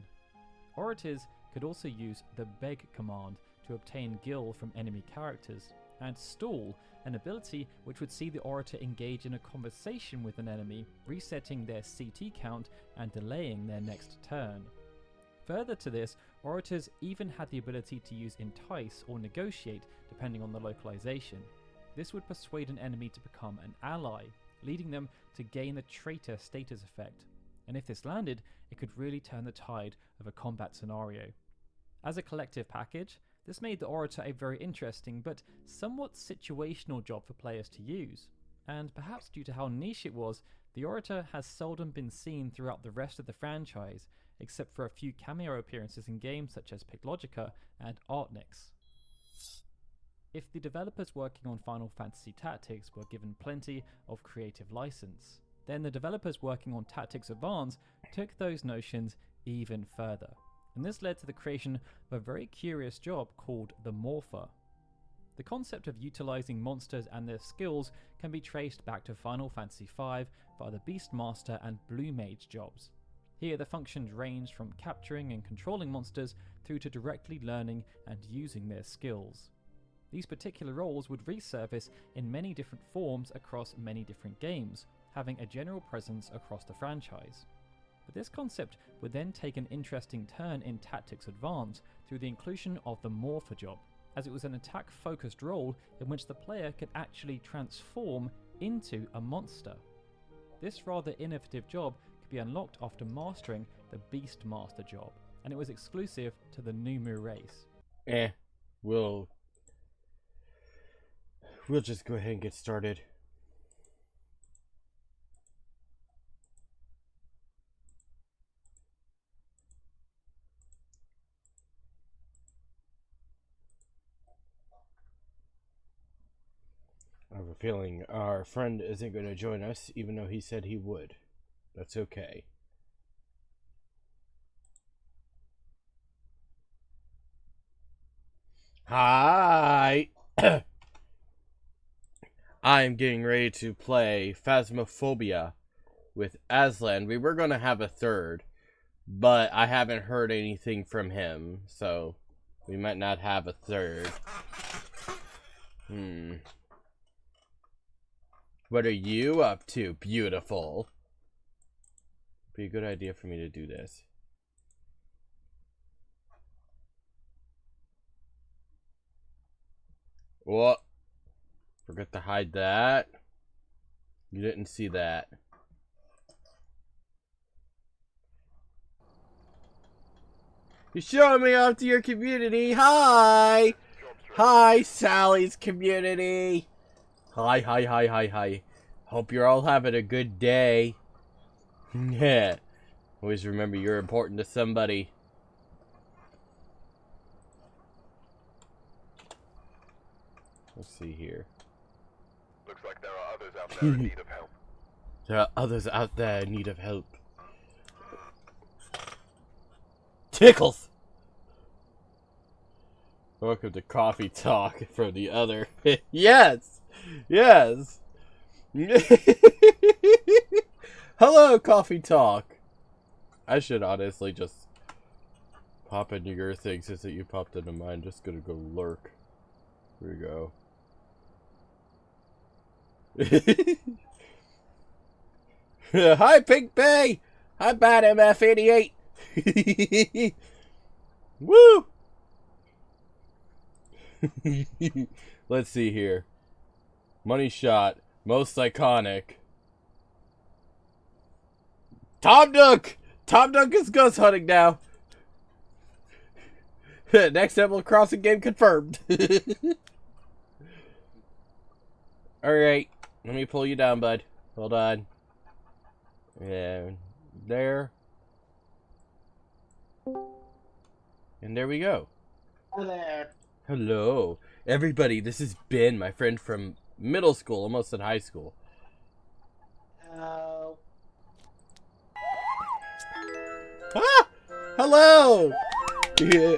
Orators could also use the Beg command to obtain gil from enemy characters, and Stall, an ability which would see the Orator engage in a conversation with an enemy, resetting their CT count and delaying their next turn. Further to this, Orators even had the ability to use Entice or Negotiate depending on the localization. This would persuade an enemy to become an ally, leading them to gain the Traitor status effect, and if this landed, it could really turn the tide of a combat scenario. As a collective package, this made the Orator a very interesting but somewhat situational job for players to use, and perhaps due to how niche it was, the Orator has seldom been seen throughout the rest of the franchise, except for a few cameo appearances in games such as Piclogica and Artnix. If the developers working on Final Fantasy Tactics were given plenty of creative license, then the developers working on Tactics Advance took those notions even further, and this led to the creation of a very curious job called the Morpher. The concept of utilizing monsters and their skills can be traced back to Final Fantasy V via the Beastmaster and Blue Mage jobs. Here the functions ranged from capturing and controlling monsters through to directly learning and using their skills. These particular roles would resurface in many different forms across many different games, having a general presence across the franchise. But this concept would then take an interesting turn in Tactics Advance through the inclusion of the Morpher job, as it was an attack-focused role in which the player could actually transform into a monster. This rather innovative job could be unlocked after mastering the Beastmaster job, and it was exclusive to the Numu race. We'll just go ahead and get started. I have a feeling our friend isn't going to join us, even though he said he would. That's okay. Hi! I'm getting ready to play Phasmophobia with Aslan. We were going to have a third, but I haven't heard anything from him, so we might not have a third. What are you up to, beautiful? Be a good idea for me to do this. What? Forgot to hide that. You didn't see that. You're showing me off to your community. Hi! Hi, Sally's community. Hi, hi, hi, hi, hi. Hope you're all having a good day. Yeah. Always remember you're important to somebody. Let's see here. Looks like there are others out there in need of help. There are others out there in need of help. Tickles! Welcome to Coffee Talk from the other. Yes! Yes! Hello, Coffee Talk! I should honestly just pop into your thing since that you popped into mine. Just gonna go lurk. Here we go. Hi, Pink Bay! Hi, Bad MF88! Woo! Let's see here. Money shot. Most iconic. Tom Nook! Tom Nook is ghost hunting now. Next Animal Crossing game confirmed. Alright. Let me pull you down, bud. Hold on. Yeah. There. And there we go. Hello there. Hello. Everybody, this is Ben, my friend from middle school, almost in high school. Hello. Ah! Hello! Yeah.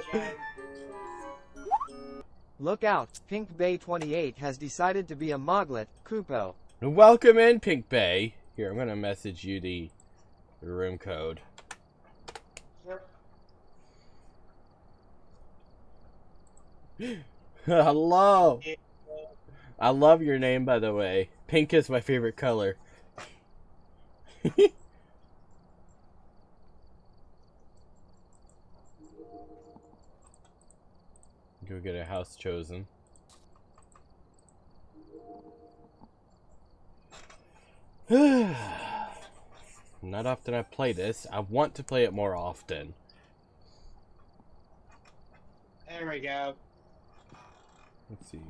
Look out, Pink Bay 28 has decided to be a moglet, Kupo. Welcome in, Pink Bay. Here, I'm gonna message you the room code. Hello! I love your name, by the way. Pink is my favorite color. Go get a house chosen. Not often I play this. I want to play it more often. There we go. Let's see.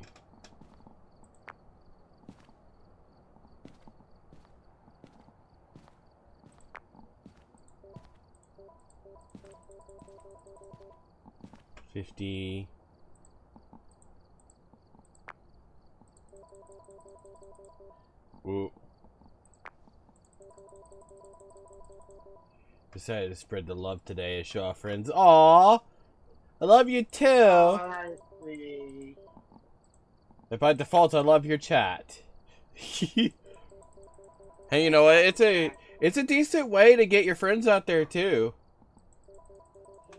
$50. Ooh. Decided to spread the love today and show off friends. Aww! I love you too! Alright, sweetie. If by default I love your chat. Hey, you know what? It's a decent way to get your friends out there too.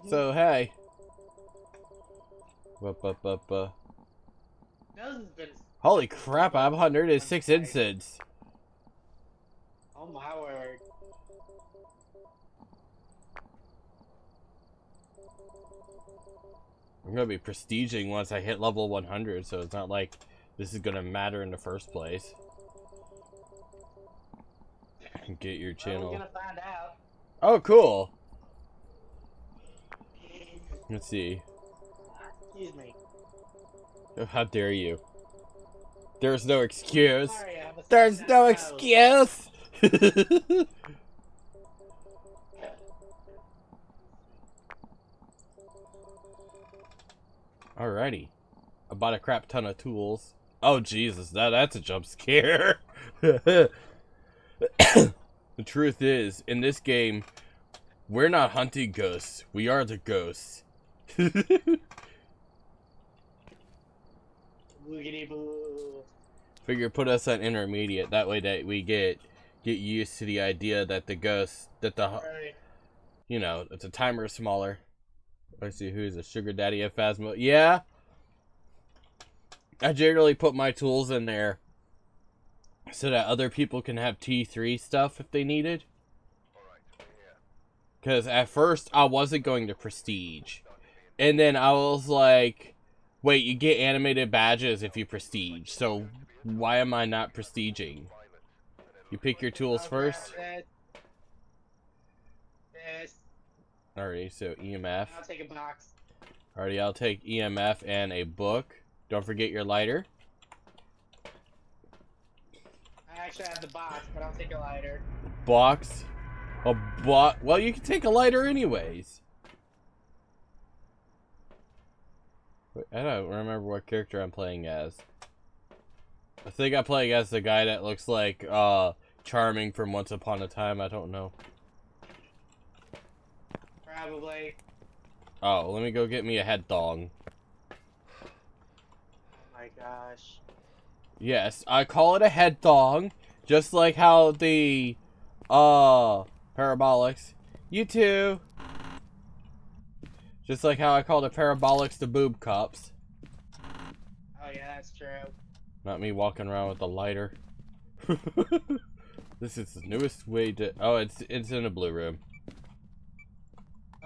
So hey. Nose has been. Holy crap, I have 106 incense. Oh my word. I'm gonna be prestiging once I hit level 100, so it's not like this is gonna matter in the first place. Get your channel. We're gonna find out. Oh, cool. Let's see. Excuse me. Oh, how dare you? There's no excuse. Sorry, I have a There's stuffed no nose. excuse. Alrighty. I bought a crap ton of tools. Oh Jesus, that's a jump scare. The truth is, in this game, we're not hunting ghosts. We are the ghosts. Boogity boo. Figure put us on intermediate. That way that we get used to the idea that the ghosts, Sorry. you know, that the timer is smaller. Let's see, who's a sugar daddy of Phasmo? Yeah. I generally put my tools in there so that other people can have T3 stuff if they needed. Because at first I wasn't going to prestige. And then I was like, wait, you get animated badges if you prestige. So why am I not prestiging? You pick your tools I'll grab first. This. Alrighty, so EMF. I'll take a box. Alrighty, I'll take EMF and a book. Don't forget your lighter. I actually have the box, but I'll take a lighter. Box. Well, you can take a lighter anyways. Wait, I don't remember what character I'm playing as. I think I'm playing as the guy that looks like Charming from Once Upon a Time. I don't know. Probably. Oh, let me go get me a head thong. Oh my gosh. Yes, I call it a head thong, just like how the parabolics. You too. Just like how I call the parabolics the boob cups. Oh yeah, that's true. Not me walking around with a lighter. This is the newest way to. Oh, it's in the blue room.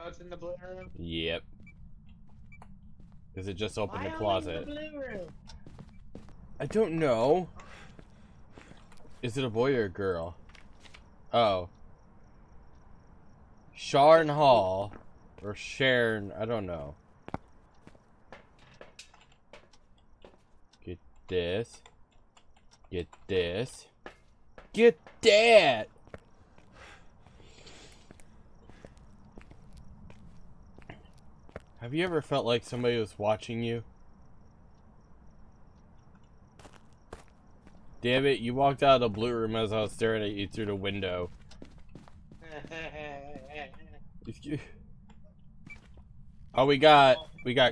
Oh, it's in the blue room? Yep. Because it just opened Why the only closet. in the blue room? I don't know. Is it a boy or a girl? Oh. Sharn Hall. Or Sharon, I don't know. Get this. Get this. Get that! Have you ever felt like somebody was watching you? Damn it, you walked out of the blue room as I was staring at you through the window. Oh, we got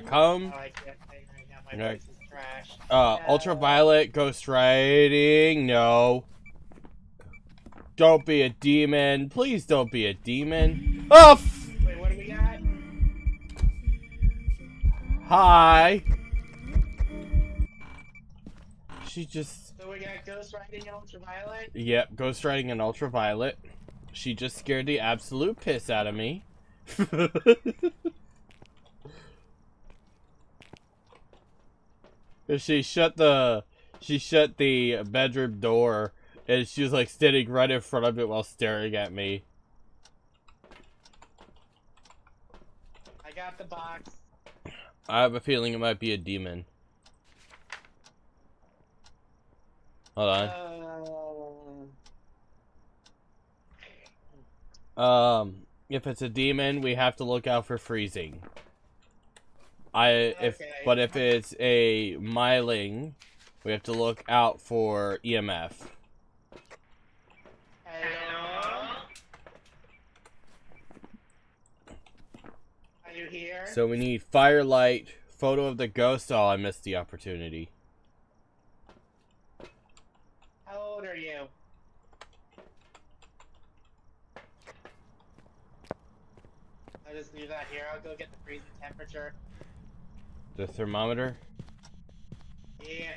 cum. Oh, I can't think right now. My Okay. voice is trash. Ultraviolet, ghost riding, no. Don't be a demon. Please don't be a demon. Oh! Wait, what do we got? Hi. She just... So we got Ghost Riding and Ultraviolet? Yep, ghost riding and ultraviolet. She just scared the absolute piss out of me. She shut the bedroom door, and she was like standing right in front of it while staring at me. I got the box. I have a feeling it might be a demon. Hold on. If it's a demon, we have to look out for freezing. If it's a myling, we have to look out for EMF. Hello? Are you here? So we need firelight, photo of the ghost. Oh, I missed the opportunity. How old are you? I'll just leave that here. I'll go get the freezing temperature. The thermometer. Yeah.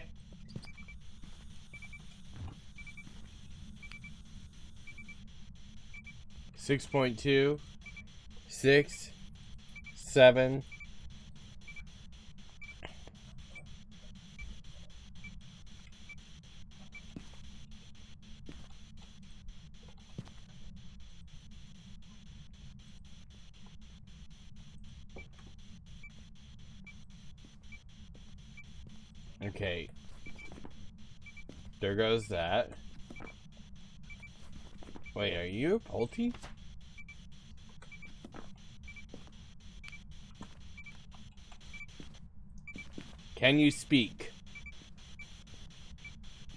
.2, 6, 7. Okay. There goes that. Wait, are you a Pulte? Can you speak?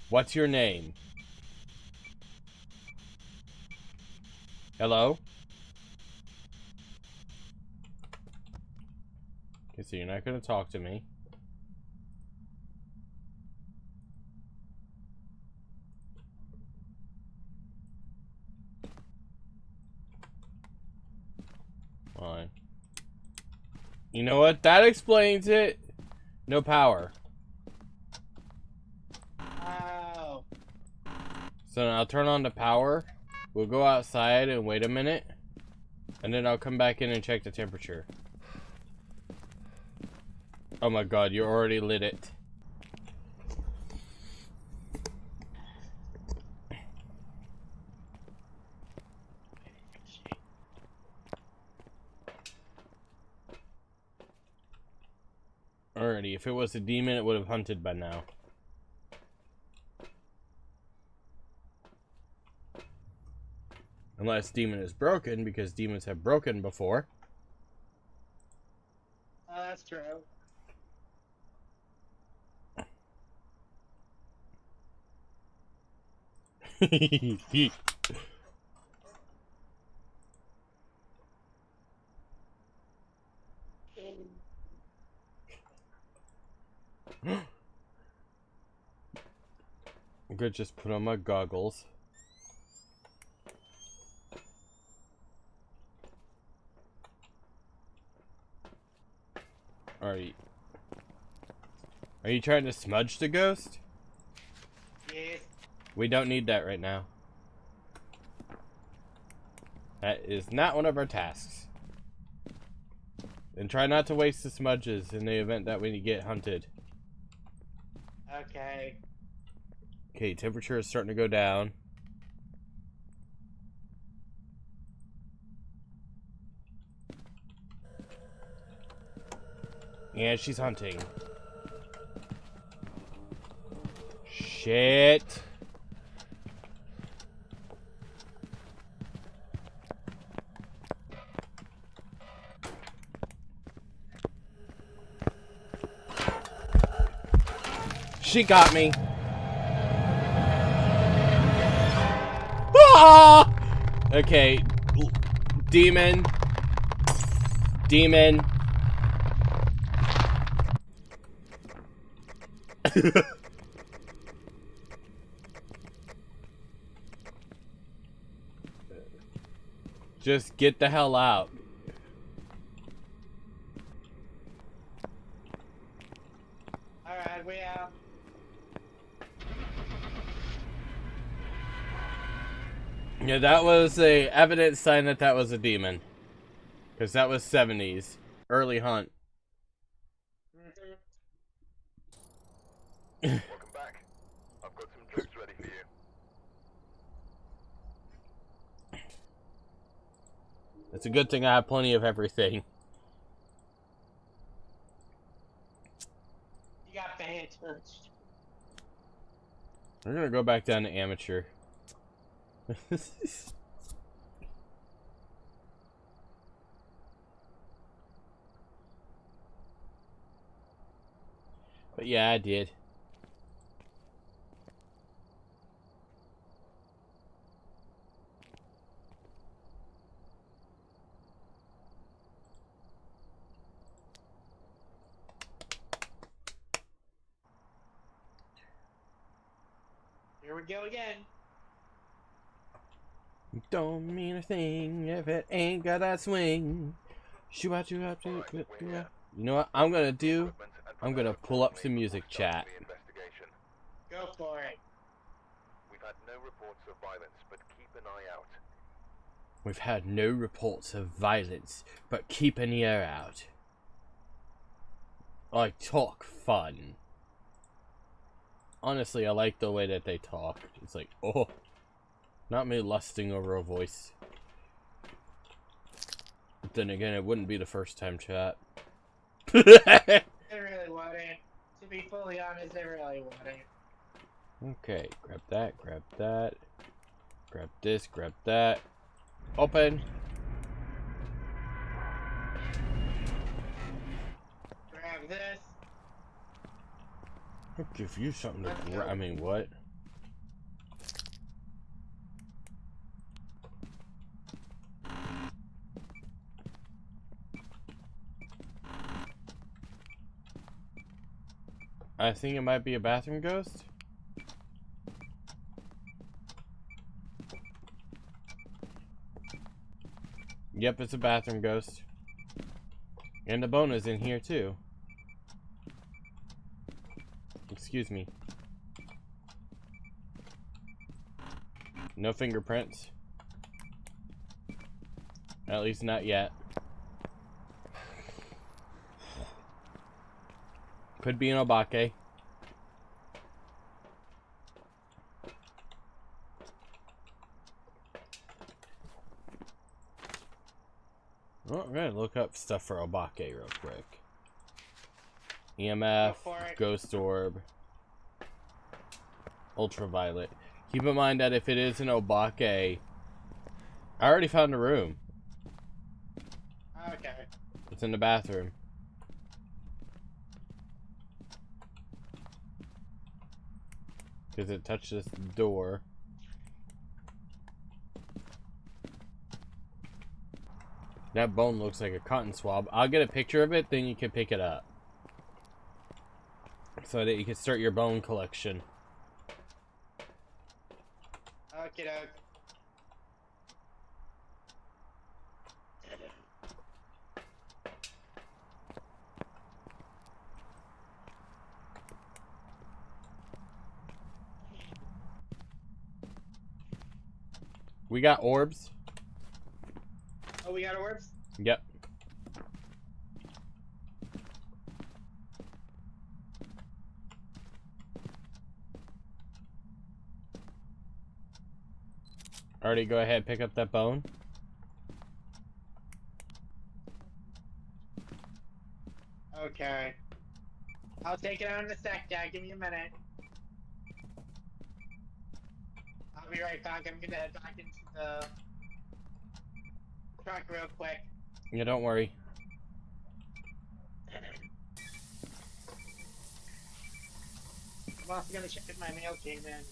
What's your name? Hello? Okay, so you're not gonna talk to me. Fine. You know what? That explains it. No power. Oh. So now I'll turn on the power. We'll go outside and wait a minute. And then I'll come back in and check the temperature. Oh my god, you already lit it. certainty. If it was a demon, it would have hunted by now. Unless demon is broken, because demons have broken before. Oh, that's true. I'm gonna just put on my goggles. Are you trying to smudge the ghost? Yes. We don't need that right now. That is not one of our tasks. And try not to waste the smudges in the event that we get hunted. Okay. Okay, temperature is starting to go down. Yeah, she's hunting. Shit. She got me. Ah! Okay. Demon. Demon. Just get the hell out. Alright, we out. Yeah, that was a evident sign that that was a demon. Because that was 70s. Early hunt. Welcome back. I've got some drinks ready for you. It's a good thing I have plenty of everything. You got bad touched. We're gonna go back down to amateur. But yeah, I did. Here we go again. Don't mean a thing if it ain't got that swing. Shoo out, shoo out, shoo out, shoo out. You know what I'm gonna do? I'm gonna pull up some music chat. Go for it. We've had no reports of violence, but keep an eye out. We've had no reports of violence, but keep an ear out. I talk fun. Honestly, I like the way that they talk. It's like, oh, not me lusting over a voice. But then again, it wouldn't be the first time chat. They really wouldn't. To be fully honest, they really wouldn't. Okay, grab that, grab that. Grab this, grab that. Open. Grab this. I'll give you something to grab. I mean, what? I think it might be a bathroom ghost. Yep, it's a bathroom ghost. And the bone is in here too. Excuse me. No fingerprints. At least not yet. Could be an obake. Oh, I'm gonna look up stuff for obake real quick. EMF, Go for it. Ghost Orb, Ultraviolet. Keep in mind that if it is an Obake, I already found a room. Okay. It's in the bathroom. Because it touched this door. That bone looks like a cotton swab. I'll get a picture of it, then you can pick it up. So that you can start your bone collection. Okie doke. We got orbs. Oh, we got orbs? Yep. Already go ahead, pick up that bone. Okay. I'll take it out in a sec, Dad. Give me a minute. I'll be right back. I'm gonna head back into the truck real quick. Yeah, don't worry. I'm also gonna check if my mail came in.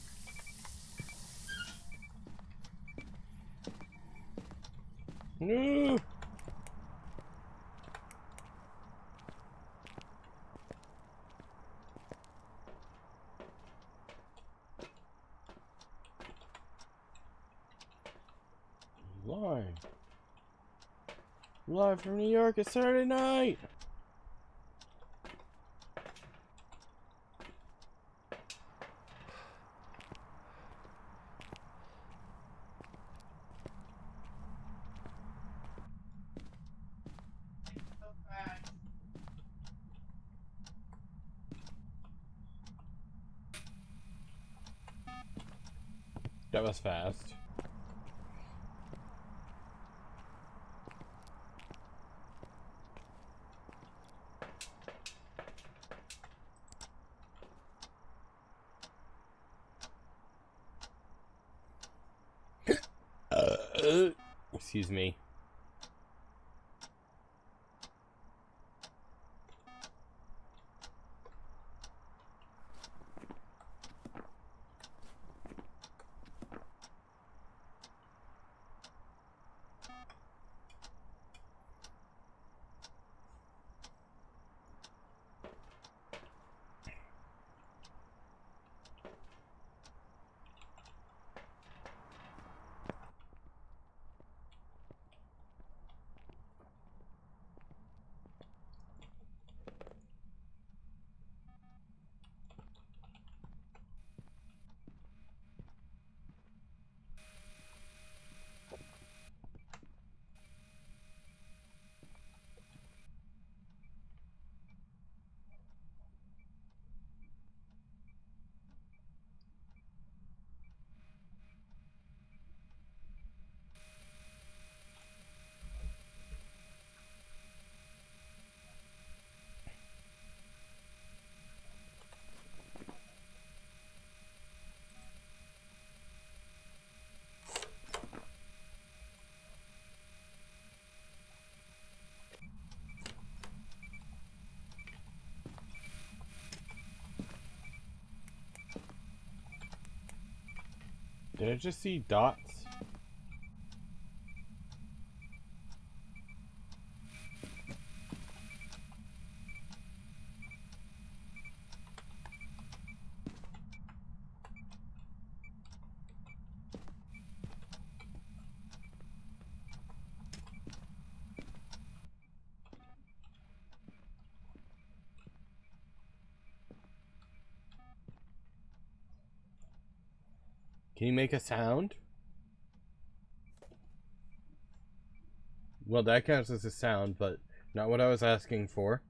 No. Live from New York, it's Saturday night. That was fast. Excuse me. Did I just see dots? Can you make a sound? Well, that counts as a sound, but not what I was asking for.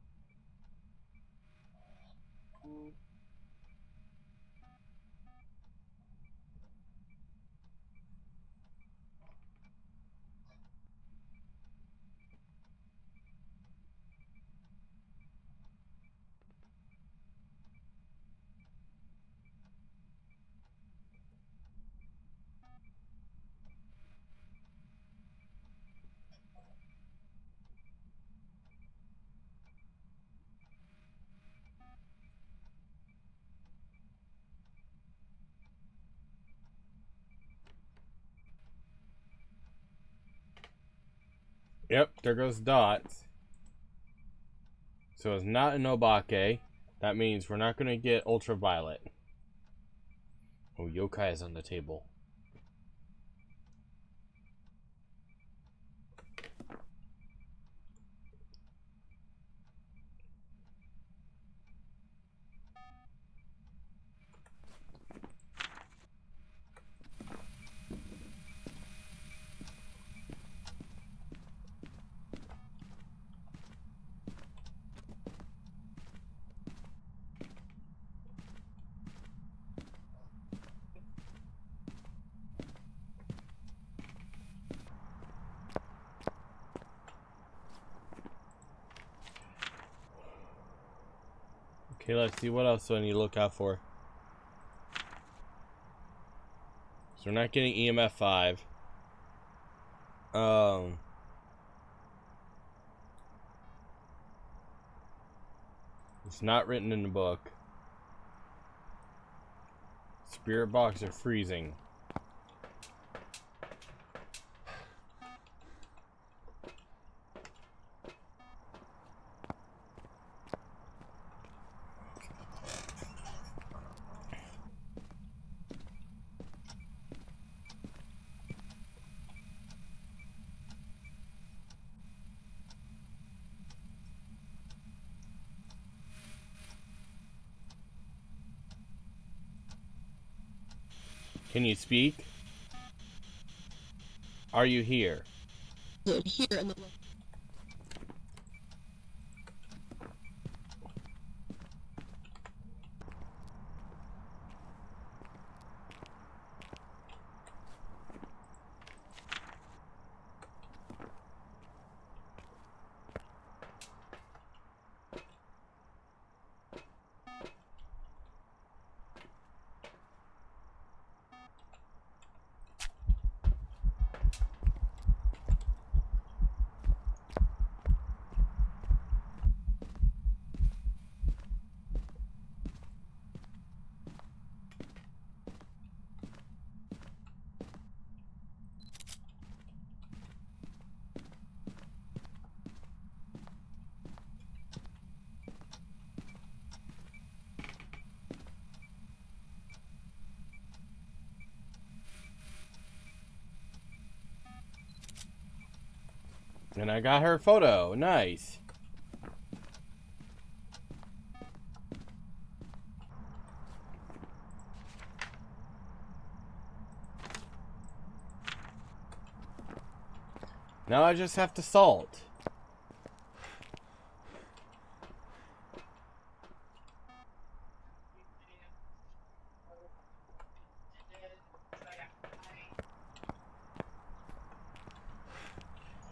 Yep, there goes dots. So it's not an Obake. That means we're not going to get ultraviolet. Oh, yokai is on the table. Okay, let's see what else do I need to look out for. So we're not getting EMF 5. It's not written in the book. Spirit box are freezing. Can you speak? Are you here? Here in the And I got her photo. Nice. Now I just have to salt.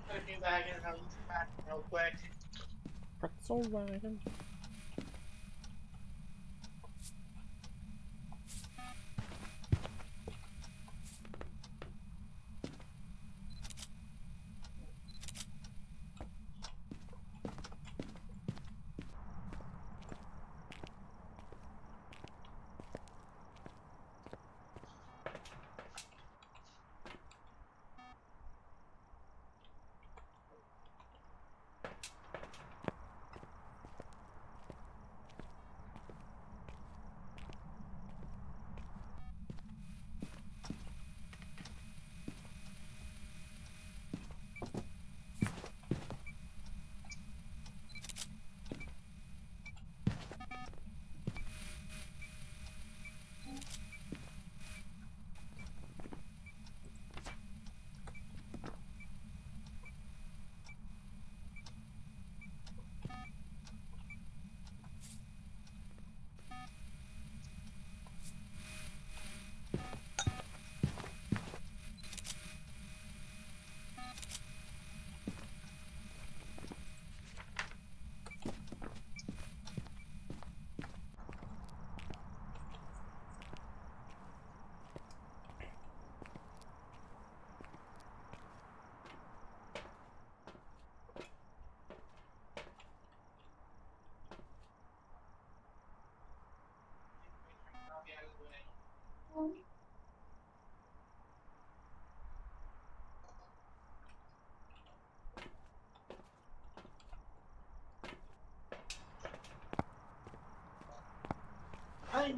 Put a new bag in and I'll use the back real quick. Pretzel wagon.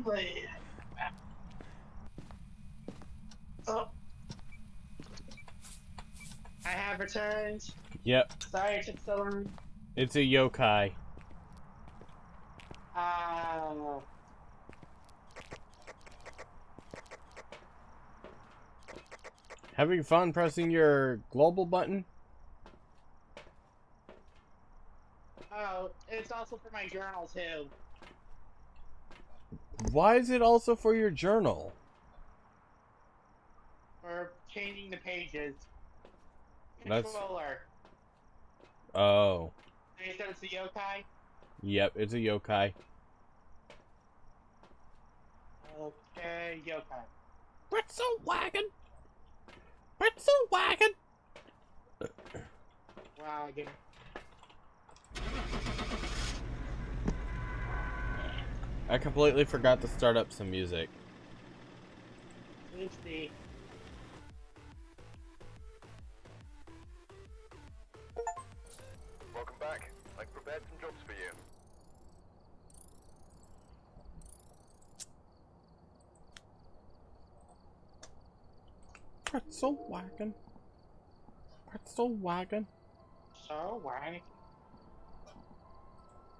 Finally! Oh. I have returned. Yep, Sorry it took so long. it's a yokai. Uh, Having fun pressing your global button? oh, it's also for my journal too. Why is it also for your journal? For changing the pages. That's- Controller. Oh. They said it's a yokai? Yep, it's a yokai. Okay, yokai. Pretzel wagon! Pretzel wagon! Wow, again. I completely forgot to start up some music. Oopsie. Welcome back. I've prepared some jobs for you. Pretzel wagon. Pretzel wagon. So, why?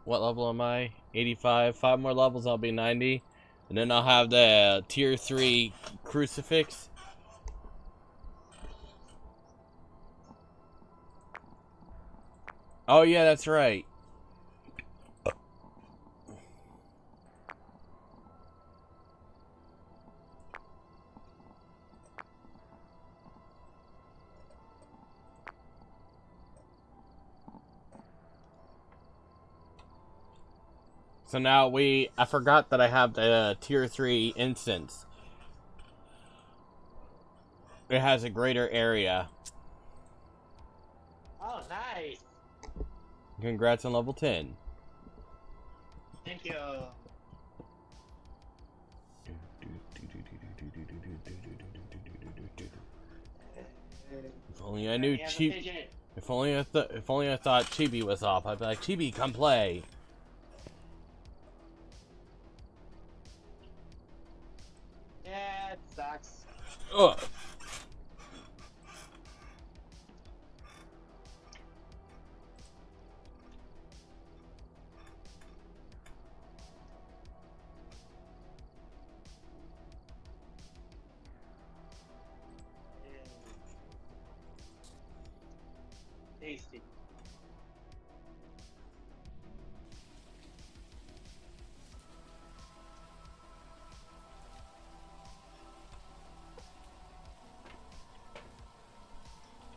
What level am I? 85. 5 more levels, I'll be 90. And then I'll have the tier 3 crucifix. Oh yeah, that's right. So now I forgot that I have the tier 3 instance. It has a greater area. Oh, nice. Congrats on level 10. Thank you. If only I knew Yeah, the Chibi. fidget. If only I thought Chibi was off. I'd be like, Chibi, come play. Yeah, it sucks. Ugh. Tasty.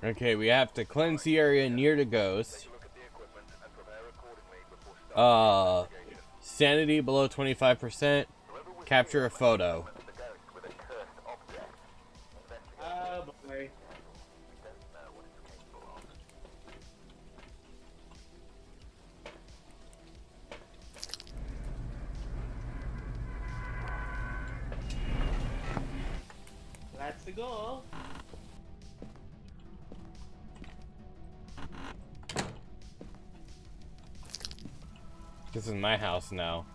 Okay, we have to cleanse the area near the ghost. Look at the equipment and prepare accordingly before starting the investigation. Sanity below 25%. Capture a photo. The ghost with a cursed object. Investigate. Oh boy. We don't know what it's capable of. That's the goal. This is my house now.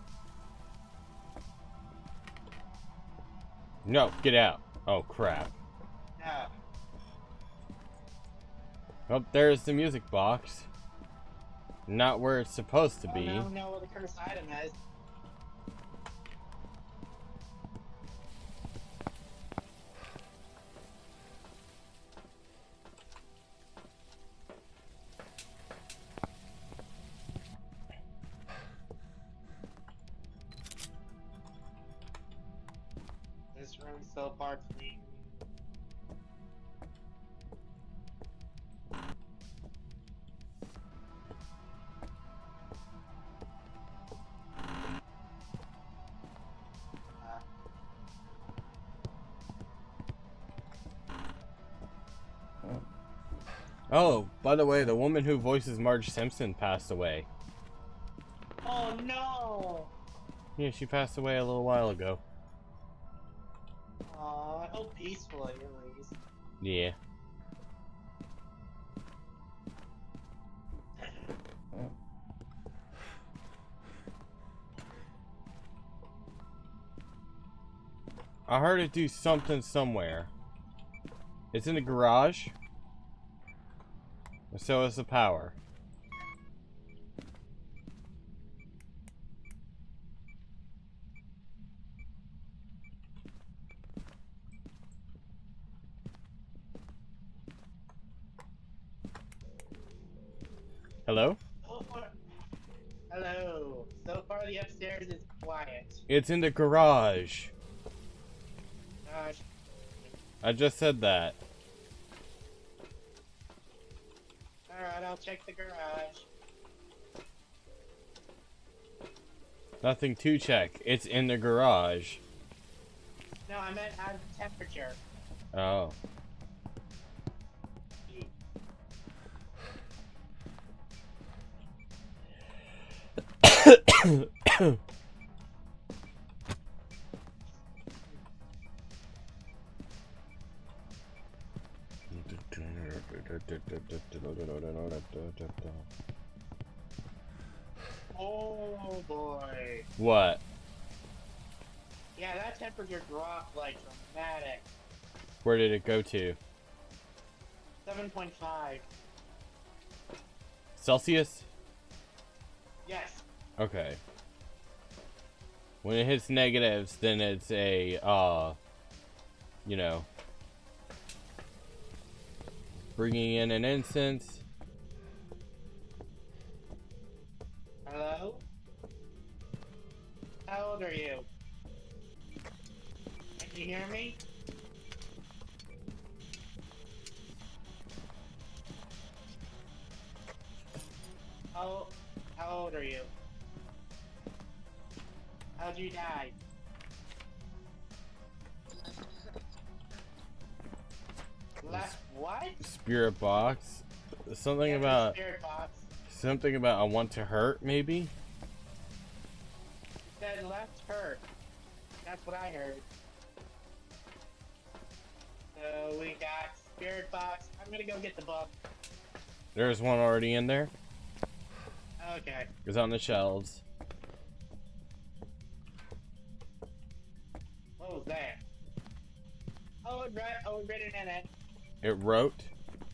No, get out. Oh, crap. Yeah. Oh, there's the music box. Not where it's supposed to be. I don't know what the cursed item is. This room's so far clean. Oh, by the way, the woman who voices Marge Simpson passed away. Oh no! Yeah, she passed away a little while ago. Aw, I hope peacefully at least. Yeah. I heard it do something somewhere. It's in the garage. So is the power. Hello? Hello. So far, the upstairs is quiet. It's in the garage. Gosh. I just said that. Alright, I'll check the garage. Nothing to check. It's in the garage. No, I meant how's the temperature. Oh. Oh boy. What? Yeah, that temperature dropped like dramatic. Where did it go to? 7.5. Celsius? Yes. Okay. When it hits negatives, then it's a, you know, bringing in an incense. Hello? How old are you? Can you hear me? How old are you? How'd you die? Left what? Spirit box. Something Yeah, about, spirit box. something about I want to hurt, maybe? It said left hurt. That's what I heard. So we got spirit box. I'm gonna go get the book. There's one already in there. Okay. It's on the shelves. What was that? Oh, it written in it. It wrote?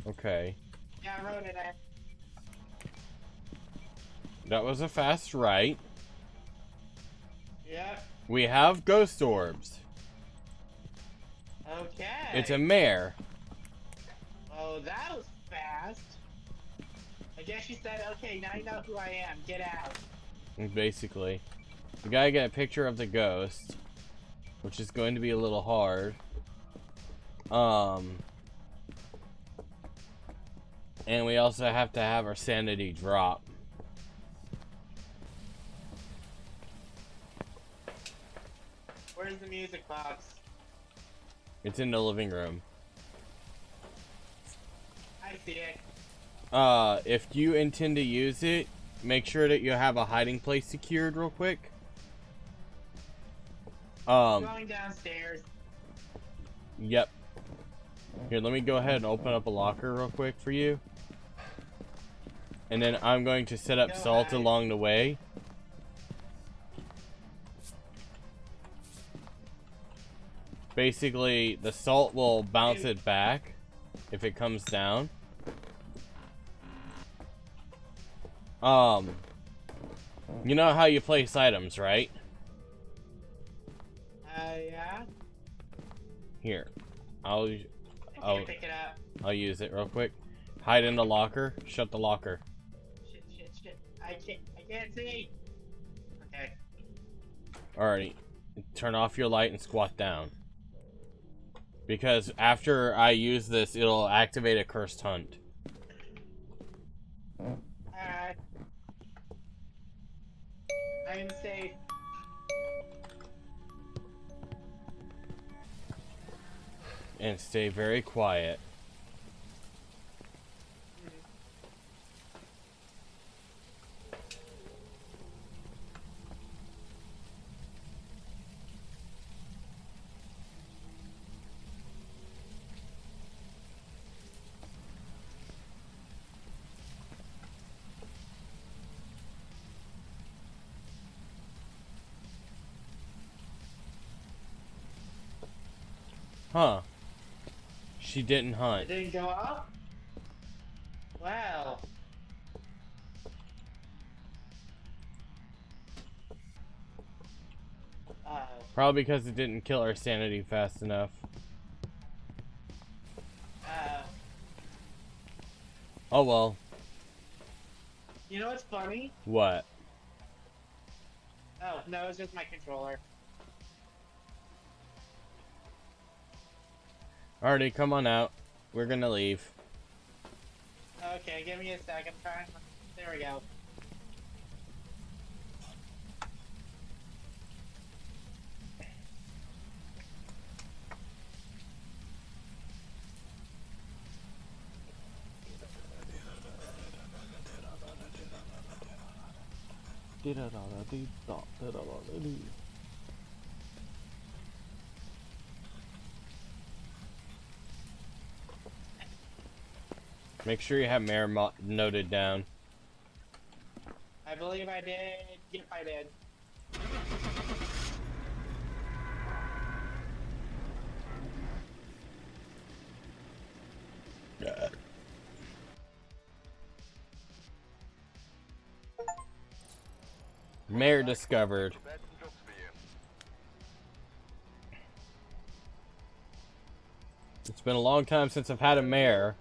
Okay. Yeah, I wrote it in. That was a fast write. Yep. We have ghost orbs. Okay. It's a mare. Oh, that was fast. I guess you said, okay, now you know who I am. Get out. Basically. We gotta get a picture of the ghost, which is going to be a little hard. And we also have to have our sanity drop. Where's the music box? It's in the living room. I see it. If you intend to use it, make sure that you have a hiding place secured real quick. Going downstairs. Yep. Here, let me go ahead and open up a locker real quick for you. And then I'm going to set up Go salt ahead. along the way. Basically, the salt will bounce it back if it comes down. You know how you place items, right? Yeah. Here. I can't pick it up. I'll use it real quick. Hide in the locker. Shut the locker. Shit. I can't see. Okay. Alrighty. Turn off your light and squat down. Because after I use this, it'll activate a cursed hunt. Alright. I am safe. And stay very quiet. Huh. She didn't It hunt. didn't go up? Wow. Probably because it didn't kill her sanity fast enough. Oh well. You know what's funny? What? Oh, no, it's just my controller. Alrighty, come on out. We're gonna leave. Okay, give me a second. There we go. Make sure you have Mayor noted down. I believe I did. Yep, I did. Mayor discovered. Prepared some jobs for you. It's been a long time since I've had a mayor.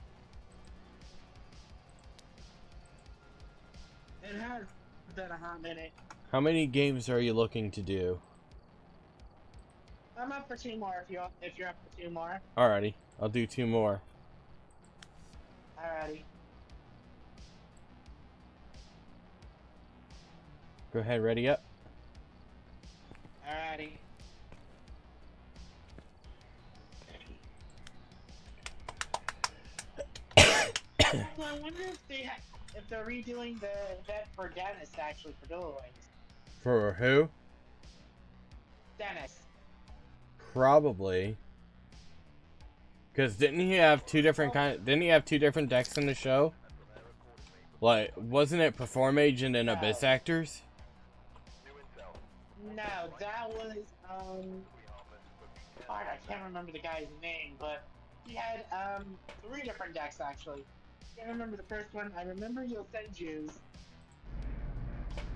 It has been a hot minute. How many games are you looking to do? I'm up for 2 more if you're up for 2 more. Alrighty, I'll do 2 more. Alrighty. Go ahead, ready up. Alrighty. So I wonder if they're redoing the event for Dennis actually for giveaways. For who? Dennis. Probably. Because didn't he have 2 different Didn't he have 2 different decks in the show? Like, wasn't it Perform Agent and Abyss Actors? No, that was God, I can't remember the guy's name, but he had 3 different decks actually. I can't remember the first one. I remember You'll Send Jews.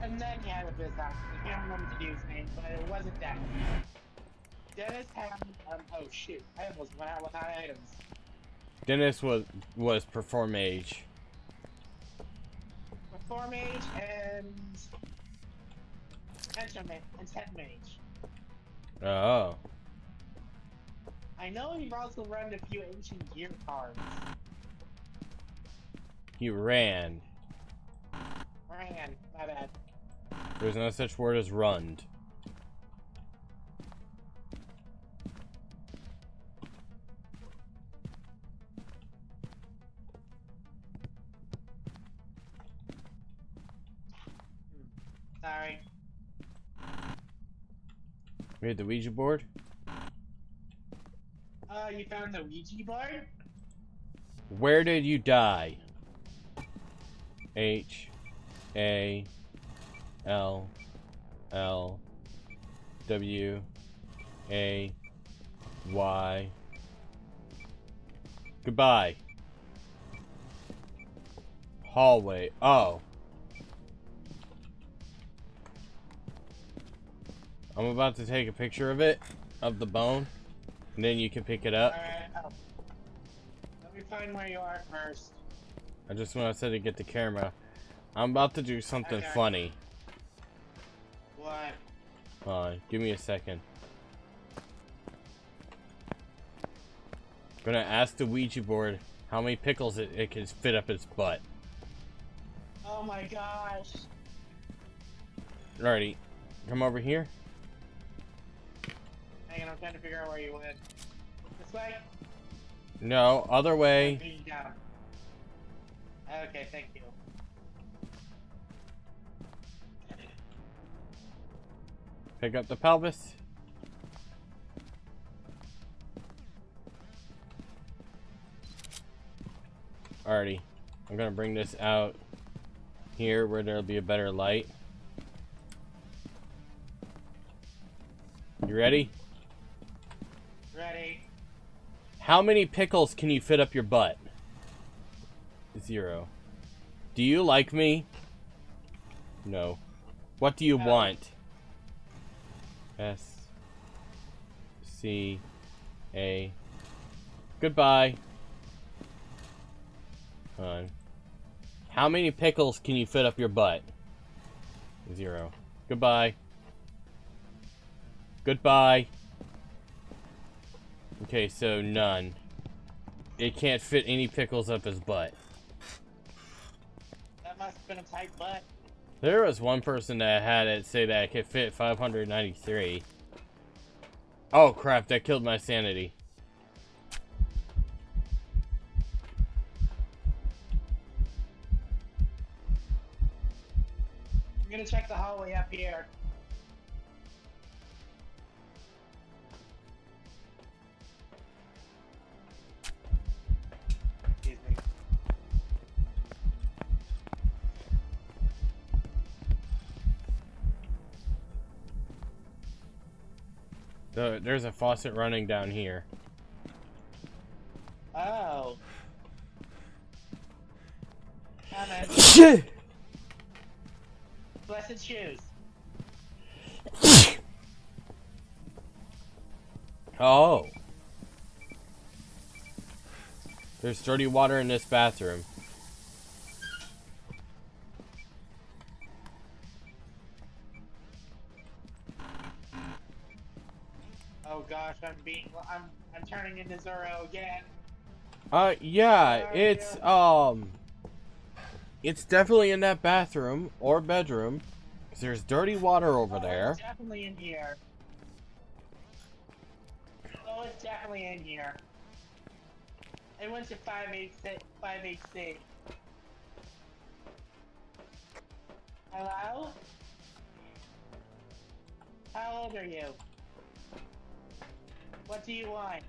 And then he had Abyss Actors. I can't remember the dude's name, but it wasn't Dennis. Dennis had oh shoot, I almost went out without items. Dennis was Perform Age. Perform Mage and Intent Mage. Oh. I know you've also run a few Ancient Gear cards. He ran. Ran, my bad. There's no such word as runned. Sorry. We had the Ouija board? You found the Ouija board? Where did you die? H A L L W A Y. Goodbye. Hallway. Oh. I'm about to take a picture of it, of the bone, and then you can pick it up. Alright, let me find where you are first. I just want to get the camera. I'm about to do something Okay. funny. What? Give me a second. I'm gonna ask the Ouija board how many pickles it can fit up its butt. Oh my gosh. Alrighty, come over here. Hang on, I'm trying to figure out where you went. This way? No, other way. Being down. Okay, thank you. Pick up the pelvis. Alrighty, I'm gonna bring this out here where there'll be a better light. You ready? Ready? How many pickles can you fit up your butt? 0. Do you like me? No. What do you want? S C A. Goodbye. Hold on. How many pickles can you fit up your butt? 0. Goodbye. Goodbye. Okay, so none. It can't fit any pickles up his butt. That must have been a tight butt. There was one person that had it say that it could fit 593. Oh crap, that killed my sanity. I'm gonna check the hallway up here. Excuse me. There's a faucet running down here. Oh. Coming. Shit! Blessed shoes. Oh. There's dirty water in this bathroom. Oh gosh, I'm turning into Zoro again. Yeah, it's definitely in that bathroom or bedroom. 'Cause there's dirty water over there. It's definitely in here. Oh, it's definitely in here. It went to 586. Hello? How old are you? What do you want?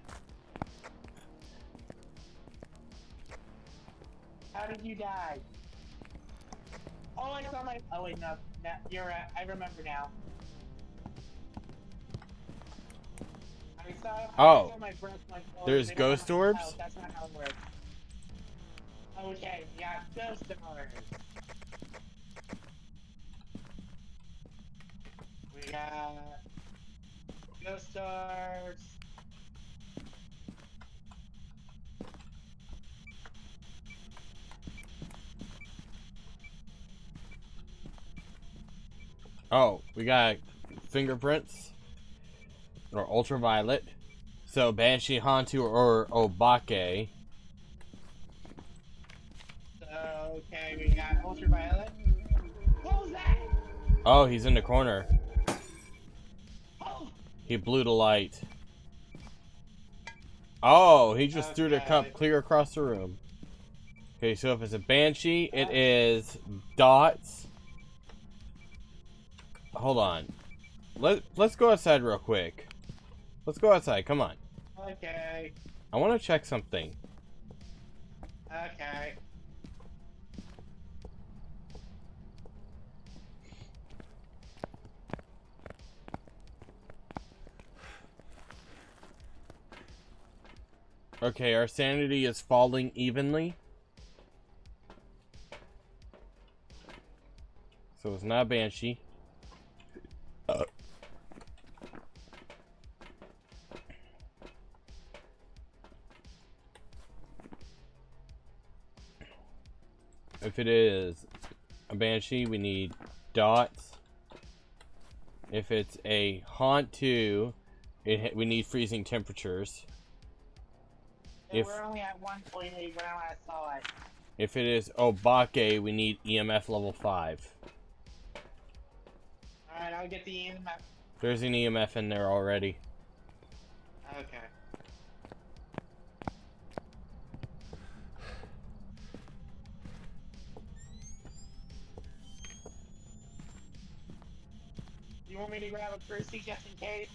How did you die? Oh, I saw my. Oh wait, no, you're right. I remember now. I saw my breath went forward. There's They don't ghost know how- orbs? Oh, that's not how it works. Okay, we got ghost orbs. We got ghost orbs. Oh, we got fingerprints. Or ultraviolet. So Banshee, Hantu, or Obake. Okay, we got ultraviolet. What was that? Oh, he's in the corner. Oh! He blew the light. Oh, he just threw the cup Okay. clear across the room. Okay, so if it's a Banshee, it is dots. Hold on. Let's go outside real quick. Let's go outside. Come on. Okay. I want to check something. Okay. Okay, our sanity is falling evenly. So it's not a Banshee. If it is a Banshee, we need dots. If it's a Hantu, we need freezing temperatures. And we're only at 1.8 when I last saw it. If it is Obake, we need EMF level 5. Alright, I'll get the EMF. There's an EMF in there already. Okay. You want me to grab a Percy just in case?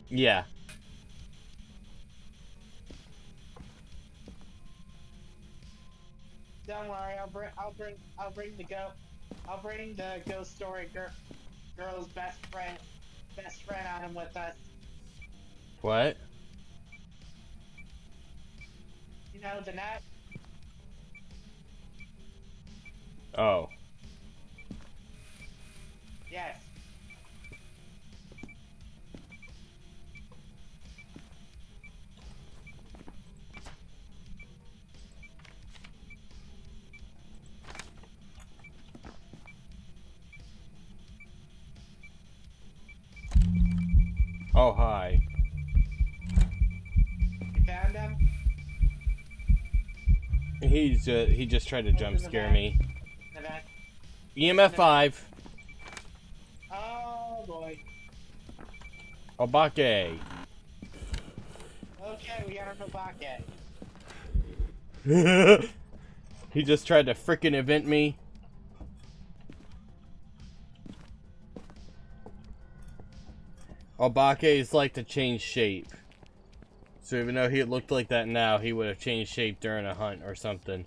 Yeah. Don't worry, I'll bring the ghost story girl's best friend on him with us. What? You know, the net. Oh. Yes. Oh, hi. You found him? He just tried to jump scare me. The vent. EMF 5. Oh boy. Obake. Okay, we got our Nobake. He just tried to frickin' event me. Obakes like to change shape. So even though he looked like that now, he would have changed shape during a hunt or something.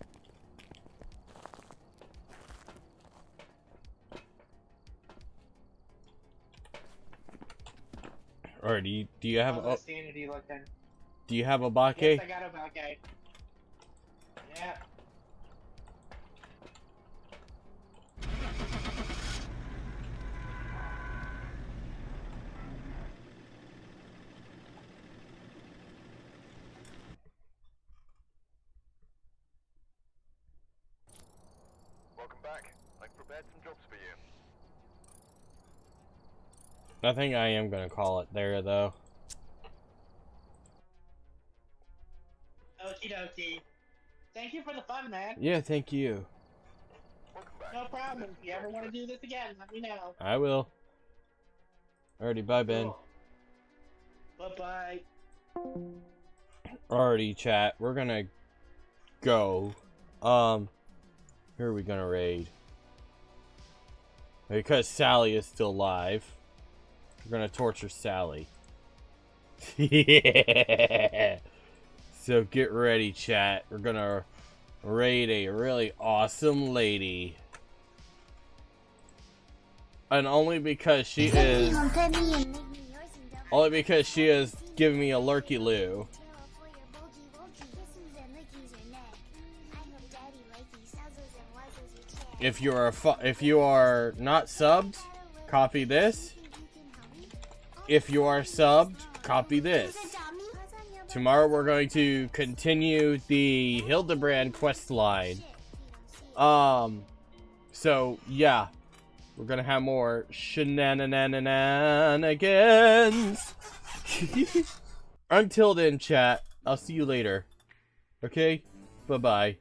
Or do you have Oh, sanity looking. do you have Obake? Yes, I got Obake. Yeah. Welcome back. I've prepared some jobs for you. I think I am gonna call it there though. Okie dokie. Thank you for the fun, man. Yeah, thank you. Welcome back. No problem. If you ever want to do this again, let me know. I will. Alrighty, bye Ben. Cool. Bye-bye. Alrighty, chat. We're gonna go. Who are we gonna raid? Because Sally is still alive, we're gonna torture Sally. Yeah. So get ready, chat. We're gonna raid a really awesome lady. And only because she is... Only because she is giving me a lurky loo. If you are not subbed, copy this. If you are subbed, copy this. Tomorrow we're going to continue the Hildebrand quest line. So yeah, we're gonna have more shenanigans. Until then, chat, I'll see you later. Okay? Bye-bye.